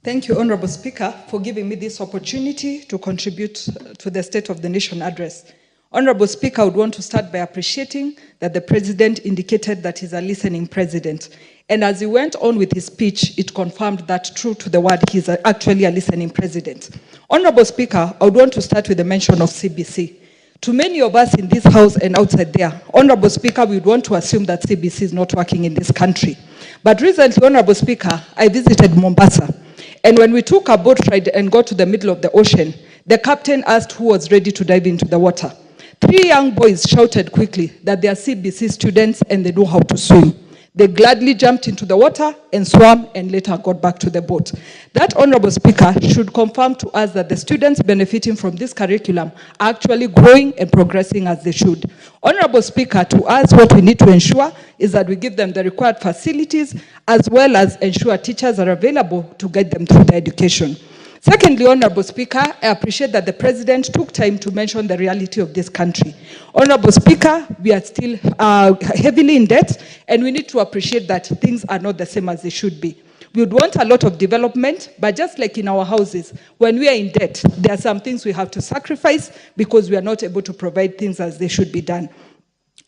Thank you, Honorable Speaker, for giving me this opportunity to contribute to the State of the Nation address. Honorable Speaker, I would want to start by appreciating that the President indicated that he's a listening President. And as he went on with his speech, it confirmed that true to the word, he's actually a listening President. Honorable Speaker, I would want to start with the mention of CBC. To many of us in this House and outside there, Honorable Speaker, we would want to assume that CBC is not working in this country. But recently, Honorable Speaker, I visited Mombasa. And when we took a boat ride and got to the middle of the ocean, the captain asked who was ready to dive into the water. 3 young boys shouted quickly that they are CBC students and they know how to swim. They gladly jumped into the water and swam and later got back to the boat. That, Honorable Speaker, should confirm to us that the students benefiting from this curriculum are actually growing and progressing as they should. Honorable Speaker, to us what we need to ensure is that we give them the required facilities as well as ensure teachers are available to guide them through their education. Secondly, Honorable Speaker, I appreciate that the President took time to mention the reality of this country. Honorable Speaker, we are still heavily in debt, and we need to appreciate that things are not the same as they should be. We would want a lot of development, but just like in our houses, when we are in debt, there are some things we have to sacrifice because we are not able to provide things as they should be done.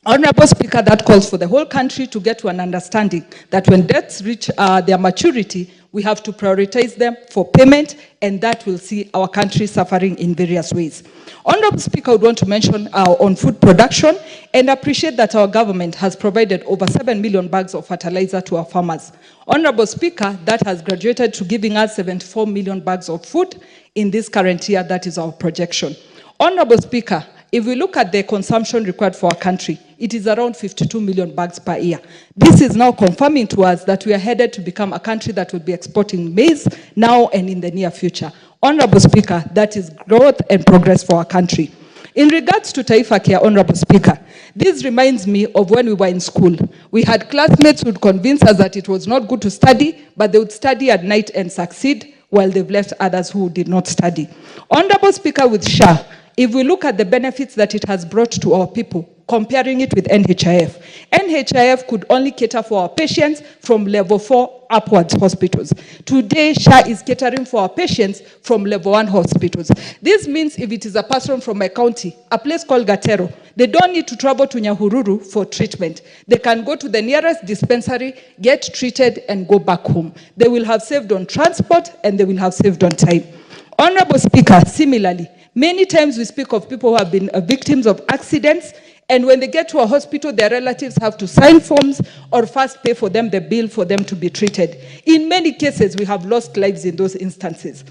Honorable Speaker, that calls for the whole country to get to an understanding that when debts reach their maturity, we have to prioritize them for payment, and that will see our country suffering in various ways. Honorable Speaker, I would want to mention on food production and appreciate that our government has provided over 7 million bags of fertilizer to our farmers. Honorable Speaker, that has graduated to giving us 74 million bags of food in this current year. That is our projection. Honorable Speaker, if we look at the consumption required for our country, it is around 52 million bags per year. This is now confirming to us that we are headed to become a country that will be exporting maize now and in the near future. Honorable Speaker, that is growth and progress for our country. In regards to Taifa Care, Honorable Speaker, this reminds me of when we were in school. We had classmates who would convince us that it was not good to study, but they would study at night and succeed, while they've left others who did not study. Honorable Speaker, with SHA, if we look at the benefits that it has brought to our people, comparing it with NHIF, NHIF could only cater for our patients from level 4 upwards hospitals. Today, SHA is catering for our patients from level 1 hospitals. This means if it is a person from my county, a place called Gatero, they don't need to travel to Nyahururu for treatment. They can go to the nearest dispensary, get treated, and go back home. They will have saved on transport, and they will have saved on time. Honorable Speaker, similarly, many times we speak of people who have been victims of accidents, and when they get to a hospital, their relatives have to sign forms or first pay for them the bill for them to be treated. In many cases, we have lost lives in those instances.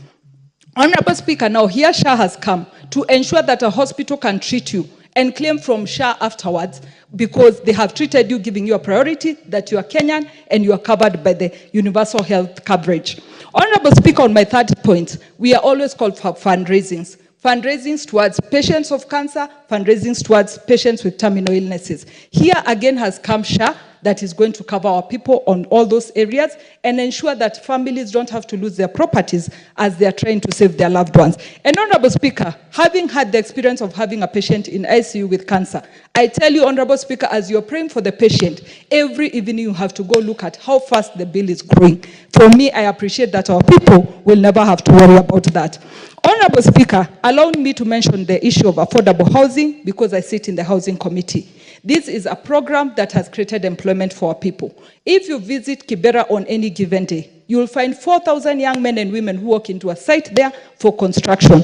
Honorable Speaker, now here SHA has come to ensure that a hospital can treat you and claim from SHA afterwards because they have treated you, giving you a priority that you are Kenyan and you are covered by the universal health coverage. Honorable Speaker, on my third point, we are always called for fundraisings. Fundraisings towards patients of cancer, fundraisings towards patients with terminal illnesses. Here again has come SHA that is going to cover our people on all those areas and ensure that families don't have to lose their properties as they are trying to save their loved ones. And Honorable Speaker, having had the experience of having a patient in ICU with cancer, I tell you, Honorable Speaker, as you're praying for the patient, every evening you have to go look at how fast the bill is growing. For me, I appreciate that our people will never have to worry about that. Honorable Speaker, allow me to mention the issue of affordable housing because I sit in the Housing Committee. This is a program that has created employment for our people. If you visit Kibera on any given day, you will find 4,000 young men and women who walk into a site there for construction.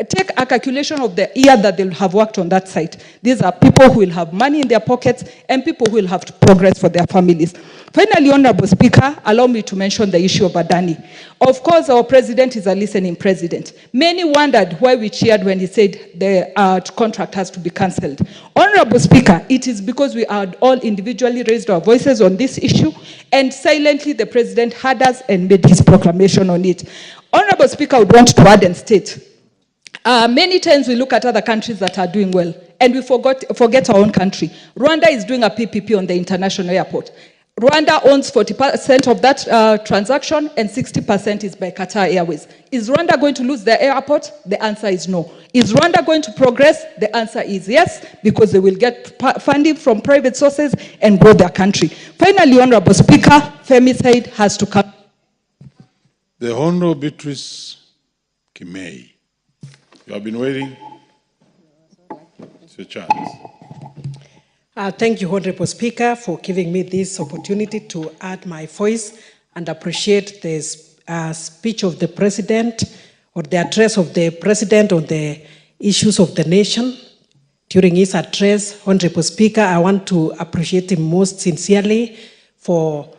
Take a calculation of the year that they'll have worked on that site. These are people who will have money in their pockets and people who will have to progress for their families. Finally, Honorable Speaker, allow me to mention the issue of Adani. Of course, our president is a listening president. Many wondered why we cheered when he said the contract has to be cancelled. Honorable Speaker, it is because we had all individually raised our voices on this issue, and silently the president heard us and made his proclamation on it. Honorable Speaker, I would want to add and state, many times we look at other countries that are doing well, and we forget our own country. Rwanda is doing a PPP on the international airport. Rwanda owns 40% of that transaction, and 60% is by Qatar Airways. Is Rwanda going to lose their airport? The answer is no. Is Rwanda going to progress? The answer is yes, because they will get funding from private sources and grow their country. Finally, Honorable Speaker, femicide has to come. The Honorable Beatrice Kimei. You have been waiting. It's your chance. Thank you, Honorable Speaker, for giving me this opportunity to add my voice and appreciate the speech of the President or the address of the President on the issues of the nation. During his address, Honorable Speaker, I want to appreciate him most sincerely for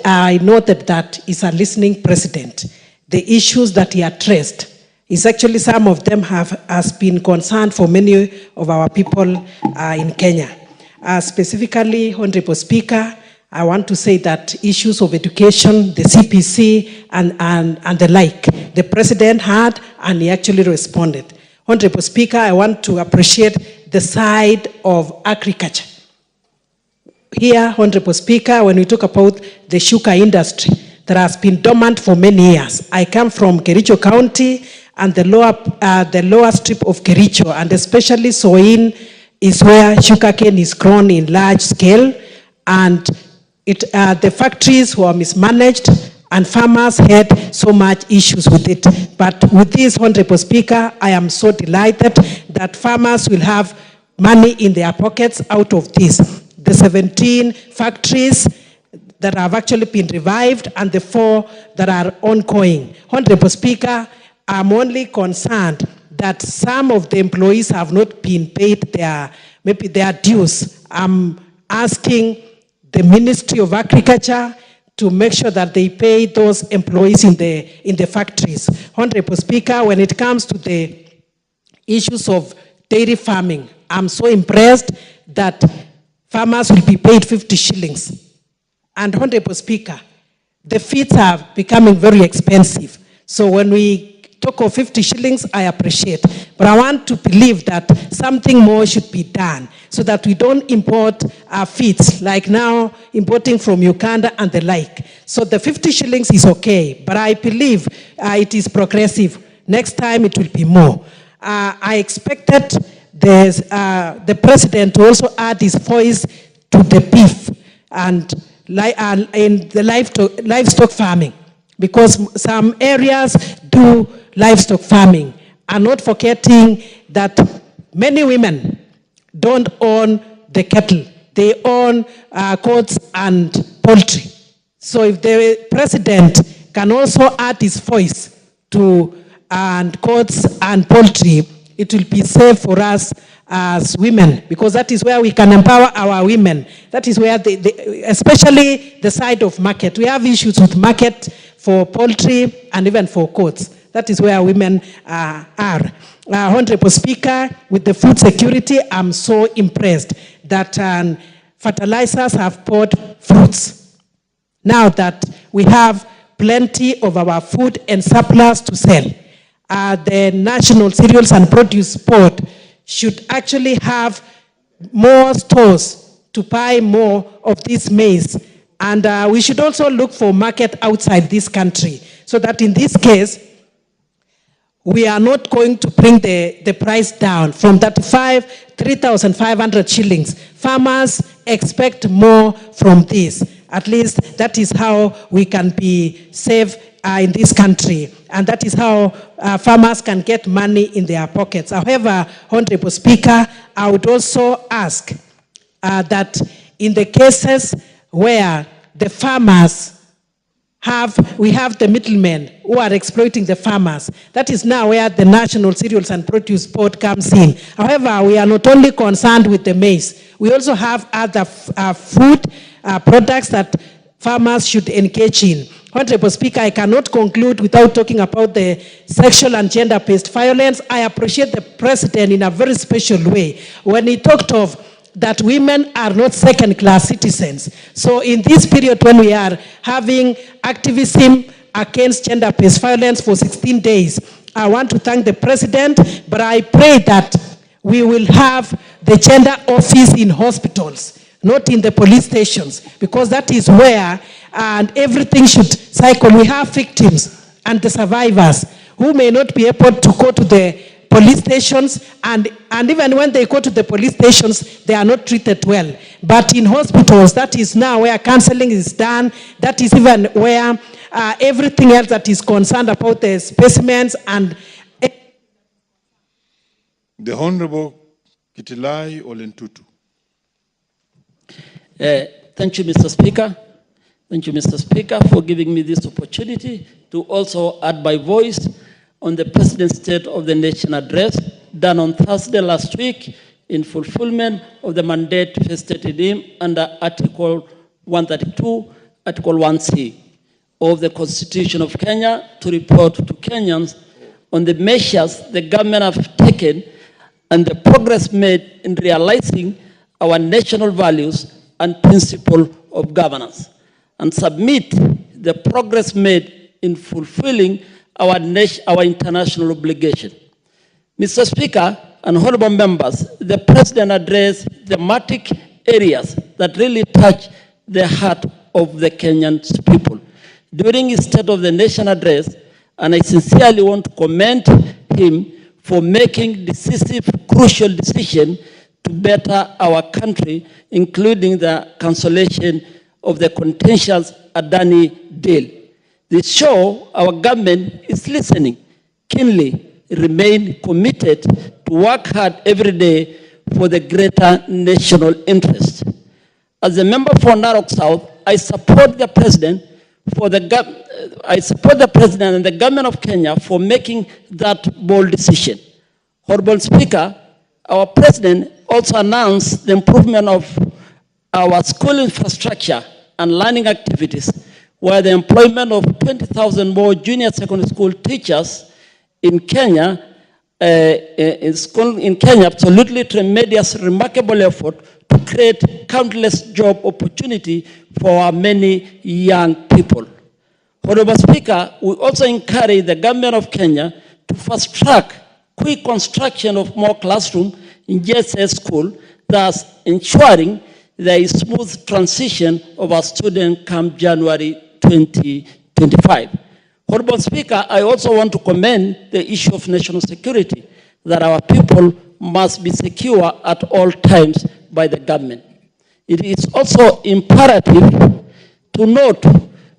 I noted that he's a listening President. The issues that he addressed is actually some of them has been concerned for many of our people in Kenya. Specifically, Honorable Speaker, I want to say that issues of education, the CPC, and the like, the President had and he actually responded. Honorable Speaker, I want to appreciate the side of agriculture. Here, Honorable Speaker, when we talk about the sugar industry, that has been dormant for many years. I come from Kericho County and the lower strip of Kericho, and especially Soin is where sugarcane is grown in large scale, and the factories were mismanaged and farmers had so much issues with it. But with this, Honorable Speaker, I am so delighted that farmers will have money in their pockets out of this. The 17 factories that have actually been revived and the 4 that are ongoing. Honorable Speaker, I'm only concerned that some of the employees have not been paid maybe their dues. I'm asking the Ministry of Agriculture to make sure that they pay those employees in the factories. Honorable Speaker, when it comes to the issues of dairy farming, I'm so impressed that farmers will be paid 50 shillings. And Honorable Speaker, the feeds are becoming very expensive. So when we talk of 50 shillings, I appreciate. But I want to believe that something more should be done so that we don't import feeds, like now importing from Uganda and the like. So the 50 shillings is okay, but I believe it is progressive. Next time it will be more. I expected the president to also add his voice to the beef and in the livestock farming, because some areas do livestock farming, and not forgetting that many women don't own the cattle. They own goats and poultry. So if the president can also add his voice to goats and poultry, it will be safe for us as women, because that is where we can empower our women. That is where, especially the side of market. We have issues with market for poultry and even for goats. That is where women are. Honorable Speaker, with the food security, I'm so impressed that fertilizers have bought fruits. Now that we have plenty of our food and surplus to sell, the National Cereals and Produce Board should actually have more stores to buy more of this maize. And we should also look for market outside this country, so that in this case, we are not going to bring the price down from 3,500 shillings. Farmers expect more from this. At least that is how we can be safe in this country. And that is how farmers can get money in their pockets. However, Honorable Speaker, I would also ask that in the cases where the farmers we have the middlemen who are exploiting the farmers. That is now where the National Cereals and Produce Board comes in. However, we are not only concerned with the maize. We also have other food products that farmers should engage in. Honorable Speaker, I cannot conclude without talking about the sexual and gender-based violence. I appreciate the President in a very special way when he talked of that women are not second-class citizens. So in this period when we are having activism against gender-based violence for 16 days, I want to thank the President, but I pray that we will have the gender office in hospitals, not in the police stations, because that is where everything should cycle. We have victims and the survivors who may not be able to go to the police stations, and even when they go to the police stations, they are not treated well. But in hospitals, that is now where counseling is done. That is even where everything else that is concerned about the specimens and... The Honorable Kitilai Olentutu. Thank you, Mr. Speaker. Thank you, Mr. Speaker, for giving me this opportunity to also add my voice on the President's State of the Nation address done on Thursday last week in fulfillment of the mandate vested in him under Article 132, Article 1C of the Constitution of Kenya to report to Kenyans on the measures the government have taken and the progress made in realizing our national values and principle of governance, and submit the progress made in fulfilling our international obligation. Mr. Speaker and honorable members, the President addressed thematic areas that really touch the heart of the Kenyan people during his State of the Nation address, and I sincerely want to commend him for making decisive, crucial decisions to better our country, including the cancellation of the contentious Adani deal. This shows our government is listening keenly, remain committed to work hard every day for the greater national interest. As a member for Narok South, I support the president and the government of Kenya for making that bold decision. Honorable Speaker, our president also announced the improvement of our school infrastructure and learning activities, where the employment of 20,000 more junior secondary school teachers in Kenya, absolutely tremendous, remarkable effort to create countless job opportunity for our many young people. Honorable Speaker, we also encourage the government of Kenya to fast track quick construction of more classrooms in JSS school, thus ensuring there is smooth transition of our students come January 2025. Honorable Speaker, I also want to commend the issue of national security, that our people must be secure at all times by the government. It is also imperative to note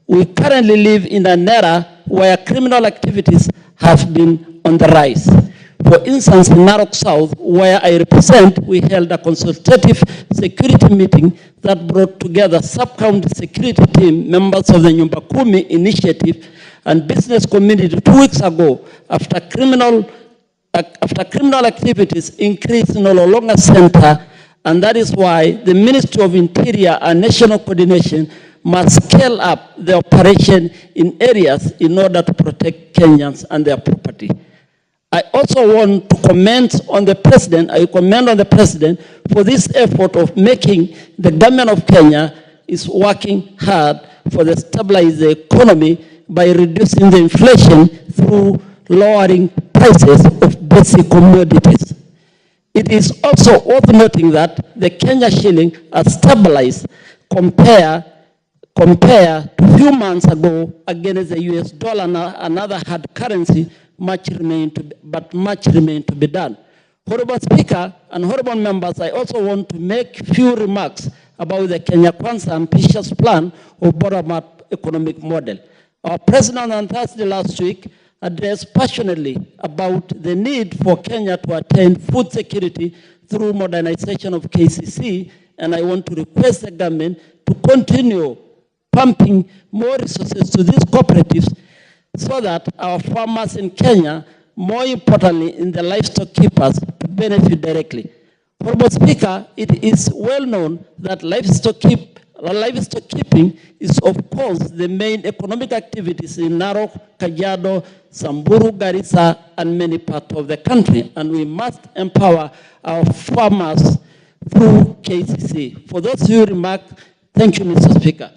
we currently live in an era where criminal activities have been on the rise. For instance, in Narok South, where I represent, we held a consultative security meeting that brought together sub-county security team, members of the Nyumba Kumi initiative, and business community 2 weeks ago after criminal activities increased in Ololonga Center, and that is why the Ministry of Interior and National Coordination must scale up the operation in areas in order to protect Kenyans and their property. I also want to commend on the president, for this effort of making the government of Kenya is working hard for the stabilize the economy by reducing the inflation through lowering prices of basic commodities. It is also worth noting that the Kenya shilling has stabilized compared to a few months ago against the US dollar and another hard currency, much remains to be done. Honorable Speaker and honorable members, I also want to make few remarks about the Kenya Kwanza ambitious plan of bottom-up economic model. Our president on Thursday last week addressed passionately about the need for Kenya to attain food security through modernization of KCC, and I want to request the government to continue pumping more resources to these cooperatives so that our farmers in Kenya, more importantly in the livestock keepers, benefit directly. Honorable Speaker, it is well known that livestock keeping is of course the main economic activities in Narok, Kajiado, Samburu, Garissa, and many parts of the country, and we must empower our farmers through KCC. For those who remark, thank you, Mr. Speaker.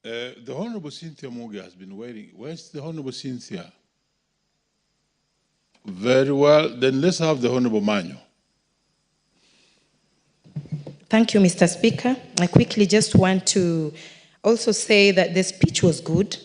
The Honorable Cynthia Muge has been waiting. Where's the Honorable Cynthia? Very well. Then let's have the Honorable Manyo. Thank you, Mr. Speaker. I quickly just want to also say that the speech was good.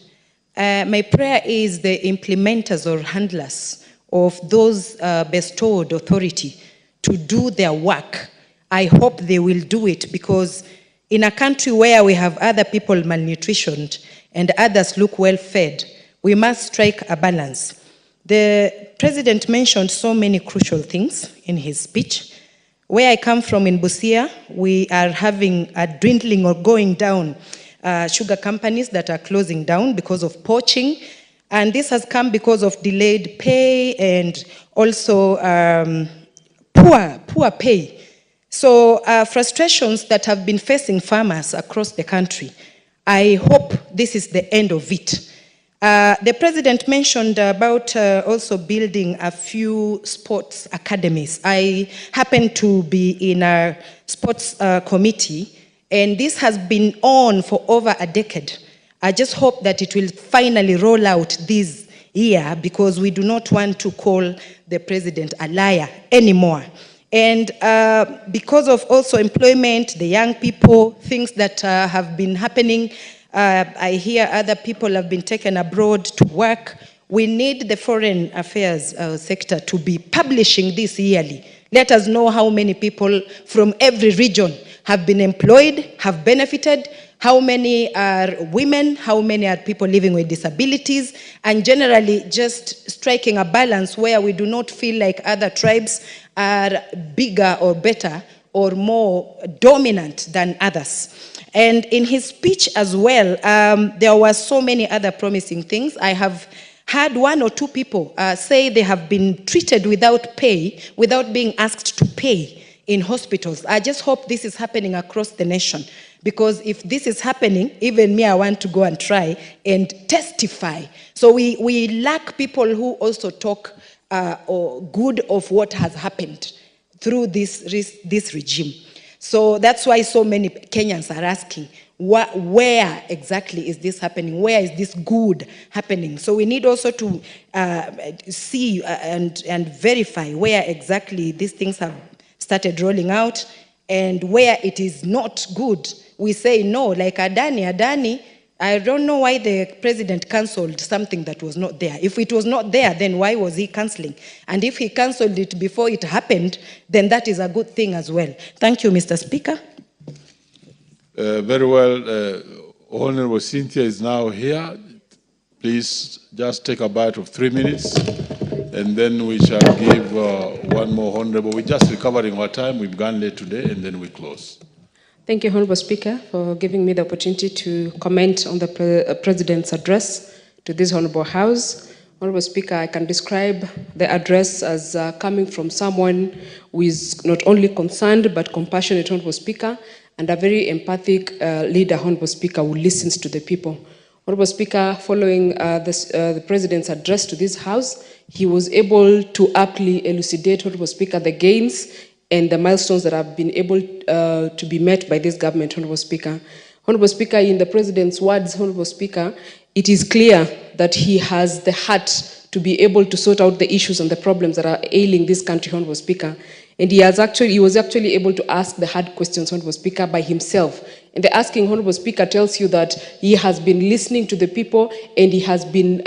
My prayer is the implementers or handlers of those bestowed authority to do their work. I hope they will do it, because in a country where we have other people malnutritioned and others look well fed, we must strike a balance. The president mentioned so many crucial things in his speech. Where I come from in Busia, we are having a dwindling or going down sugar companies that are closing down because of poaching. And this has come because of delayed pay and also poor pay. So frustrations that have been facing farmers across the country, I hope this is the end of it. The president mentioned about also building a few sports academies. I happen to be in a sports committee, and this has been on for over a decade. I just hope that it will finally roll out this year, because we do not want to call the president a liar anymore. And because of also employment, the young people, things that have been happening, I hear other people have been taken abroad to work. We need the foreign affairs sector to be publishing this yearly. Let us know how many people from every region have been employed, have benefited, how many are women, how many are people living with disabilities, and generally just striking a balance where we do not feel like other tribes are bigger or better or more dominant than others. And in his speech as well, there were so many other promising things. I have had one or two people say they have been treated without pay, without being asked to pay in hospitals. I just hope this is happening across the nation, because if this is happening, even me, I want to go and try and testify. So we lack people who also talk good of what has happened through this regime. So that's why so many Kenyans are asking, where exactly is this happening? Where is this good happening? So we need also to see and verify where exactly these things have started rolling out, and where it is not good, we say no. Like Adani, I don't know why the president cancelled something that was not there. If it was not there, then why was he cancelling? And if he cancelled it before it happened, then that is a good thing as well. Thank you, Mr. Speaker. Very well. Honorable Cynthia is now here. Please just take a bite of 3 minutes, and then we shall give one more honorable. We're just recovering our time. We've gone late today, and then we close. Thank you, Honorable Speaker, for giving me the opportunity to comment on the President's address to this Honorable House. Honorable Speaker, I can describe the address as coming from someone who is not only concerned but compassionate, Honorable Speaker, and a very empathic leader, Honorable Speaker, who listens to the people. Honorable Speaker, following the President's address to this House, he was able to aptly elucidate, Honorable Speaker, the gains and the milestones that have been able to be met by this government, Honorable Speaker. Honorable Speaker, in the President's words, Honorable Speaker, it is clear that he has the heart to be able to sort out the issues and the problems that are ailing this country, Honorable Speaker. And he was actually able to ask the hard questions, Honorable Speaker, by himself. And the asking, Honorable Speaker, tells you that he has been listening to the people and he has been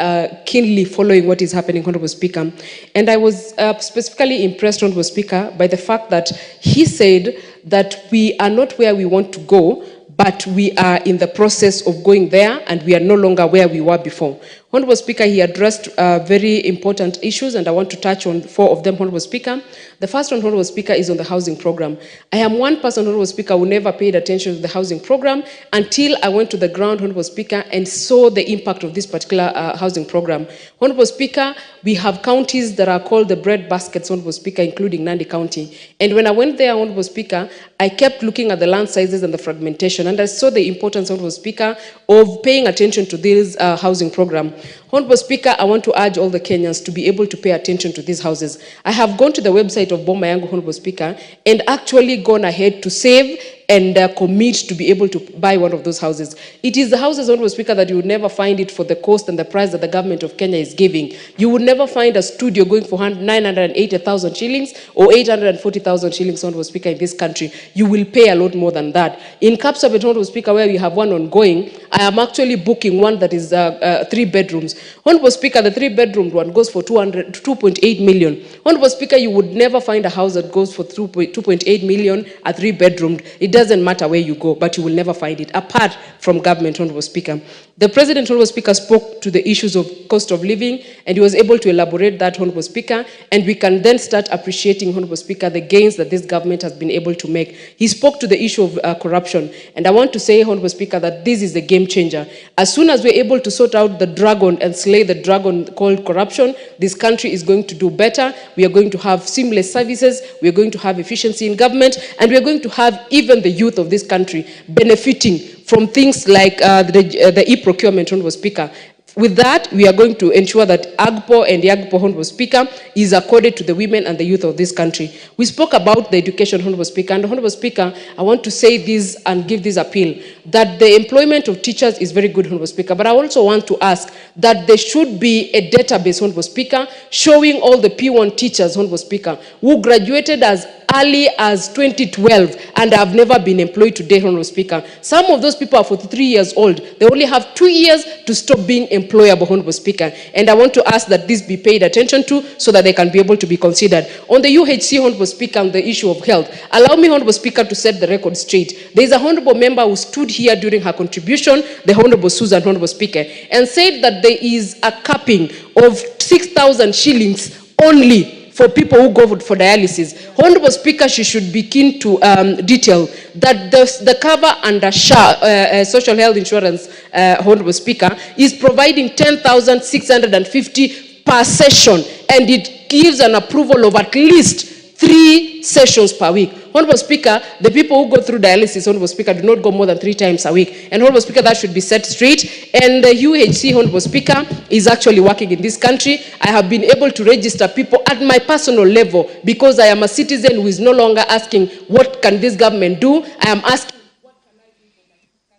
keenly following what is happening, Honorable Speaker. And I was specifically impressed, Honorable Speaker, by the fact that he said that we are not where we want to go, but we are in the process of going there, and we are no longer where we were before. Honorable Speaker, he addressed very important issues, and I want to touch on 4 of them, Honorable Speaker. The first one, Honorable Speaker, is on the housing program. I am one person, Honorable Speaker, who never paid attention to the housing program until I went to the ground, Honorable Speaker, and saw the impact of this particular housing program. Honorable Speaker, we have counties that are called the bread baskets, Honorable Speaker, including Nandi County. And when I went there, Honorable Speaker, I kept looking at the land sizes and the fragmentation, and I saw the importance, Honorable Speaker, of paying attention to this housing program. Honorable Speaker, I want to urge all the Kenyans to be able to pay attention to these houses. I have gone to the website of Boma Yangu, Honorable Speaker, and actually gone ahead to save and commit to be able to buy one of those houses. It is the houses, Honorable Speaker, that you would never find it for the cost and the price that the government of Kenya is giving. You would never find a studio going for 980,000 shillings or 840,000 shillings, Honorable Speaker, in this country. You will pay a lot more than that. In Kapsabet, Honorable Speaker, where we have one ongoing, I am actually booking one that is 3 bedrooms. Honorable Speaker, the 3-bedroom one goes for 2.8 million. Honorable Speaker, you would never find a house that goes for 2.8 million, a 3-bedroom. It doesn't matter where you go, but you will never find it, apart from government, Honorable Speaker. The President, Honorable Speaker, spoke to the issues of cost of living, and he was able to elaborate that, Honorable Speaker, and we can then start appreciating, Honorable Speaker, the gains that this government has been able to make. He spoke to the issue of corruption, and I want to say, Honorable Speaker, that this is a game changer. As soon as we're able to sort out the dragon and slay the dragon called corruption, this country is going to do better. We are going to have seamless services, we are going to have efficiency in government, and we are going to have even the youth of this country benefiting from things like the e-procurement, Honorable Speaker. With that, we are going to ensure that AGPO and the AGPO, Honorable Speaker, is accorded to the women and the youth of this country. We spoke about the education, Honorable Speaker, and Honorable Speaker, I want to say this and give this appeal, that the employment of teachers is very good, Honorable Speaker, but I also want to ask that there should be a database, Honorable Speaker, showing all the P1 teachers, Honorable Speaker, who graduated as early as 2012 and have never been employed today, Honorable Speaker. Some of those people are 43 years old. They only have 2 years to stop being employable, Honorable Speaker. And I want to ask that this be paid attention to so that they can be able to be considered. On the UHC, Honorable Speaker, on the issue of health, allow me, Honorable Speaker, to set the record straight. There is a Honorable member who stood here during her contribution, the Honorable Susan, Honorable Speaker, and said that there is a capping of 6,000 shillings only for people who go for dialysis. Honorable Speaker, she should be keen to detail that the cover under SHA, Social Health Insurance, Honorable Speaker, is providing 10,650 per session, and it gives an approval of at least 3 sessions per week. Honorable Speaker, the people who go through dialysis, Honorable Speaker, do not go more than 3 times a week. And Honorable Speaker, that should be set straight. And the UHC, Honorable Speaker, is actually working in this country. I have been able to register people at my personal level because I am a citizen who is no longer asking, what can this government do? I am asking, what can I do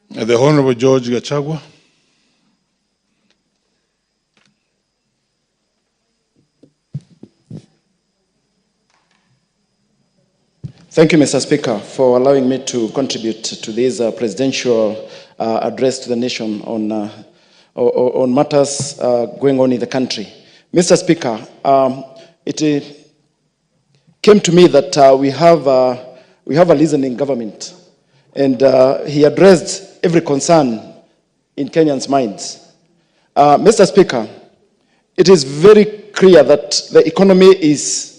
for my... The Honorable George Gachagua. Thank you, Mr. Speaker, for allowing me to contribute to this presidential address to the nation on matters going on in the country. Mr. Speaker, it came to me that we have a listening government, and he addressed every concern in Kenyans' minds. Mr. Speaker, it is very clear that the economy is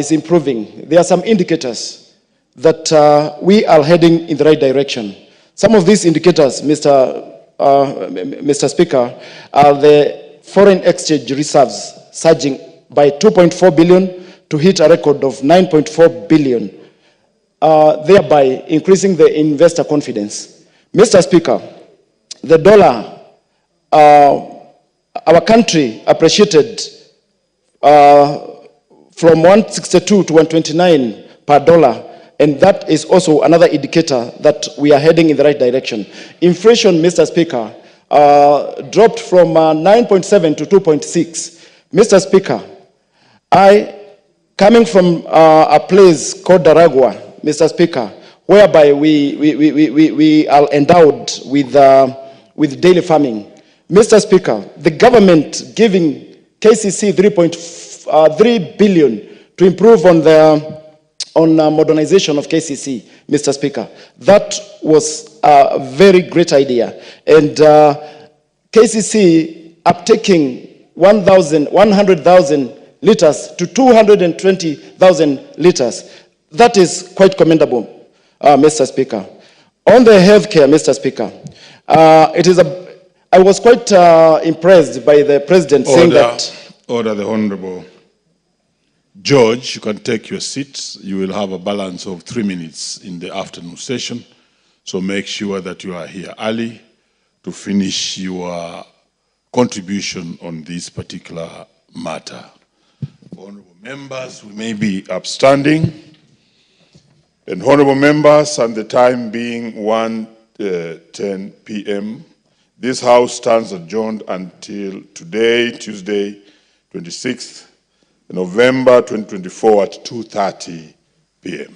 improving. There are some indicators that we are heading in the right direction. Some of these indicators, Mr. Speaker, are the foreign exchange reserves surging by 2.4 billion to hit a record of 9.4 billion, thereby increasing the investor confidence. Mr. Speaker, the dollar, our country appreciated from 162 to 129 per dollar, and that is also another indicator that we are heading in the right direction. Inflation, Mr. Speaker, dropped from 9.7 to 2.6. Mr. Speaker, coming from a place called Daragwa, Mr. Speaker, whereby we are endowed with daily farming. Mr. Speaker, the government giving KCC 3 billion to improve on modernization of KCC, Mr. Speaker. That was a very great idea. And KCC uptaking 100,000 liters to 220,000 liters. That is quite commendable, Mr. Speaker. On the healthcare, Mr. Speaker, I was quite impressed by the President saying that... Order, the Honorable George, you can take your seats. You will have a balance of 3 minutes in the afternoon session. So make sure that you are here early to finish your contribution on this particular matter. Honorable members, we may be upstanding. And honorable members, and the time being 1:10 p.m., this House stands adjourned until today, Tuesday, 26th November 2024 at 2:30 p.m.